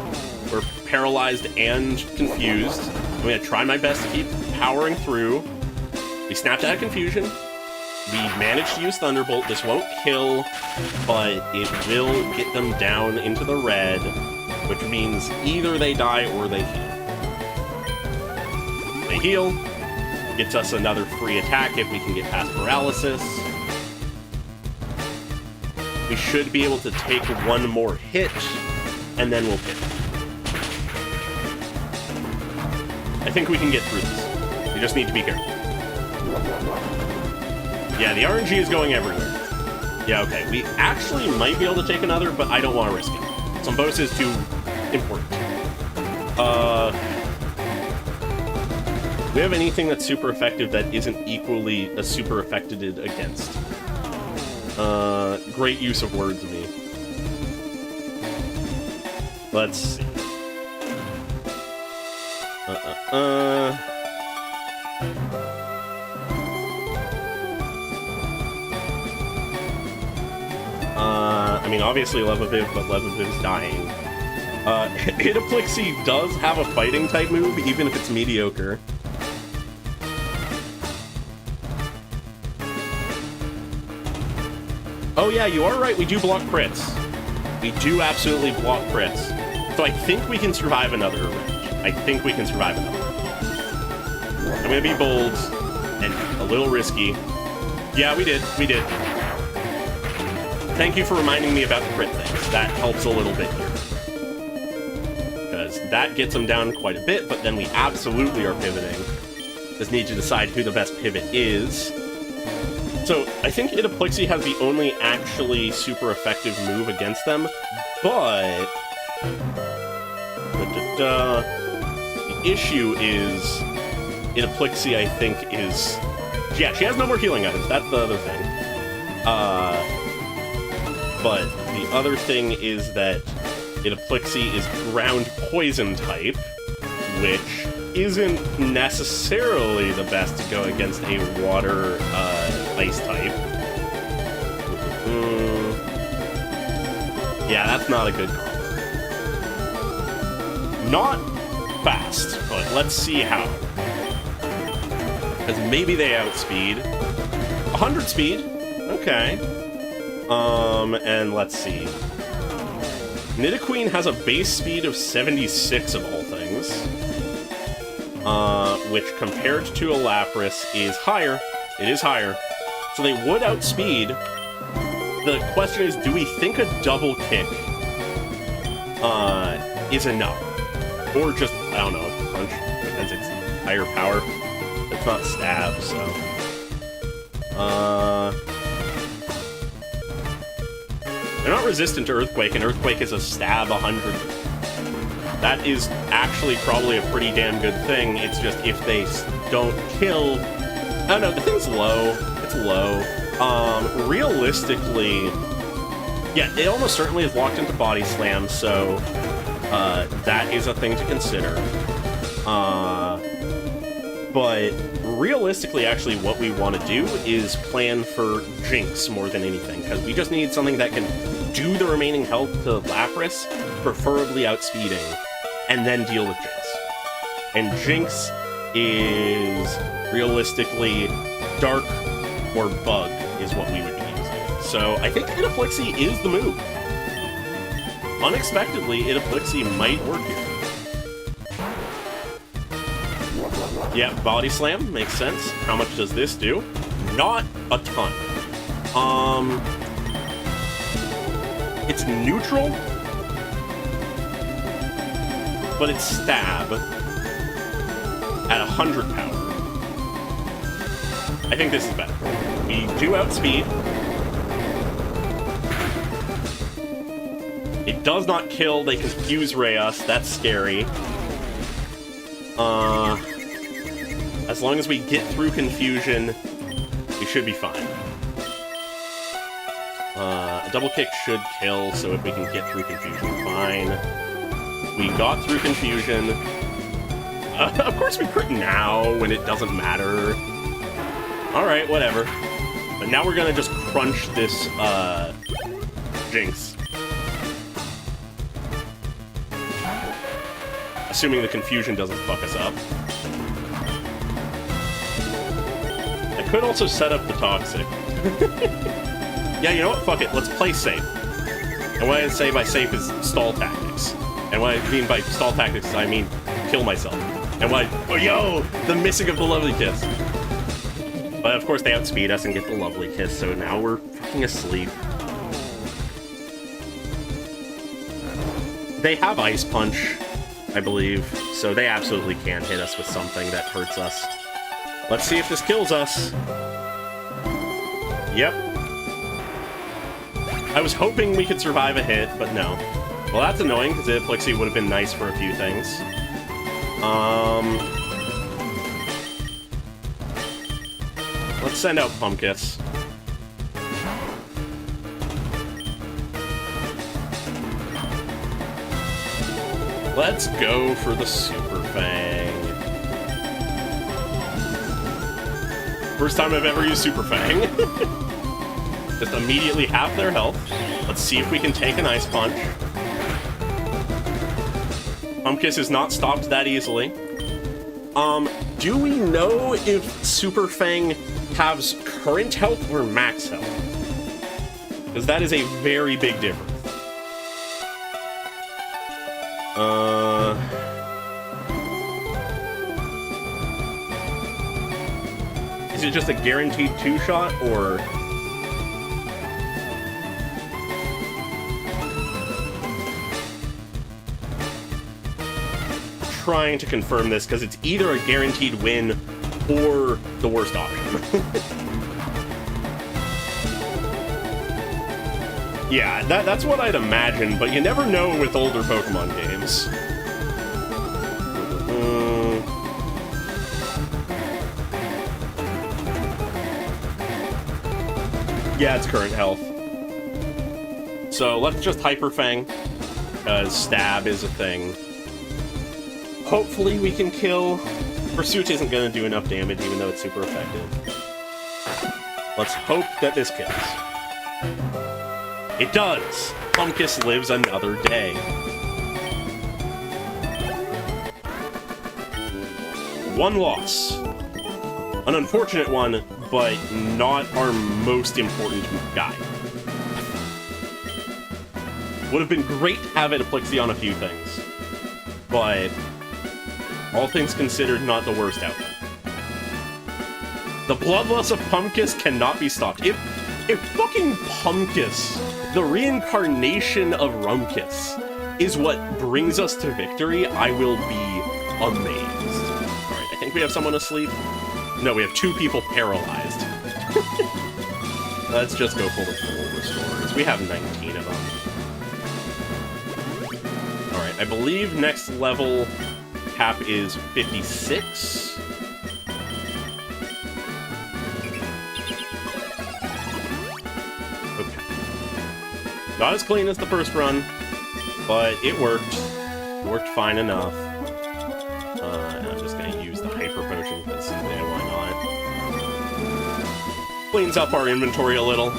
We're paralyzed and confused. I'm going to try my best to keep powering through. We snapped out of confusion. We managed to use Thunderbolt. This won't kill, but it will get them down into the red, which means either they die or they heal. They heal. Gets us another free attack if we can get past paralysis. We should be able to take one more hit, and then we'll pivot. I think we can get through this. We just need to be careful. Yeah, the RNG is going everywhere. Yeah, okay. We actually might be able to take another, but I don't want to risk it. Zombosa is too important. We have anything that's super effective that isn't equally as super affected against? Great use of words, me. Let's see. I mean, obviously Lepaviv, but Lepaviv's dying. Hitaplixie does have a fighting type move, even if it's mediocre. Oh yeah, you are right, we do block crits. We do absolutely block crits. So I think we can survive another range. I think we can survive another range. I'm gonna be bold and a little risky. Yeah, we did. We did. Thank you for reminding me about the crit things. That helps a little bit here. Because that gets them down quite a bit, but then we absolutely are pivoting. Just need to decide who the best pivot is. So, I think Hitaplixie has the only actually super effective move against them, but... The issue is Inoplixi, I think, is... Yeah, she has no more healing items. That's the other thing. But the other thing is that Inoplixi is ground poison type, which isn't necessarily the best to go against a water ice type. Yeah, that's not a good call. Not fast, but let's see how. Because maybe they outspeed. 100 speed? Okay. And let's see. Nidoqueen has a base speed of 76 of all things. Which compared to a Lapras is higher. It is higher. So they would outspeed. The question is, do we think a double kick is enough? Or just, I don't know, punch, because it's higher power. It's not stab, so... They're not resistant to Earthquake, and Earthquake is a stab 100. That is actually probably a pretty damn good thing. It's just if they don't kill... I don't know, the thing's low. It's low. Realistically... Yeah, it almost certainly is locked into Body Slam, so... that is a thing to consider. But realistically, actually, what we want to do is plan for Jinx more than anything, because we just need something that can do the remaining health to Lapras, preferably outspeeding, and then deal with Jinx. And Jinx is realistically Dark or Bug is what we would be using. So I think Inoplixi is the move. Unexpectedly, Inoplixi might work here. Yeah, Body Slam makes sense. How much does this do? Not a ton. It's neutral, but it's stab at 100 power. I think this is better. We do outspeed. It does not kill. They confuse Reyes. That's scary. As long as we get through confusion, we should be fine. A double kick should kill, so if we can get through confusion, fine. We got through confusion. Of course we crit now when it doesn't matter. Alright, whatever. But now we're gonna just crunch this, Jinx. Assuming the confusion doesn't fuck us up. I could also set up the Toxic. Yeah, you know what? Fuck it. Let's play safe. And what I say by safe is stall tactics. And what I mean by stall tactics, I mean kill myself. And what oh, yo! The missing of the Lovely Kiss. But of course they outspeed us and get the Lovely Kiss, so now we're fucking asleep. They have Ice Punch, I believe, so they absolutely can hit us with something that hurts us. Let's see if this kills us. Yep. I was hoping we could survive a hit, but no. Well, that's annoying, because Inoplixi would have been nice for a few things. Let's send out Pumpkiss. Let's go for the Super Fang. First time I've ever used Super Fang. Just immediately half their health. Let's see if we can take an Ice Punch. Pumpkiss is not stopped that easily. Do we know if Super Fang has current health or max health? Because that is a very big difference. Is it just a guaranteed 2-shot, or... Trying to confirm this, because it's either a guaranteed win or the worst option. Yeah, that's what I'd imagine, but you never know with older Pokemon games. Yeah, it's current health. So let's just Hyper Fang, because stab is a thing. Hopefully we can kill. Pursuit isn't going to do enough damage, even though it's super effective. Let's hope that this kills. It does! Pumpkus lives another day. One loss. An unfortunate one, but not our most important guy. Would have been great to have Epixia on a few things, but all things considered, not the worst outcome. The bloodlust of Pumpkus cannot be stopped. If fucking Pumpkus, the reincarnation of Rumpkus, is what brings us to victory, I will be amazed. Alright, I think we have someone asleep. No, we have 2 people paralyzed. Let's just go for the full restorers. We have 19 of them. Alright, I believe next level cap is 56. Okay. Not as clean as the first run, but it worked. It worked fine enough. And I'm just going to use the Hyper Potion, because yeah, why not? Cleans up our inventory a little.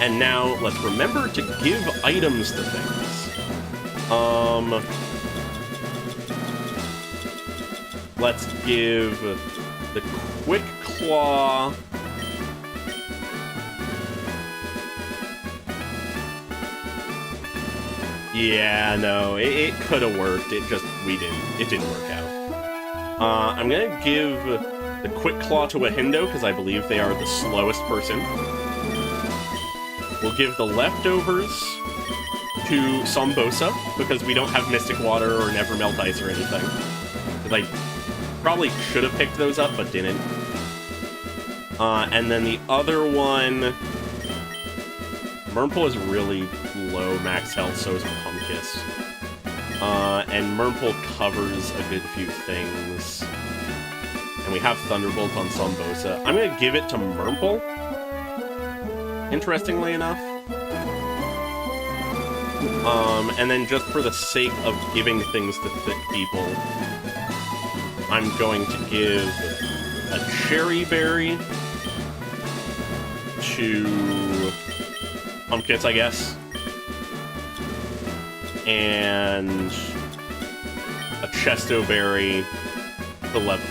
And now, let's remember to give items to things. Let's give the Quick Claw... Yeah, no, it could have worked. It didn't work out. I'm gonna give the Quick Claw to Wahindo, because I believe they are the slowest person. We'll give the leftovers to Sombosa, because we don't have Mystic Water or Never Melt Ice or anything. Because I probably should have picked those up, but didn't. And then the other one... Murmple is really low max health, so is Pumpkus. And Murmple covers a good few things. And we have Thunderbolt on Sombosa. I'm gonna give it to Murmple, interestingly enough. And then just for the sake of giving things to thick people, I'm going to give a Cherry Berry to Pumpkins, I guess. And a Chesto Berry to Level.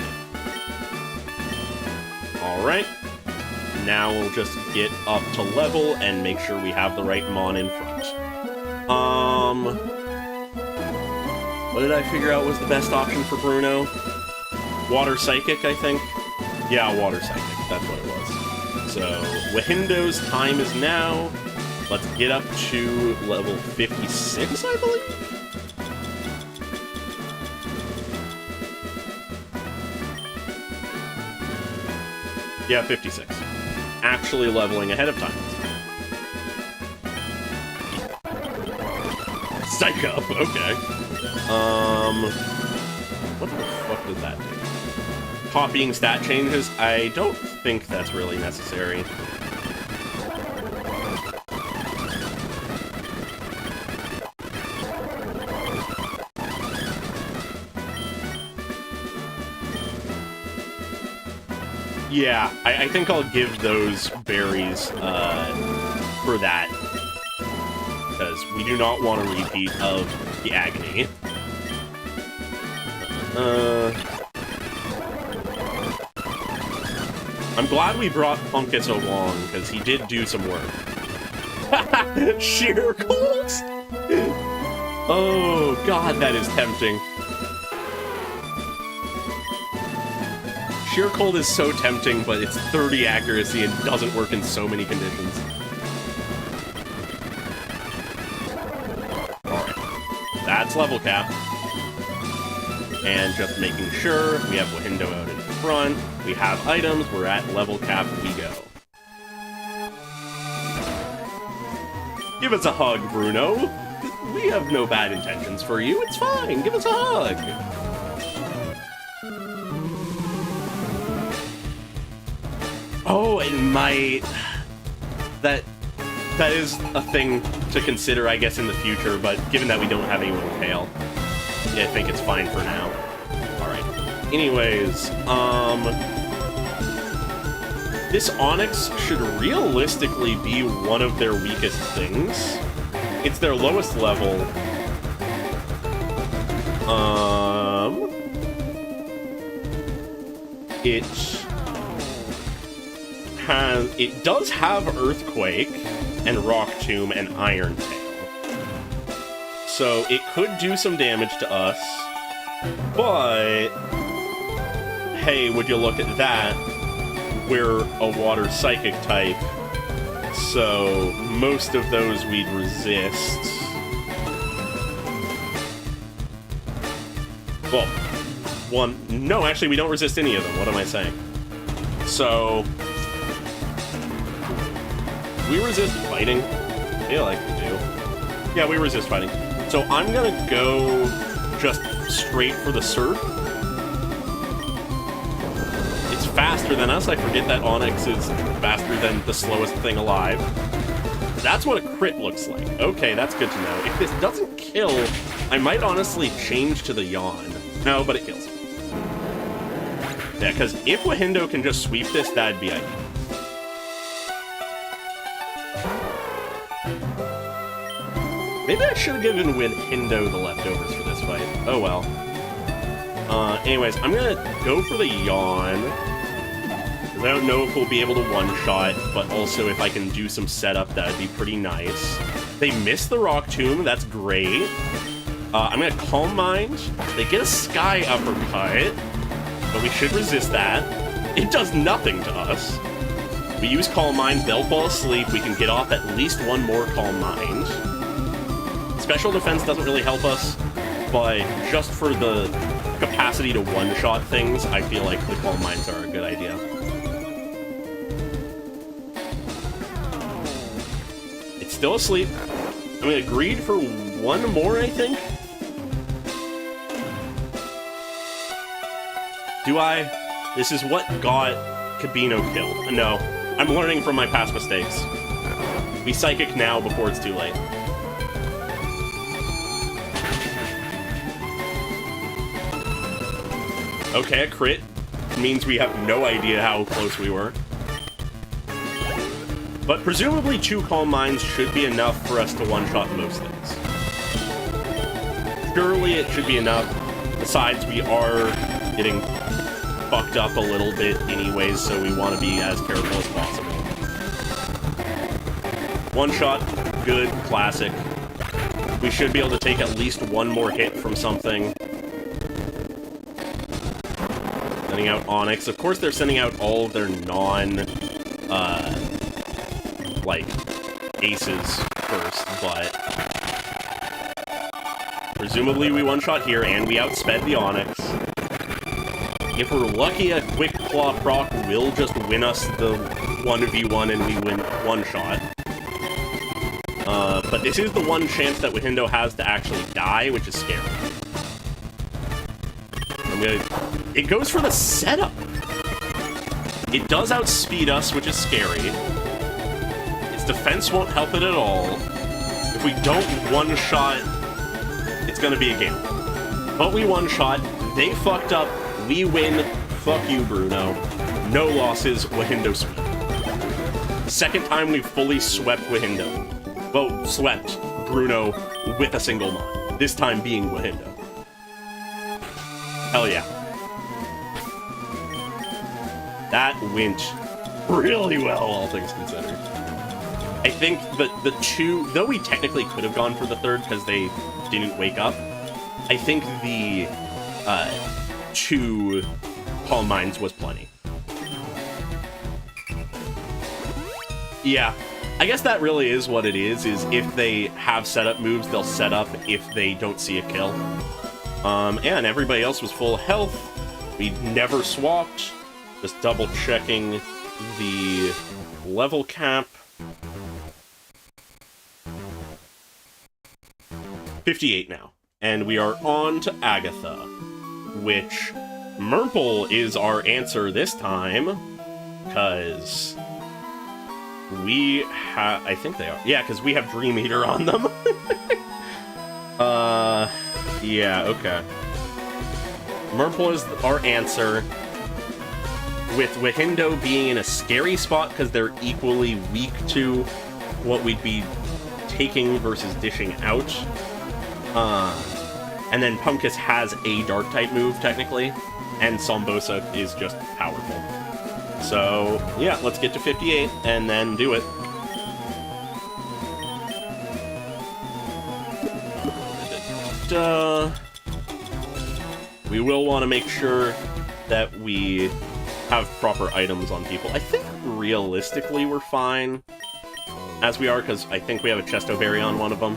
Alright. Now we'll just get up to level and make sure we have the right Mon in front. What did I figure out was the best option for Bruno? Water Psychic, I think? Yeah, Water Psychic, that's what it was. So, Wahindo's time is now. Let's get up to level 56, I believe? Yeah, 56. Actually leveling ahead of time. Psych up, okay. What the fuck does that do? Copying stat changes? I don't think that's really necessary. Yeah, I think I'll give those berries for that. Because we do not want a repeat of the Agony. I'm glad we brought Pumpkus along, because he did do some work. Sheer cold! Oh, God, that is tempting. Sheer Cold is so tempting, but it's 30 accuracy and doesn't work in so many conditions. Alright. That's level cap. And just making sure we have Wahindo out in front. We have items. We're at level cap. We go. Give us a hug, Bruno. We have no bad intentions for you. It's fine. Give us a hug. Oh, it might... That is a thing to consider, I guess, in the future, but given that we don't have anyone to tail, yeah, I think it's fine for now. Alright. Anyways, this Onyx should realistically be one of their weakest things. It's their lowest level. It does have Earthquake and Rock Tomb and Iron Tail. So it could do some damage to us, but hey, would you look at that? We're a water psychic type, so most of those we'd resist. Well, no, actually we don't resist any of them. What am I saying? So we resist fighting? I feel like we do. Yeah, we resist fighting. So I'm gonna go just straight for the Surf. It's faster than us. I forget that Onyx is faster than the slowest thing alive. That's what a crit looks like. Okay, that's good to know. If this doesn't kill, I might honestly change to the Yawn. No, but it kills. Yeah, because if Wahindo can just sweep this, that'd be ideal. Maybe I should have given Wahindo the leftovers for this fight. Oh well. Anyways, I'm gonna go for the Yawn. I don't know if we'll be able to one-shot, but also if I can do some setup, that'd be pretty nice. They miss the Rock Tomb, that's great. I'm gonna Calm Mind. They get a Sky Uppercut, but we should resist that. It does nothing to us. We use Calm Mind, they'll fall asleep, we can get off at least one more Calm Mind. Special Defense doesn't really help us, but just for the capacity to one-shot things, I feel like the Calm Minds are a good idea. It's still asleep. I'm gonna greed for one more, I think? Do I? This is what got Kabino killed. No, I'm learning from my past mistakes. Be Psychic now before it's too late. Okay, a crit means we have no idea how close we were. But presumably 2 Calm Minds should be enough for us to one-shot most things. Surely it should be enough. Besides, we are getting fucked up a little bit anyways, so we want to be as careful as possible. One shot, good, classic. We should be able to take at least one more hit from something. Sending out Onyx. Of course, they're sending out all of their like, aces first, but presumably we one-shot here, and we outsped the Onyx. If we're lucky, a Quick Claw proc will just win us the 1v1 and we win one-shot. But this is the one chance that Wahindo has to actually die, which is scary. It goes for the setup! It does outspeed us, which is scary. Its defense won't help it at all. If we don't one-shot, it's gonna be a game. But we one-shot, they fucked up, we win, fuck you, Bruno. No losses, Wahindo sweep. Second time we've fully swept Wahindo. Well, swept Bruno with a single mon. This time being Wahindo. Hell yeah. That went really well, all things considered. I think the two, though we technically could have gone for the third because they didn't wake up, I think the 2 Calm Minds was plenty. Yeah, I guess that really is what it is if they have setup moves, they'll set up if they don't see a kill. And everybody else was full health. We never swapped. Just double checking the level cap. 58 now. And we are on to Agatha, which Murple is our answer this time. because we have... I think they are. Yeah, because we have Dream Eater on them. Yeah, okay. Murple is our answer. With Wahindo being in a scary spot because they're equally weak to what we'd be taking versus dishing out. And then Pumpkiss has a Dark-type move, technically, and Sombosa is just powerful. So, yeah, let's get to 58 and then do it. We will want to make sure that we have proper items on people. I think realistically we're fine as we are, because I think we have a Chesto Berry on one of them.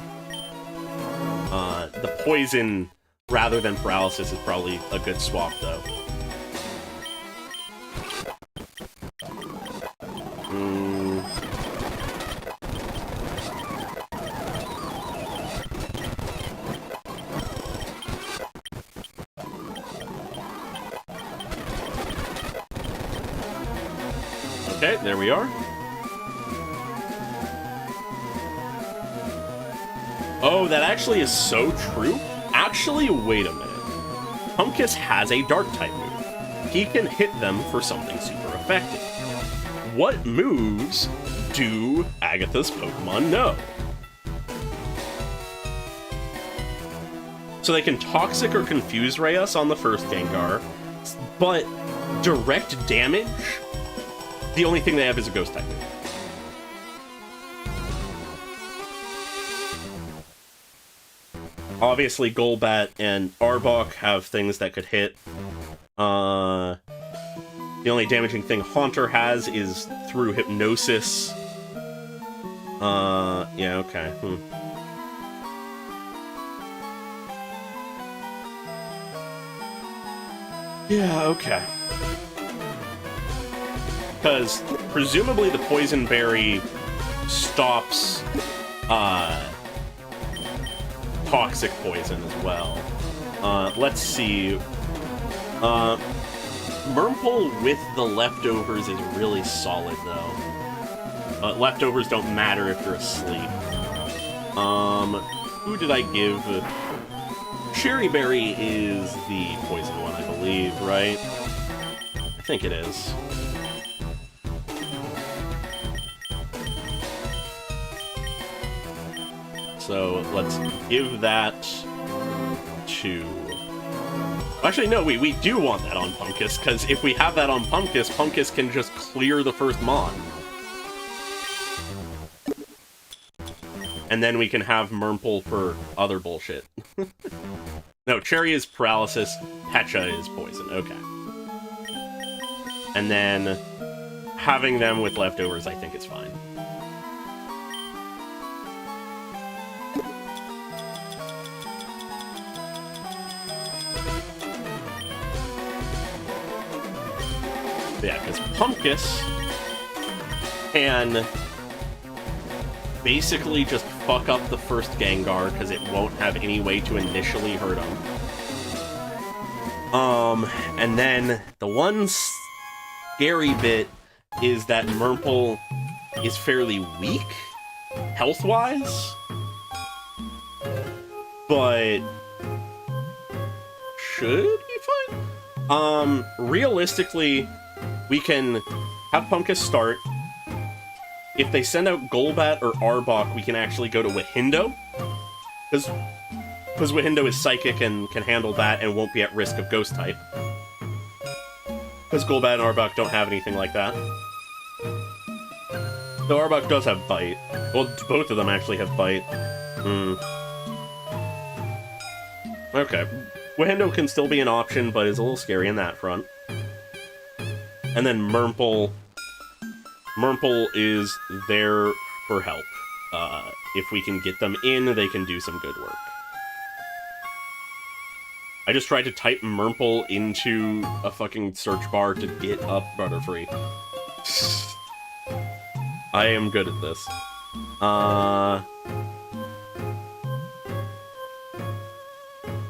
The poison rather than paralysis is probably a good swap, though. Okay, there we are. Oh, that actually is so true. Actually, wait a minute. Pumpkiss has a Dark-type move. He can hit them for something super effective. What moves do Agatha's Pokemon know? So they can Toxic or Confuse Ray us on the first Gengar, but direct damage? The only thing they have is a Ghost-type move. Obviously, Golbat and Arbok have things that could hit. The only damaging thing Haunter has is through Hypnosis. Yeah, okay. Yeah, okay. Because presumably the Poison Berry stops toxic poison as well. Let's see. Murple with the leftovers is really solid, though. Leftovers don't matter if you're asleep. Who did I give? Cherry Berry is the poison one, I believe, right? I think it is. So let's give that to... Actually, no, we do want that on Pumpkiss, because if we have that on Pumpkiss, Pumpkiss can just clear the first Mon. And then we can have Murple for other bullshit. No, Cherry is paralysis, Pecha is poison, okay. And then having them with leftovers, I think is fine. Yeah, because Pumpkiss can basically just fuck up the first Gengar because it won't have any way to initially hurt him. And then the one scary bit is that Murple is fairly weak, health-wise, but should be fine. Realistically, we can have Pumpkiss start. If they send out Golbat or Arbok, we can actually go to Wahindo. Because Wahindo is Psychic and can handle that and won't be at risk of Ghost-type. Because Golbat and Arbok don't have anything like that. Though Arbok does have Bite. Well, both of them actually have Bite. Okay. Wahindo can still be an option, but is a little scary in that front. And then Murple is there for help. If we can get them in, they can do some good work. I just tried to type Murple into a fucking search bar to get up Butterfree. I am good at this.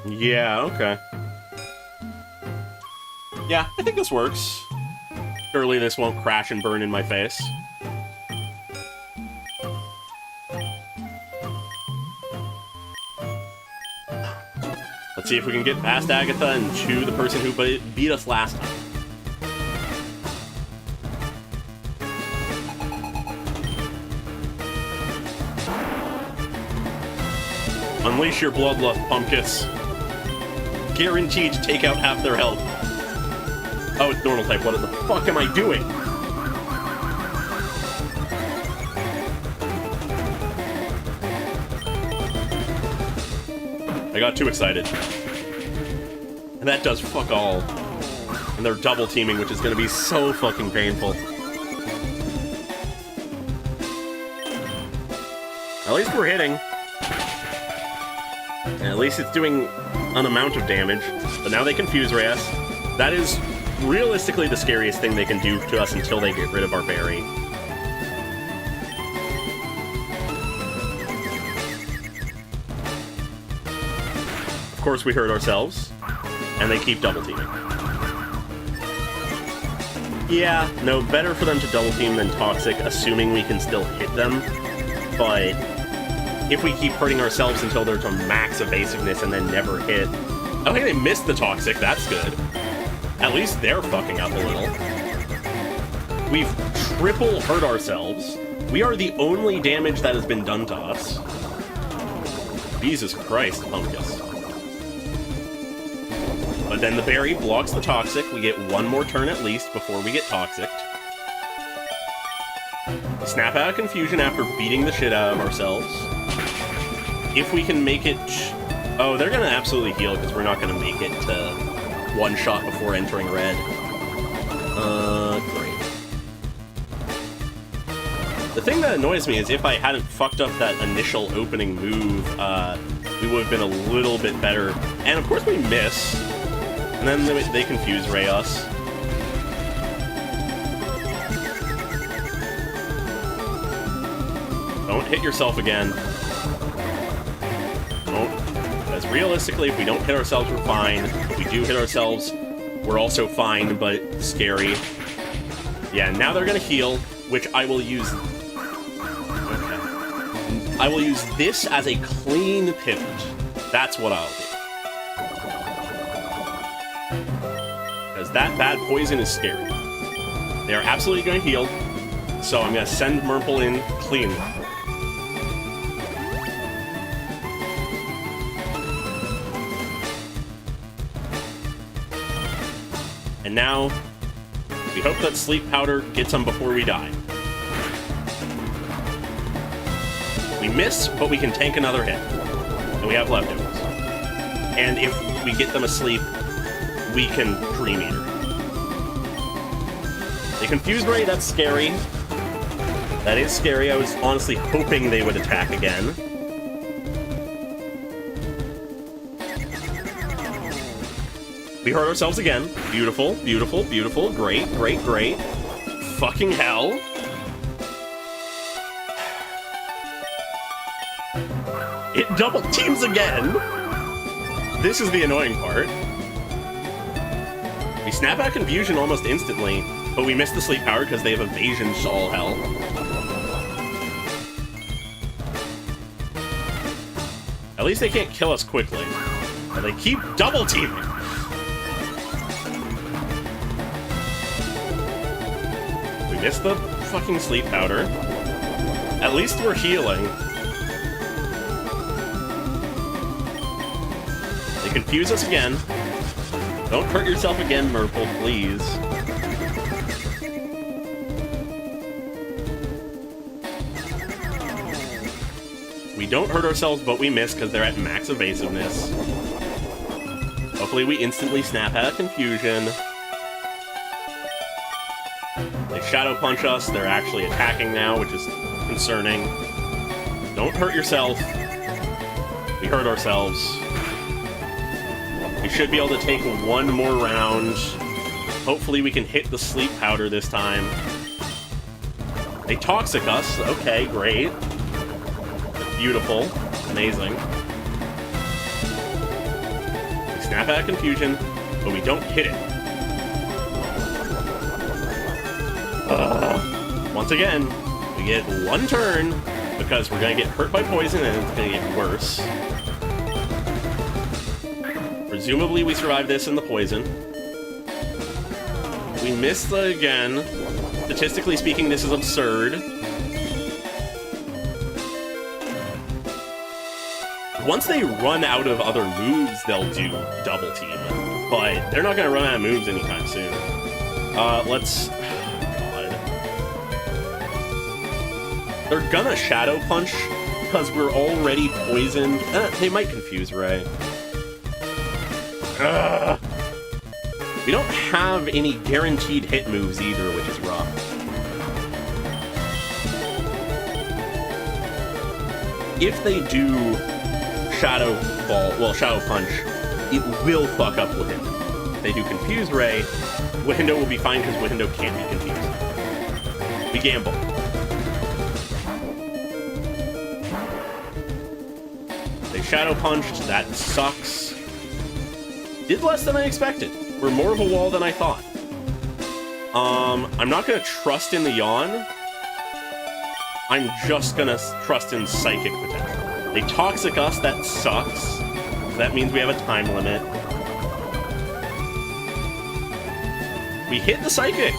Yeah, okay. Yeah, I think this works. Surely this won't crash and burn in my face. Let's see if we can get past Agatha and to the person who beat us last time. Unleash your bloodlust, Pumpkins. Guaranteed to take out half their health. Oh, it's normal type. What the fuck am I doing? I got too excited. And that does fuck all. And they're double teaming, which is going to be so fucking painful. At least we're hitting. And at least it's doing an amount of damage. But now they confuse ray us. That is realistically the scariest thing they can do to us until they get rid of our berry. Of course we hurt ourselves, and they keep double teaming. Yeah, no, better for them to double team than Toxic, assuming we can still hit them. But if we keep hurting ourselves until they're to max evasiveness and then never hit... Oh, hey, they missed the Toxic, that's good. At least they're fucking up a little. We've triple hurt ourselves. We are the only damage that has been done to us. Jesus Christ, Pumpkus. But then the berry blocks the Toxic. We get one more turn at least before we get Toxic. We snap out of confusion after beating the shit out of ourselves. If we can make it... Oh, they're gonna absolutely heal because we're not gonna make it to one shot before entering red. Great. The thing that annoys me is if I hadn't fucked up that initial opening move, we would have been a little bit better. And of course we miss. And then they confuse ray us. Don't hit yourself again. Don't. Because realistically, if we don't hit ourselves, we're fine. If we do hit ourselves, we're also fine, but scary. Yeah, now they're gonna heal, which I will use... Okay. I will use this as a clean pivot. That's what I'll do. Because that bad poison is scary. They are absolutely gonna heal, so I'm gonna send Murple in clean. And now, we hope that Sleep Powder gets them before we die. We miss, but we can tank another hit. And we have leftovers. And if we get them asleep, we can Dream Eater. They confused Ray, that's scary. That is scary. I was honestly hoping they would attack again. We hurt ourselves again. Beautiful, beautiful, beautiful. Great, great, great. Fucking hell. It double teams again. This is the annoying part. We snap out confusion almost instantly, but we miss the sleep power because they have evasion to all hell. At least they can't kill us quickly. But they keep double teaming. Missed the fucking sleep powder. At least we're healing. They confuse us again. Don't hurt yourself again, Murple, please. We don't hurt ourselves, but we miss because they're at max evasiveness. Hopefully we instantly snap out of confusion. Shadow punch us. They're actually attacking now, which is concerning. Don't hurt yourself. We hurt ourselves. We should be able to take one more round. Hopefully we can hit the sleep powder this time. They toxic us. Okay, great. Beautiful. Amazing. We snap out of confusion, but we don't hit it. Once again, we get one turn because we're going to get hurt by poison and it's going to get worse. Presumably we survive this in the poison. We missed again. Statistically speaking, this is absurd. Once they run out of other moves, they'll do double team. But they're not going to run out of moves anytime soon. Let's... God. They're gonna Shadow Punch because we're already poisoned. They might confuse Ray. We don't have any guaranteed hit moves either, which is rough. If they do Shadow Punch, it will fuck up Wahindo. If they do Confuse Ray, Wahindo will be fine because Wahindo can't be confused. We gamble. They Shadow Punched, that sucks. Did less than I expected. We're more of a wall than I thought. I'm not gonna trust in the Yawn. I'm just gonna trust in Psychic potential. They Toxic us, that sucks. That means we have a time limit. We hit the Psychic!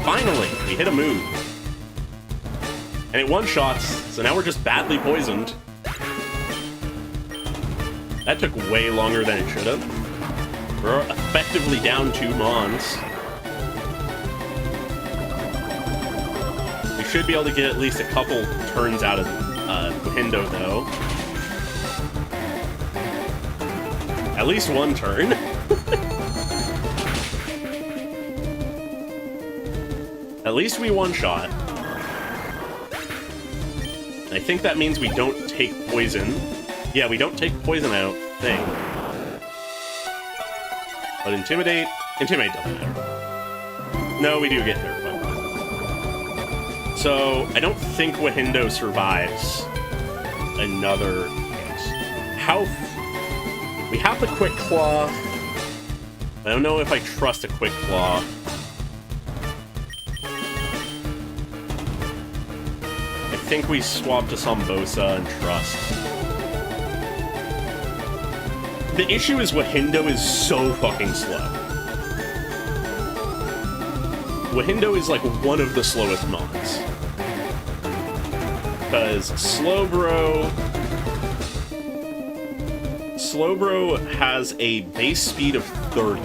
Finally, we hit a move. And it one-shots, so now we're just badly poisoned. That took way longer than it should have. We're effectively down 2 Mons. We should be able to get at least a couple turns out of Wahindo, though. At least one turn. At least we one-shot. I think that means we don't take poison. Yeah, we don't take poison, I don't think. But Intimidate doesn't matter. No, we do get hurt by poison. So, I don't think Wahindo survives another hit. We have the Quick Claw. I don't know if I trust a Quick Claw. I think we swap to Sombosa and trust. The issue is Wahindo is so fucking slow. Wahindo is like one of the slowest mons. Because Slowbro has a base speed of 30.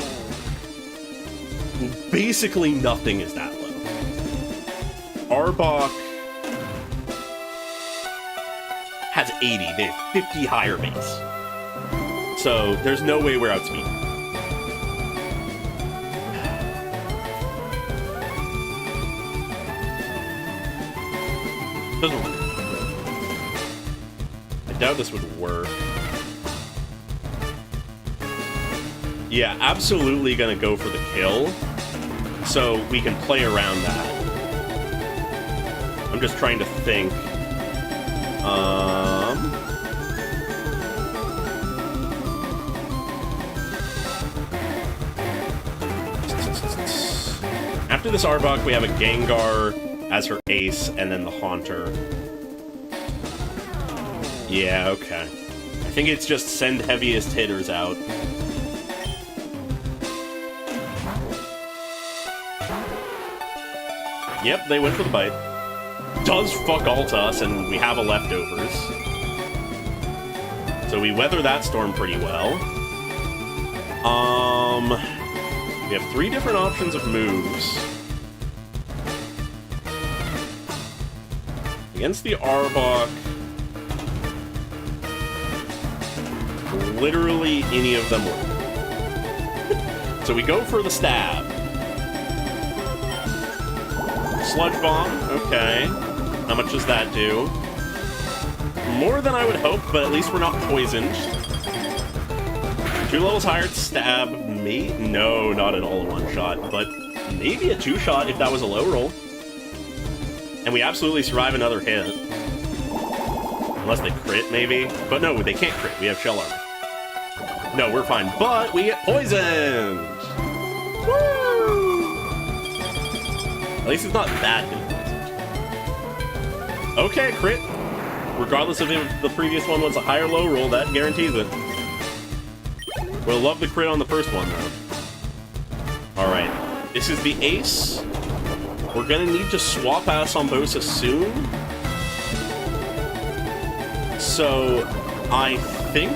Basically nothing is that low. Arbok has 80. They have 50 higher base. So there's no way we're outspeeding. Doesn't work. I doubt this would work. Yeah, absolutely gonna go for the kill, so we can play around that. I'm just trying to think. After this Arbok, we have a Gengar as her ace, and then the Haunter. Yeah, okay. I think it's just send heaviest hitters out. Yep, they went for the bite. Does fuck all to us, and we have a leftovers. So we weather that storm pretty well. We have 3 different options of moves. Against the Arbok, literally any of them work. So we go for the stab. Sludge Bomb, okay. How much does that do? More than I would hope, but at least we're not poisoned. 2 levels higher, stab, me? No, not at all a 1-shot, but maybe a 2-shot if that was a low roll. And we absolutely survive another hit. Unless they crit, maybe. But no, they can't crit. We have shell armor. No, we're fine. But we get poisoned! Woo! At least it's not that poisoned. Okay, crit. Regardless of if the previous one was a high or low roll, that guarantees it. We'll love the crit on the first one, though. Alright, this is the ace. We're gonna need to swap out Sombosa soon. So, I think...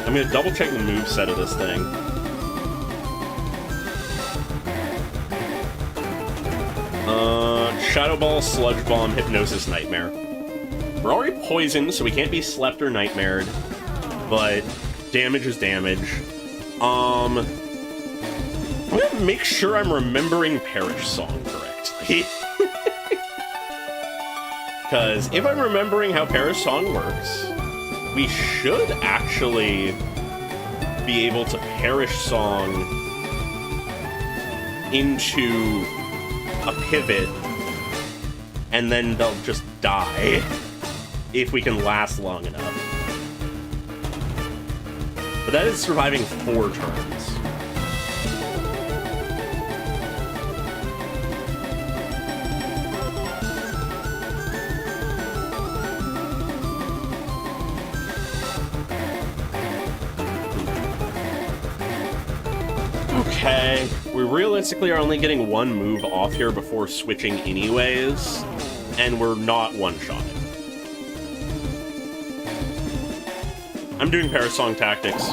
I'm gonna double check the moveset of this thing. Shadow Ball, Sludge Bomb, Hypnosis, Nightmare. We're already poisoned, so we can't be slept or nightmared. But damage is damage. I'm gonna make sure I'm remembering Perish Song correctly. Because if I'm remembering how Perish Song works, we should actually be able to Perish Song into a pivot, and then they'll just die if we can last long enough. But that is surviving 4 turns. Okay, we realistically are only getting 1 move off here before switching anyways, and we're not one-shotted. I'm doing Parasong tactics.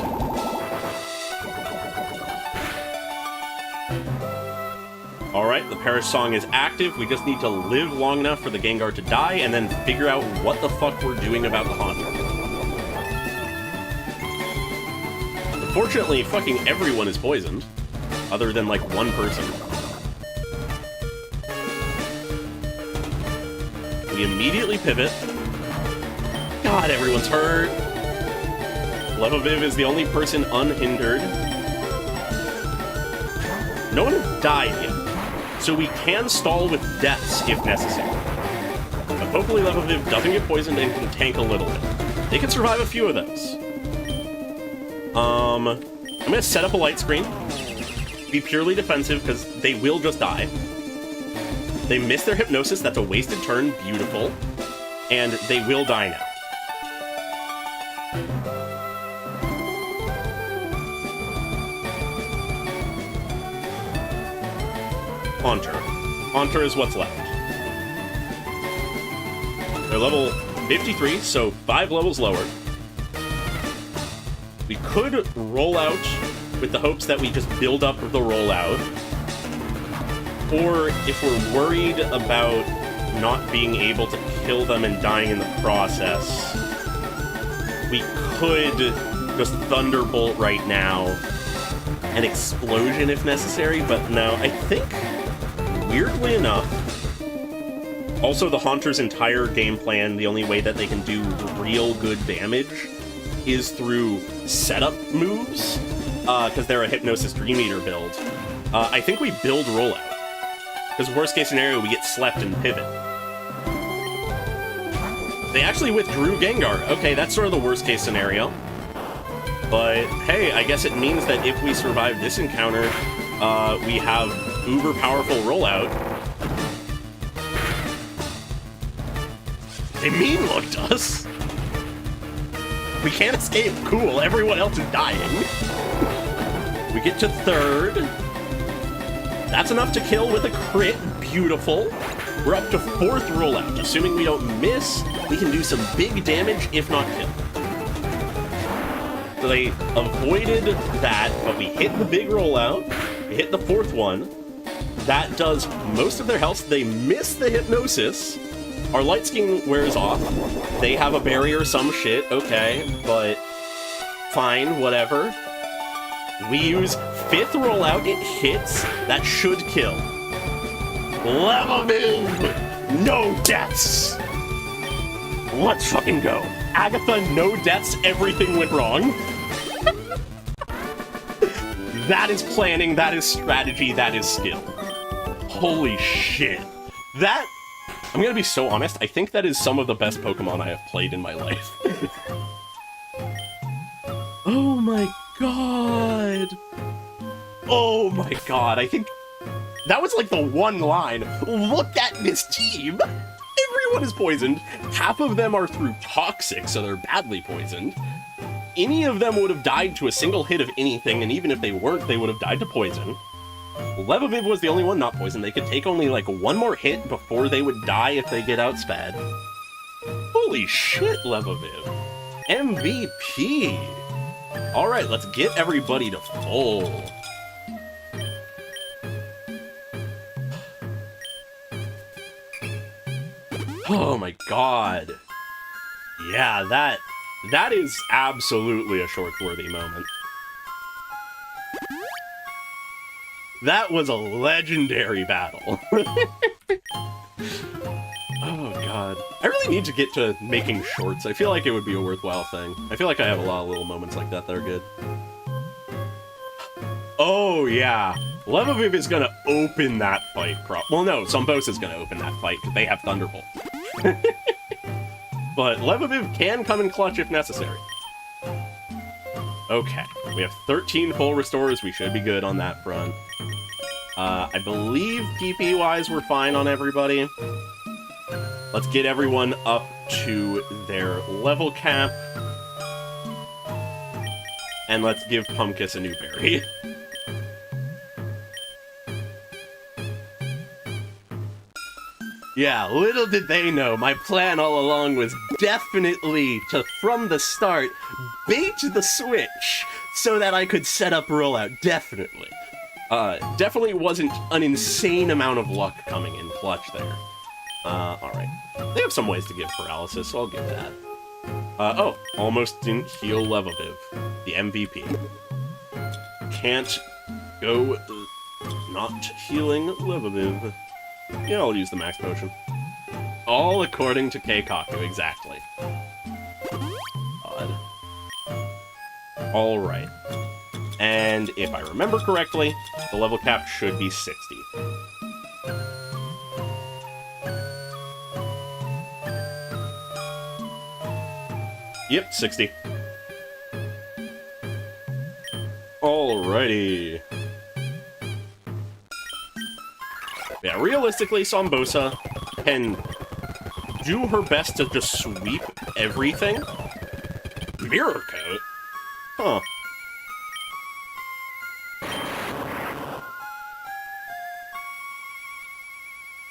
Alright, the Parasong is active. We just need to live long enough for the Gengar to die, and then figure out what the fuck we're doing about the Haunter. Unfortunately, fucking everyone is poisoned. Other than, like, 1 person. We immediately pivot. God, everyone's hurt. Levaviv is the only person unhindered. No one has died yet, so we can stall with deaths if necessary. But hopefully Levaviv doesn't get poisoned and can tank a little bit. They can survive a few of those. I'm gonna set up a light screen. Be purely defensive, because they will just die. They miss their Hypnosis, that's a wasted turn, beautiful. And they will die now. Haunter. Haunter is what's left. They're level 53, so 5 levels lower. We could roll out with the hopes that we just build up the rollout. Or if we're worried about not being able to kill them and dying in the process, we could just Thunderbolt right now. An Explosion if necessary, but no, I think, weirdly enough, also the Haunter's entire game plan, the only way that they can do real good damage is through setup moves. Because they're a Hypnosis Dream Eater build. I think we build rollout. Because worst case scenario, we get slept and pivot. They actually withdrew Gengar. Okay, that's sort of the worst case scenario. But hey, I guess it means that if we survive this encounter, we have uber powerful rollout. They mean looked us. We can't escape. Cool, everyone else is dying. We get to 3rd. That's enough to kill with a crit. Beautiful. We're up to 4th rollout. Assuming we don't miss, we can do some big damage, if not kill. So they avoided that, but we hit the big rollout. We hit the 4th one. That does most of their health. They miss the Hypnosis. Our Light Skin wears off. They have a barrier, some shit. Okay, but fine, whatever. We use 5th rollout, it hits, that should kill. Levaviv! No deaths! Let's fucking go. Agatha, no deaths, everything went wrong. That is planning, that is strategy, that is skill. Holy shit. That, I'm gonna be so honest, I think that is some of the best Pokemon I have played in my life. Oh my god. Oh my god, I think That was like the one line. Look at this team! Everyone is poisoned. Half of them are through toxic, so they're badly poisoned. Any of them would have died to a single hit of anything, and even if they weren't, they would have died to poison. Levaviv was the only one not poisoned. They could take only like one more hit before they would die if they get outsped. Holy shit, Levaviv. MVP! Alright, let's get everybody to full. Oh my god. Yeah, that is absolutely a short-worthy moment. That was a legendary battle. Oh god. I really need to get to making shorts. I feel like it would be a worthwhile thing. I feel like I have a lot of little moments like that that are good. Oh yeah. Levaviv is gonna open that fight. Well no, Zombosa's gonna open that fight because they have Thunderbolt. But Levaviv can come in clutch if necessary. Okay, we have 13 full restores. We should be good on that front. I believe PP-wise we're fine on everybody. Let's get everyone up to their level cap. And let's give Pumpkus a new berry. Yeah, little did they know, my plan all along was definitely to, from the start, bait the switch so that I could set up rollout, definitely. Definitely wasn't an insane amount of luck coming in clutch there. Alright. They have some ways to give paralysis, so I'll give that. Oh, almost didn't heal Levaviv, the MVP. Can't go not healing Levaviv. Yeah, I'll use the max potion. All according to Keikaku, exactly. Odd. Alright. And if I remember correctly, the level cap should be 60. Yep, 60. Alrighty. Yeah, realistically, Zombosa can do her best to just sweep everything. Mirror Coat? Huh.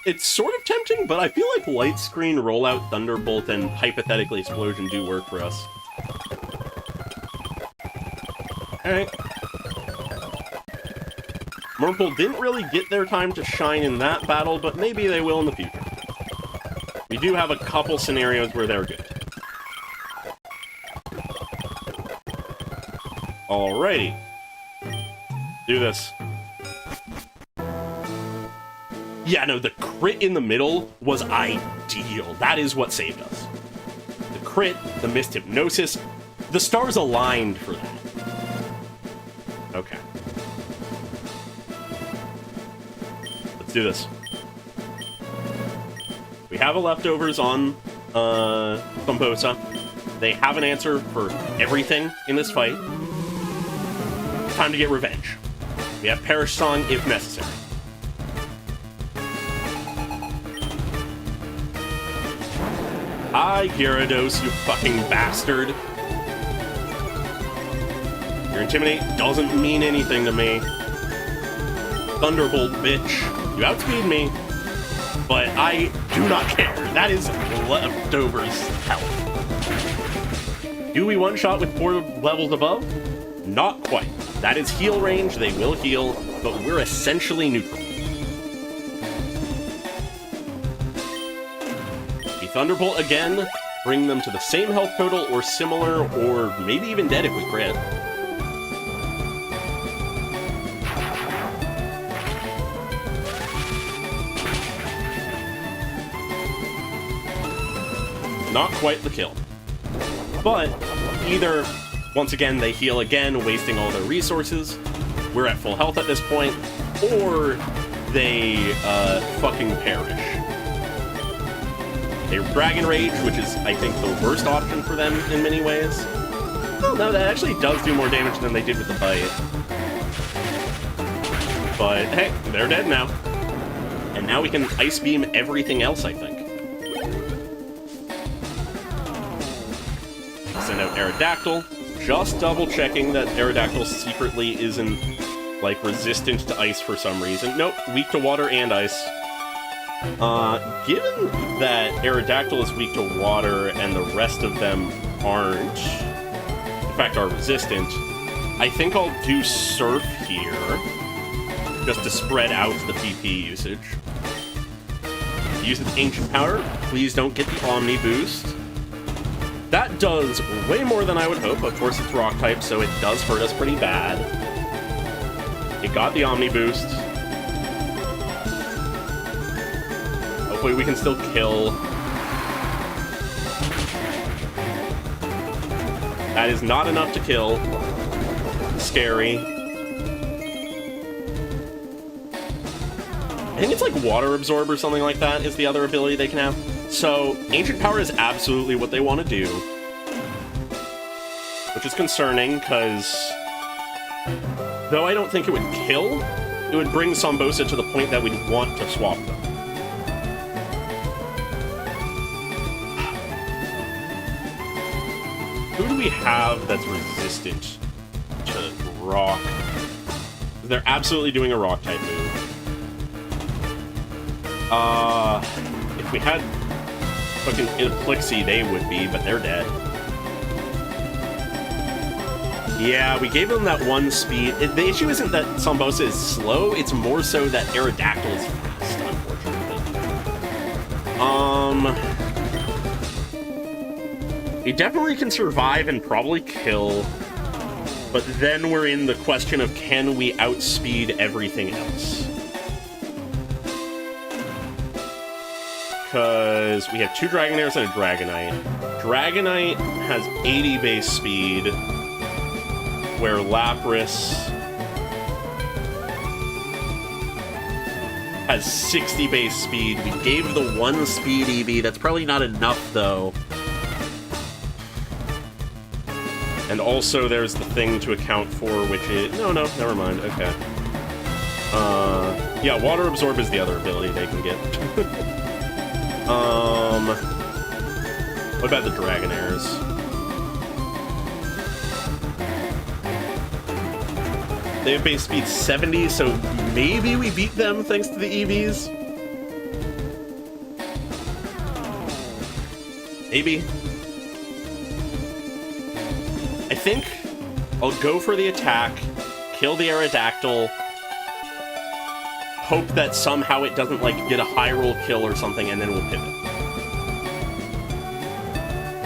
It's sort of tempting, but I feel like Light Screen, Rollout, Thunderbolt, and hypothetically Explosion do work for us. Alright. Murple didn't really get their time to shine in that battle, but maybe they will in the future. We do have a couple scenarios where they're good. Alrighty. Do this. Yeah, no, the crit in the middle was ideal. That is what saved us. The crit, the missed hypnosis, the stars aligned for that. Okay. Let's do this. We have a leftovers on Zombosa. They have an answer for everything in this fight. Time to get revenge. We have Perish Song if necessary. Hi, Gyarados, you fucking bastard. Your Intimidate doesn't mean anything to me. Thunderbolt, bitch. You outspeed me, but I do not care. That is leftovers health. Do we one-shot with 4 levels above? Not quite. That is heal range, they will heal, but we're essentially neutral. Thunderbolt again, bring them to the same health total or similar, or maybe even dead if we crit. Not quite the kill. But either, once again, they heal again, wasting all their resources, we're at full health at this point, or they fucking perish. They Dragon Rage, which is, I think, the worst option for them in many ways. Oh, no, that actually does do more damage than they did with the bite. But hey, they're dead now. And now we can Ice Beam everything else, I think. Send out Aerodactyl. Just double-checking that Aerodactyl secretly isn't, like, resistant to ice for some reason. Nope, weak to water and ice. Given that Aerodactyl is weak to water and the rest of them aren't, in fact are resistant, I think I'll do Surf here, just to spread out the PP usage. Use its Ancient Power. Please don't get the Omni Boost. That does way more than I would hope. Of course, it's Rock type, so it does hurt us pretty bad. It got the Omni Boost. Hopefully we can still kill. That is not enough to kill. Scary. I think it's like Water Absorb or something like that is the other ability they can have. So, Ancient Power is absolutely what they want to do. Which is concerning, because though I don't think it would kill, it would bring Sombosa to the point that we'd want to swap them. Who do we have that's resistant to Rock? They're absolutely doing a Rock-type move. If we had fucking Iplixie, they would be, but they're dead. Yeah, we gave them that one speed. The issue isn't that Sombosa is slow, it's more so that Aerodactyl is fast, unfortunately. He definitely can survive and probably kill, but then we're in the question of can we outspeed everything else? Because we have 2 Dragonairs and a Dragonite. Dragonite has 80 base speed, where Lapras has 60 base speed. We gave the 1 speed EV. That's probably not enough, though. And also, there's the thing to account for, which is... No, never mind. Okay. Yeah, Water Absorb is the other ability they can get. What about the Dragonairs? They have base speed 70, so maybe we beat them thanks to the EVs? Maybe. I think I'll go for the attack, kill the Aerodactyl, hope that somehow it doesn't, like, get a high roll kill or something, and then we'll pivot.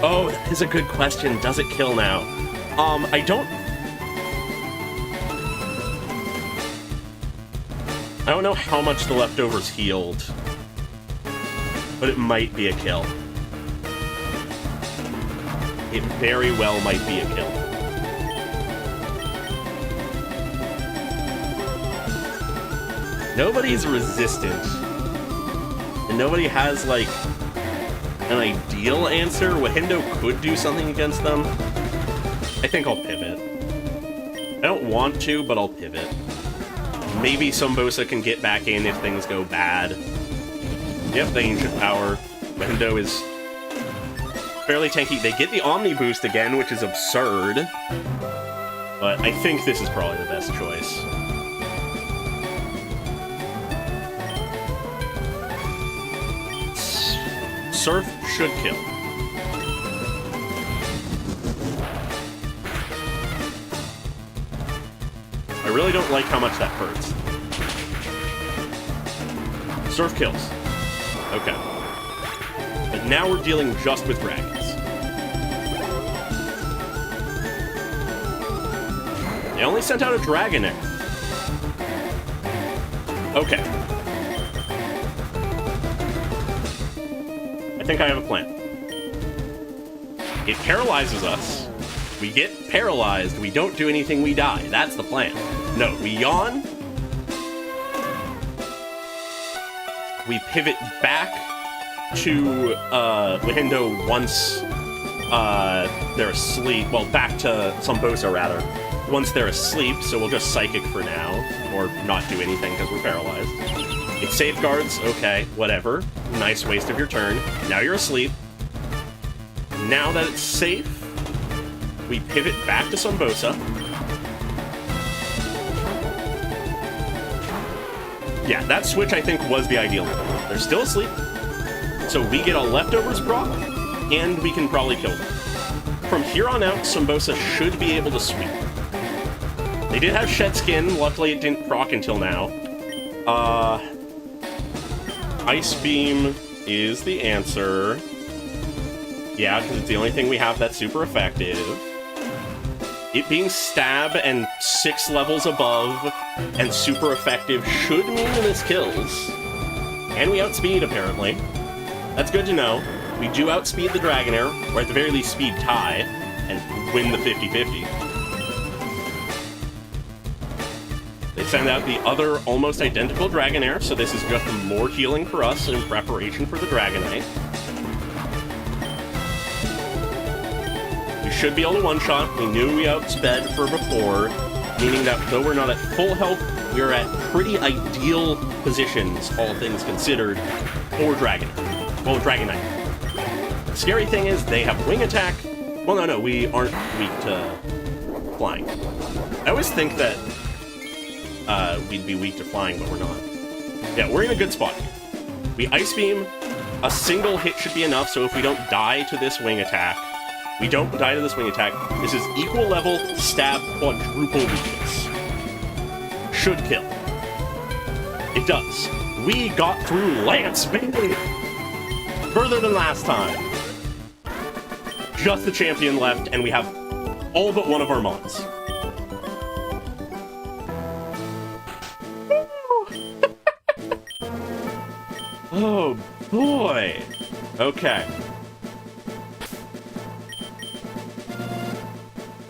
Oh, that is a good question. Does it kill now? I don't know how much the leftovers healed, but it might be a kill. It very well might be a kill. Nobody's resistant. And nobody has, like, an ideal answer. Wahindo could do something against them. I think I'll pivot. I don't want to, but I'll pivot. Maybe Sombosa can get back in if things go bad. Yep, the Ancient Power. Wahindo is fairly tanky. They get the Omni Boost again, which is absurd. But I think this is probably the best choice. Surf should kill. I really don't like how much that hurts. Surf kills. Okay. But now we're dealing just with dragons. They only sent out a Dragonair. Okay. I think I have a plan. It paralyzes us. We get paralyzed. We don't do anything, we die. That's the plan. No, we yawn. We pivot back to Wahindo once they're asleep. Well, back to Sombosa, rather. once they're asleep, so we'll just Psychic for now, or not do anything because we're paralyzed. It safeguards, okay, whatever. Nice waste of your turn. Now you're asleep. Now that it's safe, we pivot back to Sombosa. Yeah, that switch, I think, was the ideal one. They're still asleep, so we get a Leftovers proc, and we can probably kill them. From here on out, Sombosa should be able to sweep. They did have Shed Skin, luckily it didn't proc until now. Ice Beam is the answer. Yeah, because it's the only thing we have that's super effective. It being stab and 6 levels above and super effective should mean this kills. And we outspeed, apparently. That's good to know. We do outspeed the Dragonair, or at the very least speed tie, and win the 50-50. They send out the other almost identical Dragonair, so this is just more healing for us in preparation for the Dragonite. We should be able to one-shot. We knew we outsped for before, meaning that though we're not at full health, we're at pretty ideal positions, all things considered, for Dragonair. Well, Dragonite. The scary thing is they have Wing Attack. Well, no, we aren't weak to flying. I always think that we'd be weak to flying, but we're not. Yeah, we're in a good spot here. We Ice Beam. A single hit should be enough, so if we don't die to this Wing Attack, this is equal level stab quadruple weakness. Should kill. It does. We got through Lance, baby! Further than last time. Just the champion left, and we have all but one of our mons. Oh, boy. Okay.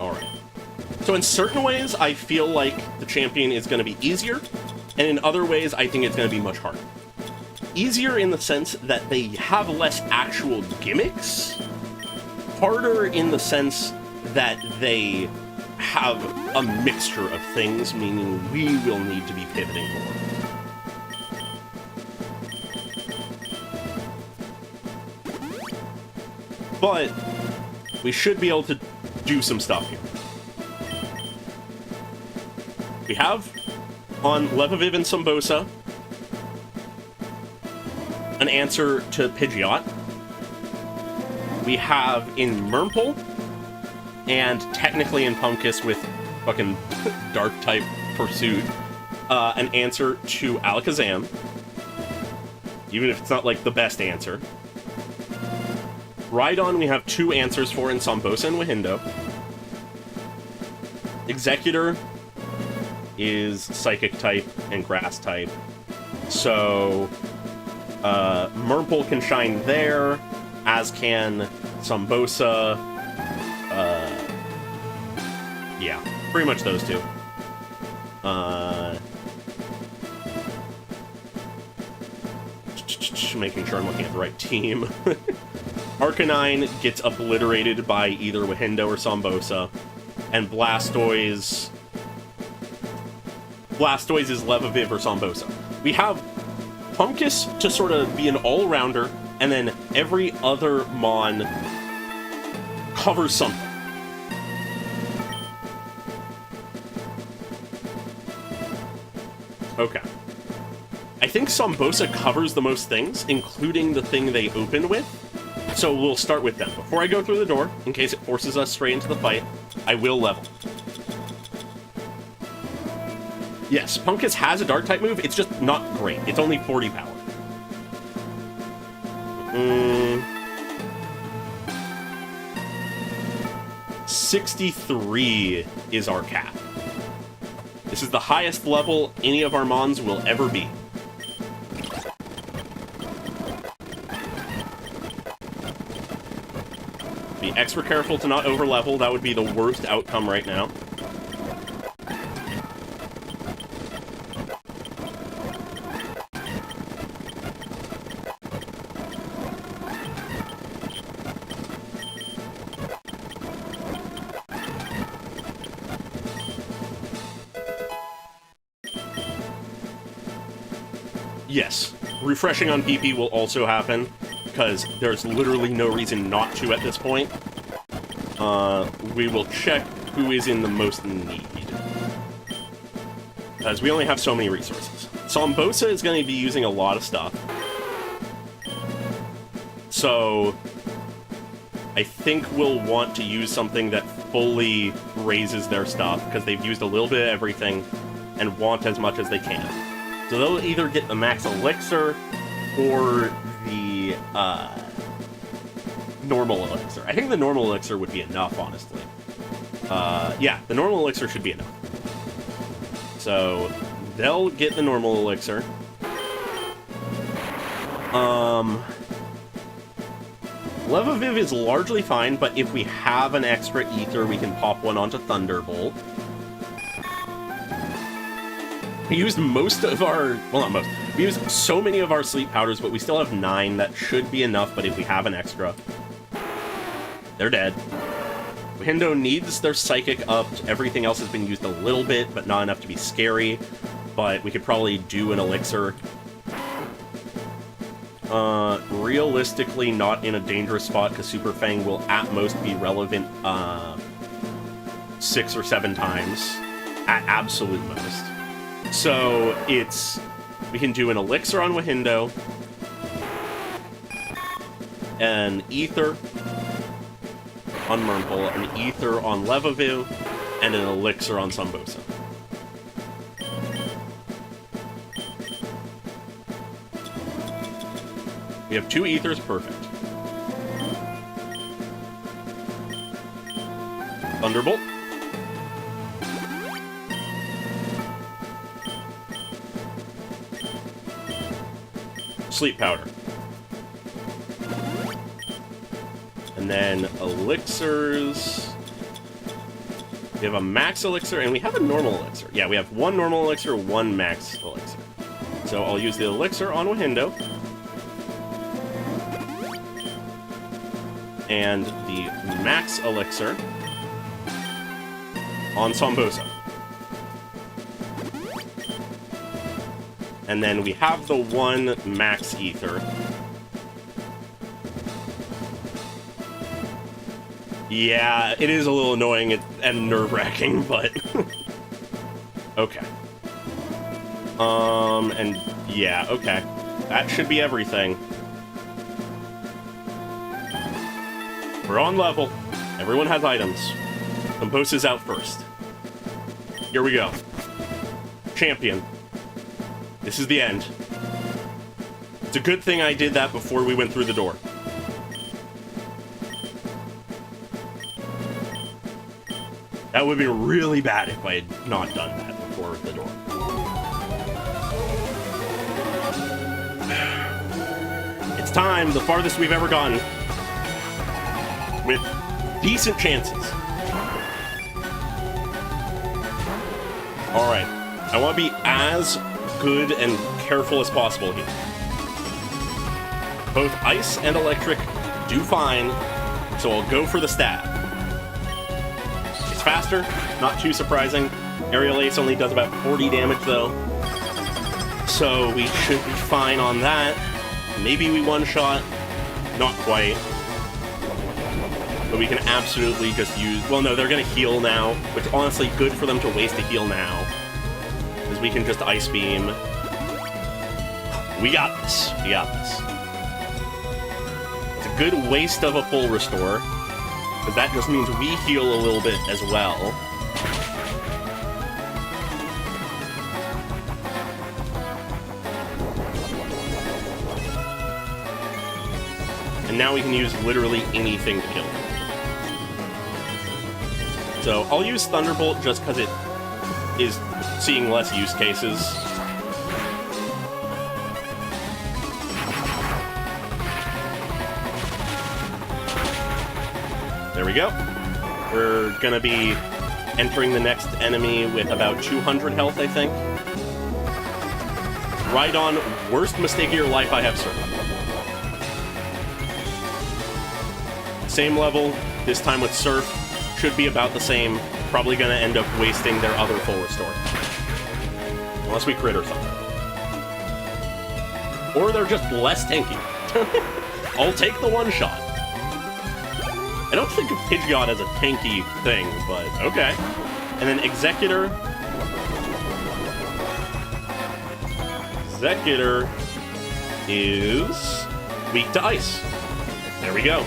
Alright. So in certain ways, I feel like the champion is going to be easier, and in other ways, I think it's going to be much harder. Easier in the sense that they have less actual gimmicks. Harder in the sense that they have a mixture of things, meaning we will need to be pivoting more. But we should be able to do some stuff here. We have, on Levaviv and Sombosa, an answer to Pidgeot. We have in Murmple, and technically in Pumpkiss with fucking Dark-type Pursuit, an answer to Alakazam. Even if it's not, like, the best answer. Rhydon we have 2 answers for in Sombosa and Wahindo. Executor is Psychic type and Grass type. So, Murmple can shine there, as can Sombosa. Yeah, pretty much those 2. Making sure I'm looking at the right team. Arcanine gets obliterated by either Wahindo or Sombosa, and Blastoise is Levaviv or Sombosa. We have Pumpkiss to sort of be an all-rounder, and then every other Mon covers something. Okay. I think Sombosa covers the most things, including the thing they open with. So we'll start with them. Before I go through the door, in case it forces us straight into the fight, I will level. Yes, Pumpkiss has a Dark-type move, it's just not great. It's only 40 power. 63 is our cap. This is the highest level any of our Mons will ever be. Be extra careful to not overlevel. That would be the worst outcome right now. yes, refreshing on PP will also happen, because there's literally no reason not to at this point. We will check who is in the most need, as we only have so many resources. Sombosa is going to be using a lot of stuff, so I think we'll want to use something that fully raises their stuff, because they've used a little bit of everything and want as much as they can. So they'll either get the max elixir or the normal elixir. I think the normal elixir would be enough, honestly. Yeah, the normal elixir should be enough. So they'll get the normal elixir. Levaviv is largely fine, but if we have an extra ether, we can pop one onto Thunderbolt. We used most of our... well, not most. We used so many of our sleep powders, but we still have 9. That should be enough, but if we have an extra... they're dead. Hindo needs their Psychic upped. Everything else has been used a little bit, but not enough to be scary. But we could probably do an Elixir. Realistically, not in a dangerous spot, because Super Fang will at most be relevant 6 or 7 times. At absolute most. So, it's... we can do an Elixir on Wahindo, an Ether on Murmple, an Ether on Levaviv, and an Elixir on Sombosa. We have 2 Ethers, perfect. Thunderbolt. Sleep Powder. And then elixirs. We have a max elixir, and we have a normal elixir. Yeah, we have 1 normal elixir, 1 max elixir. So I'll use the elixir on Wahindo. And the max elixir on Sombosa. And then we have the 1 max ether. Yeah, it is a little annoying and nerve-wracking, but... okay. And yeah, okay. That should be everything. We're on level. Everyone has items. Composa's out first. Here we go. Champion. This is the end. It's a good thing I did that before we went through the door. That would be really bad if I had not done that before the door. It's time, the farthest we've ever gone. With decent chances. Alright, I want to be as good and careful as possible here. Both ice and electric do fine, so I'll go for the stab. It's faster, not too surprising. Aerial Ace only does about 40 damage though, so we should be fine on that. Maybe we one-shot, not quite. But we can absolutely just use... well, no, they're going to heal now, which honestly, good for them to waste a heal now. Because we can just Ice Beam. We got this. We got this. It's a good waste of a full restore, because that just means we heal a little bit as well. And now we can use literally anything to kill him. So I'll use Thunderbolt just because it is seeing less use cases. There we go. We're gonna be entering the next enemy with about 200 health, I think. Rhydon, worst mistake of your life I have served. Same level, this time with Surf. Should be about the same. Probably gonna end up wasting their other full restore. Unless we crit or something. Or they're just less tanky. I'll take the one-shot. I don't think of Pidgeot as a tanky thing, but okay. And then Executor. Executor is weak to ice. There we go.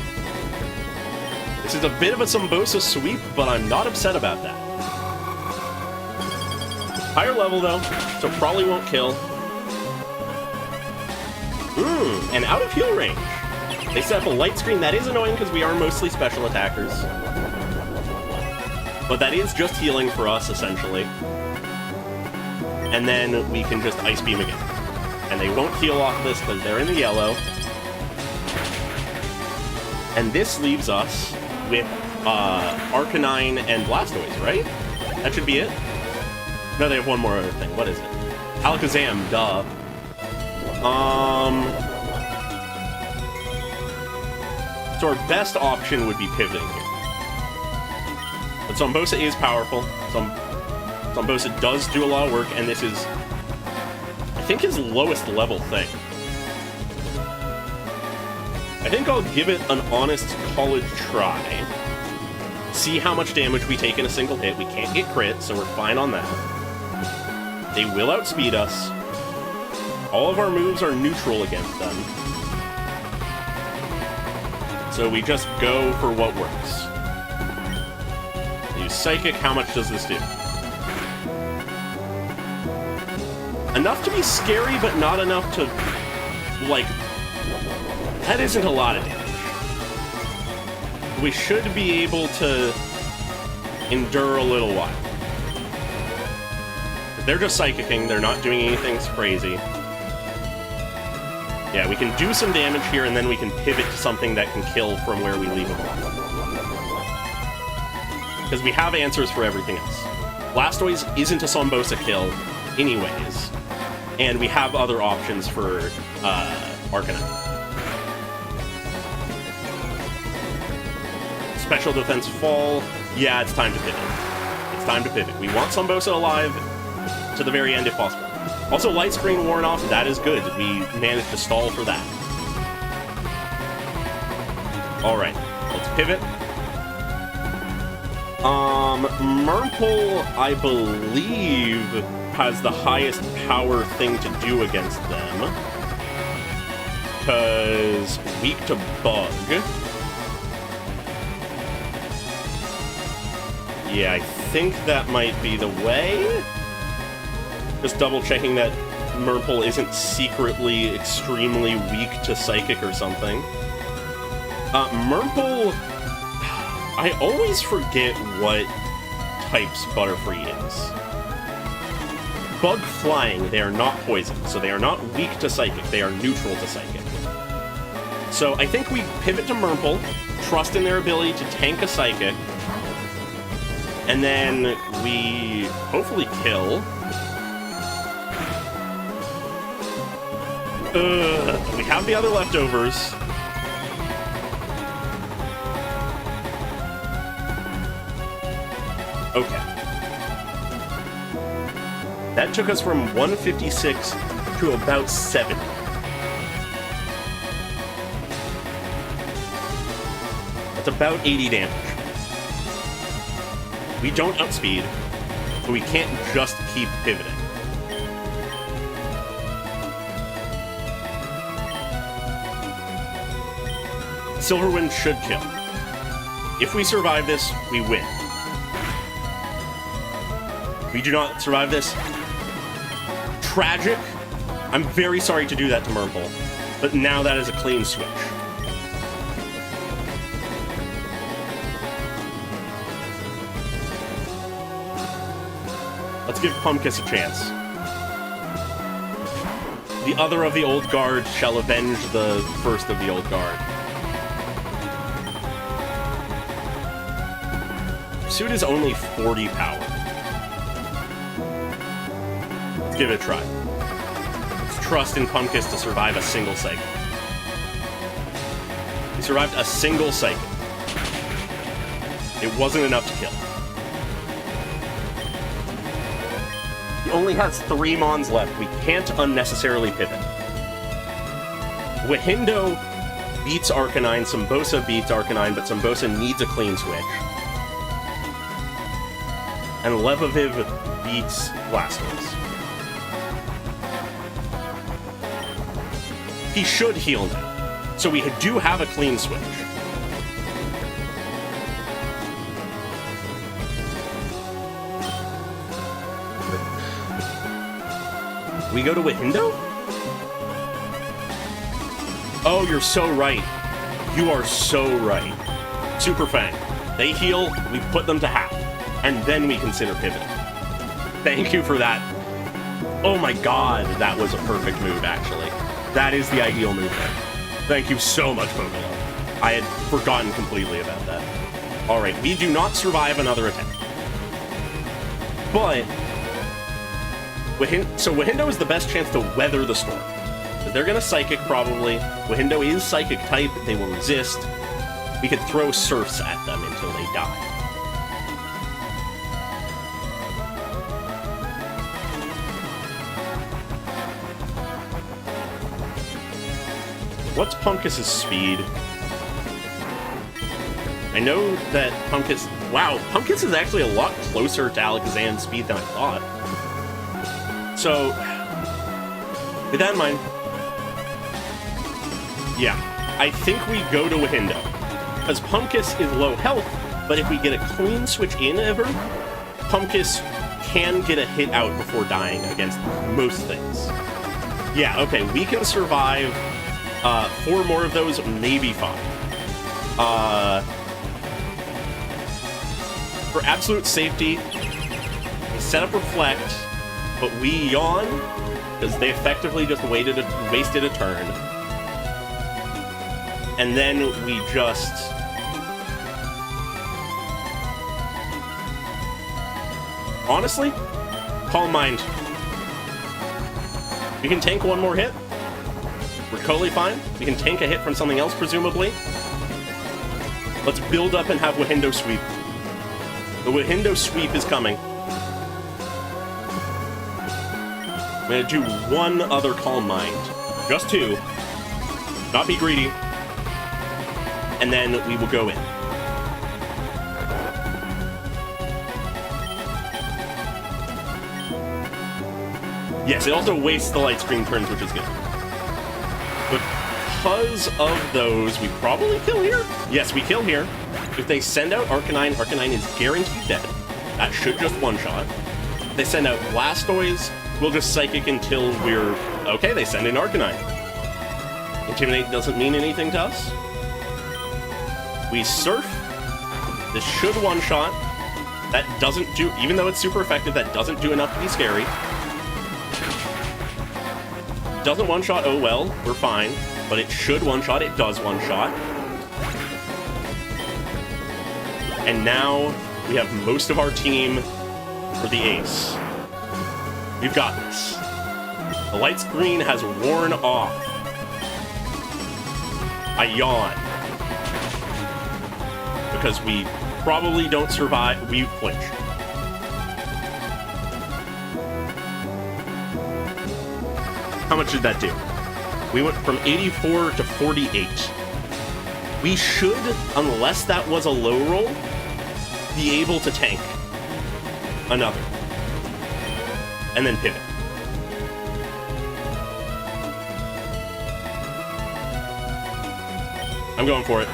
This is a bit of a Sumbosa sweep, but I'm not upset about that. Higher level, though, so probably won't kill. And out of heal range. They set up a light screen. That is annoying because we are mostly special attackers. But that is just healing for us, essentially. And then we can just Ice Beam again. And they won't heal off this because they're in the yellow. And this leaves us with Arcanine and Blastoise, right? That should be it. No, they have one more other thing. What is it? Alakazam, duh. So our best option would be pivoting here. But Sumbosa is powerful. Sumbosa does do a lot of work, and this is, I think, his lowest level thing. I think I'll give it an honest college try. See how much damage we take in a single hit. We can't get crit, so we're fine on that. They will outspeed us. All of our moves are neutral against them. So we just go for what works. Use Psychic. How much does this do? Enough to be scary, but not enough to, like... That isn't a lot of damage. We should be able to endure a little while. They're just Psychicking. They're not doing anything crazy. Yeah, we can do some damage here, and then we can pivot to something that can kill from where we leave them off. Because we have answers for everything else. Blastoise isn't a Sumbosa kill anyways, and we have other options for Arcanine. Special defense fall. Yeah, it's time to pivot. It's time to pivot. We want Sumbosa alive to the very end if possible. Also, light screen worn off, that is good. We managed to stall for that. Alright, let's pivot. Murple, I believe, has the highest power thing to do against them. Because weak to bug. Yeah, I think that might be the way. Just double-checking that Murple isn't secretly extremely weak to Psychic or something. Murple... I always forget what types Butterfree is. Bug Flying, they are not poison, so they are not weak to Psychic, they are neutral to Psychic. So I think we pivot to Murple, trust in their ability to tank a Psychic, and then we hopefully kill. We have the other leftovers. Okay. That took us from 156 to about 70. That's about 80 damage. We don't outspeed, but we can't just keep pivoting. Silverwind should kill. If we survive this, we win. We do not survive this. Tragic. I'm very sorry to do that to Murple, but now that is a clean switch. Let's give Pumpkiss a chance. The other of the old guard shall avenge the first of the old guard. Suit is only 40 power. Let's give it a try. Let's trust in Pumpkiss to survive a single cycle. He survived a single cycle. It wasn't enough to kill. He only has 3 Mons left. We can't unnecessarily pivot. Wahindo beats Arcanine, Symbosa beats Arcanine, but Symbosa needs a clean switch. And Levaviv beats Blastoise. He should heal now. So we do have a clean switch. We go to Wahindo? Oh, you're so right. You are so right. Super Fang. They heal, we put them to half, and then we consider pivoting. Thank you for that. Oh my god, that was a perfect move, actually. That is the ideal move there. Thank you so much, Pokemon. I had forgotten completely about that. Alright, we do not survive another attack. But Wahindo is the best chance to weather the storm. They're gonna Psychic, probably. Wahindo is Psychic type, they will resist. We could throw Surfs at them until they die. What's Pumpkiss's speed? I know that Pumpkiss... Wow, Pumpkiss is actually a lot closer to Alakazam's speed than I thought. So, with that in mind, yeah, I think we go to Wahindo. Because Pumpkiss is low health, but if we get a clean switch in ever, Pumpkiss can get a hit out before dying against most things. Yeah, okay, we can survive 4 more of those, maybe 5. For absolute safety, we set up Reflect, but we yawn, because they effectively just wasted a turn. And then we just... Honestly, Calm Mind. We can tank 1 more hit. We're totally fine. We can tank a hit from something else, presumably. Let's build up and have Wahindo sweep. The Wahindo sweep is coming. I'm gonna do 1 other Calm Mind. Just 2. Not be greedy. And then we will go in. Yes, it also wastes the light screen turns, which is good. Because of those, we probably kill here? Yes, we kill here. If they send out Arcanine, Arcanine is guaranteed dead. That should just one-shot. If they send out Blastoise, we'll just Psychic until we're... Okay, they send in Arcanine. Intimidate doesn't mean anything to us. We Surf. This should one-shot. That doesn't do... Even though it's super effective, that doesn't do enough to be scary. Doesn't one-shot, oh well, we're fine. But it should one-shot, it does one-shot. And now we have most of our team for the ace. We've got this. The light screen has worn off. I yawn. Because we probably don't survive, we flinch. How much did that do? We went from 84 to 48. We should, unless that was a low roll, be able to tank another. And then pivot. I'm going for it.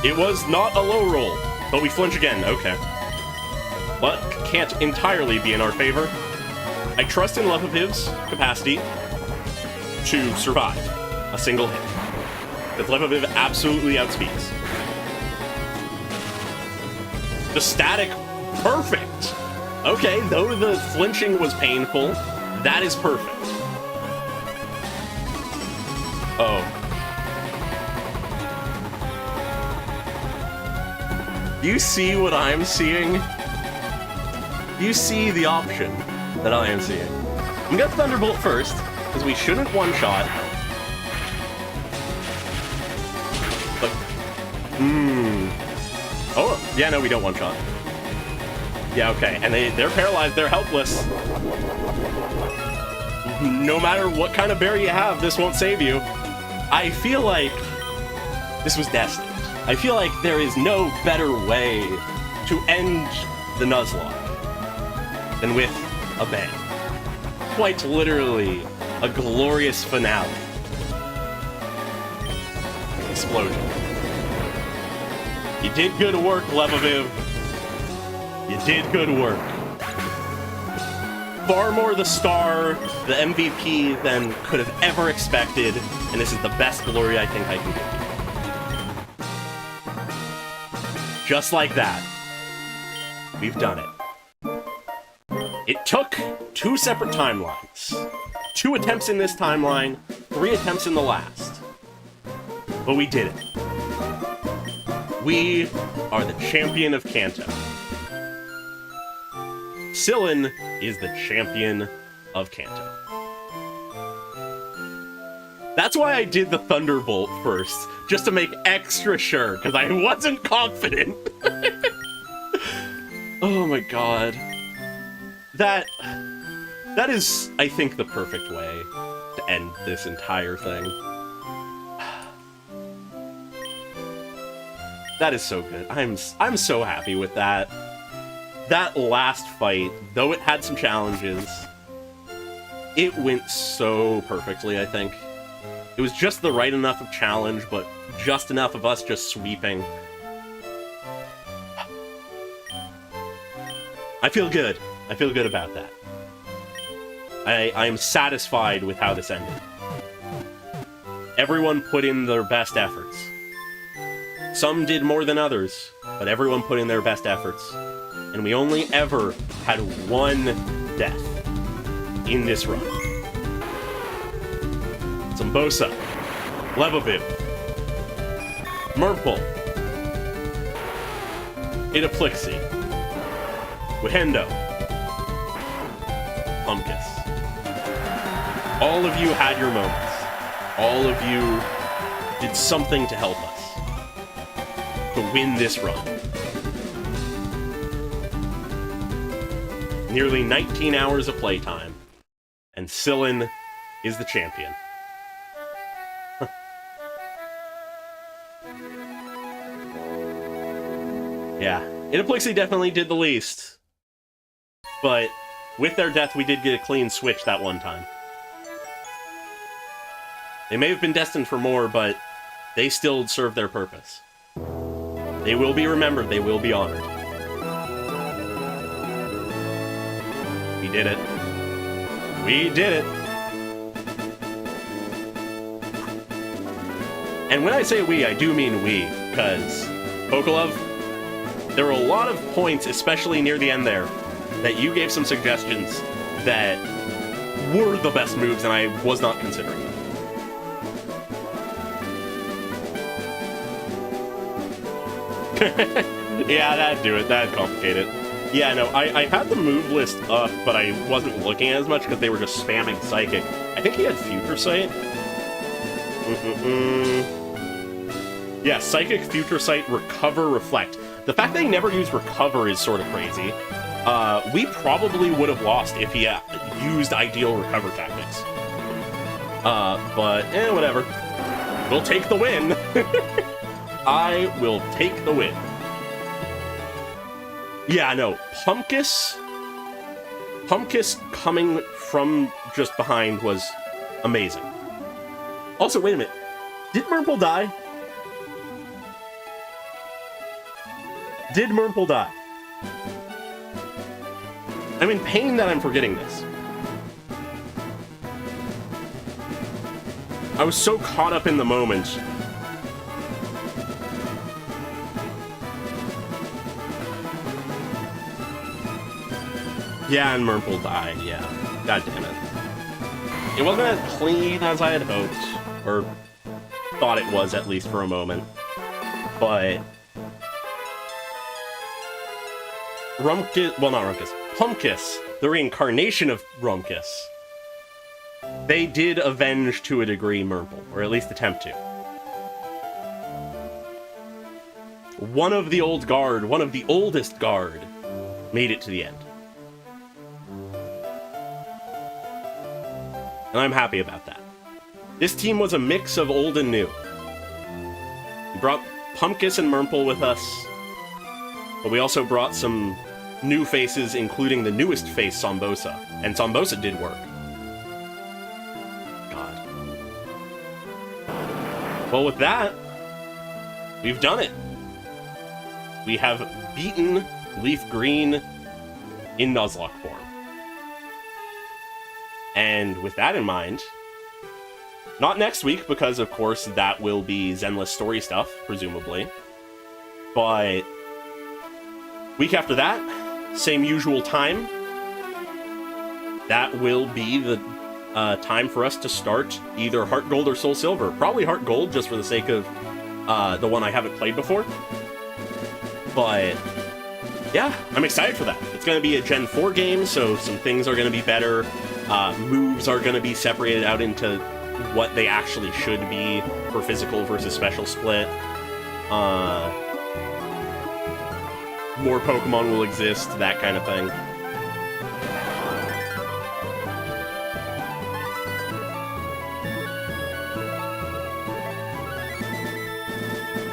It was not a low roll, but we flinch again. Okay. Luck can't entirely be in our favor. I trust in Levaviv's capacity to survive a single hit. Because Levaviv absolutely outspeeds. The static, perfect! Okay, though the flinching was painful, that is perfect. Oh. You see what I'm seeing? You see the option that I am seeing. I'm gonna Thunderbolt first, because we shouldn't one-shot. But, oh, yeah, no, we don't one-shot. Yeah, okay, and they're paralyzed, they're helpless. no matter what kind of berry you have, this won't save you. I feel like this was destined. I feel like there is no better way to end the Nuzlocke than with a bang. Quite literally, a glorious finale. Explosion. You did good work, Levaviv. You did good work. Far more the star, the MVP, than could have ever expected, and this is the best glory I think I can give you. Just like that. We've done it. It took 2 separate timelines. 2 attempts in this timeline, 3 attempts in the last. But we did it. We are the champion of Kanto. Sillin is the champion of Kanto. That's why I did the Thunderbolt first, just to make extra sure, because I wasn't confident. Oh my god. That is, I think, the perfect way to end this entire thing. That is so good. I'm so happy with that. That last fight, though it had some challenges, it went so perfectly, I think. It was just the right enough of challenge, but just enough of us just sweeping. I feel good. I feel good about that. I am satisfied with how this ended. Everyone put in their best efforts. Some did more than others, but everyone put in their best efforts. And we only ever had 1 death in this run. Zombosa, Levaviv, Murple, Itaplixie, Wahendo, Pumpkus. All of you had your moments. All of you did something to help us to win this run. Nearly 19 hours of playtime, and Sillin is the champion. Yeah, Itaplixie definitely did the least. But with their death, we did get a clean switch that one time. They may have been destined for more, but they still served their purpose. They will be remembered, they will be honored. We did it. We did it! And when I say we, I do mean we, because Pokelove, there were a lot of points, especially near the end there, that you gave some suggestions that were the best moves, and I was not considering them. Yeah, that'd do it. That'd complicate it. Yeah, no, I had the move list up, but I wasn't looking as much because they were just spamming Psychic. I think he had Future Sight. Yeah, Psychic, Future Sight, Recover, Reflect. The fact they never use Recover is sort of crazy. We probably would have lost if he used ideal recover tactics. But, whatever. We'll take the win. I will take the win. Yeah, no, Pumpkus coming from just behind was amazing. Also, wait a minute. Did Murple die? Did Murple die? I'm in pain that I'm forgetting this. I was so caught up in the moment. Yeah, and Murple died, yeah. God damn it. It wasn't as clean as I had hoped, or thought it was, at least for a moment. But Pumpkus, the reincarnation of Rumpkus, they did avenge to a degree Murple, or at least attempt to. One of the old guard, one of the oldest guard, made it to the end. and I'm happy about that. This team was a mix of old and new. We brought Pumpkus and Murmple with us, but we also brought some new faces, including the newest face, Sombosa. And Sombosa did work. God. Well, with that, we've done it. We have beaten LeafGreen in Nuzlocke form. And with that in mind, not next week, because of course that will be Zenless story stuff, presumably. But week after that, same usual time, that will be the time for us to start either Heart Gold or Soul Silver. Probably Heart Gold, just for the sake of the one I haven't played before. But yeah, I'm excited for that. It's going to be a Gen 4 game, so some things are going to be better. Moves are going to be separated out into what they actually should be for physical versus special split. More Pokemon will exist, that kind of thing.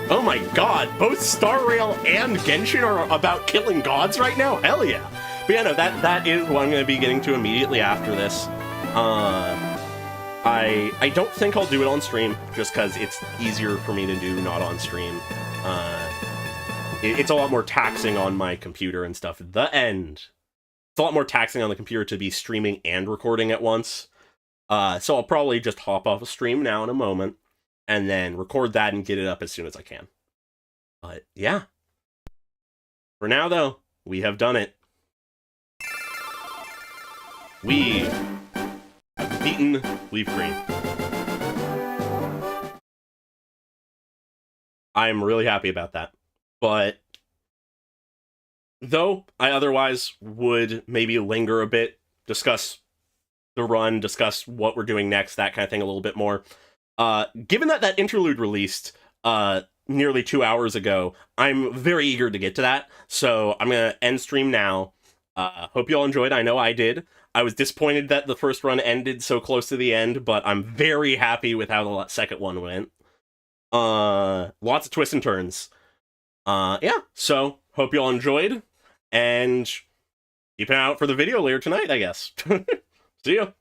Oh my god, both Star Rail and Genshin are about killing gods right now? Hell yeah. But yeah, no, that is what I'm going to be getting to immediately after this. I don't think I'll do it on stream, just because it's easier for me to do not on stream. It's a lot more taxing on my computer and stuff. It's a lot more taxing on the computer to be streaming and recording at once. So I'll probably just hop off a stream now in a moment, and then record that and get it up as soon as I can. But yeah. For now, though, we have done it. We have beaten LeafGreen. I'm really happy about that. But though I otherwise would maybe linger a bit, discuss the run, discuss what we're doing next, that kind of thing a little bit more. Given that interlude released nearly 2 hours ago, I'm very eager to get to that. So I'm going to end stream now. Hope you all enjoyed. I know I did. I was disappointed that the first run ended so close to the end, but I'm very happy with how the second one went. Lots of twists and turns. Yeah, so hope you all enjoyed, and keep an eye out for the video later tonight, I guess. See ya.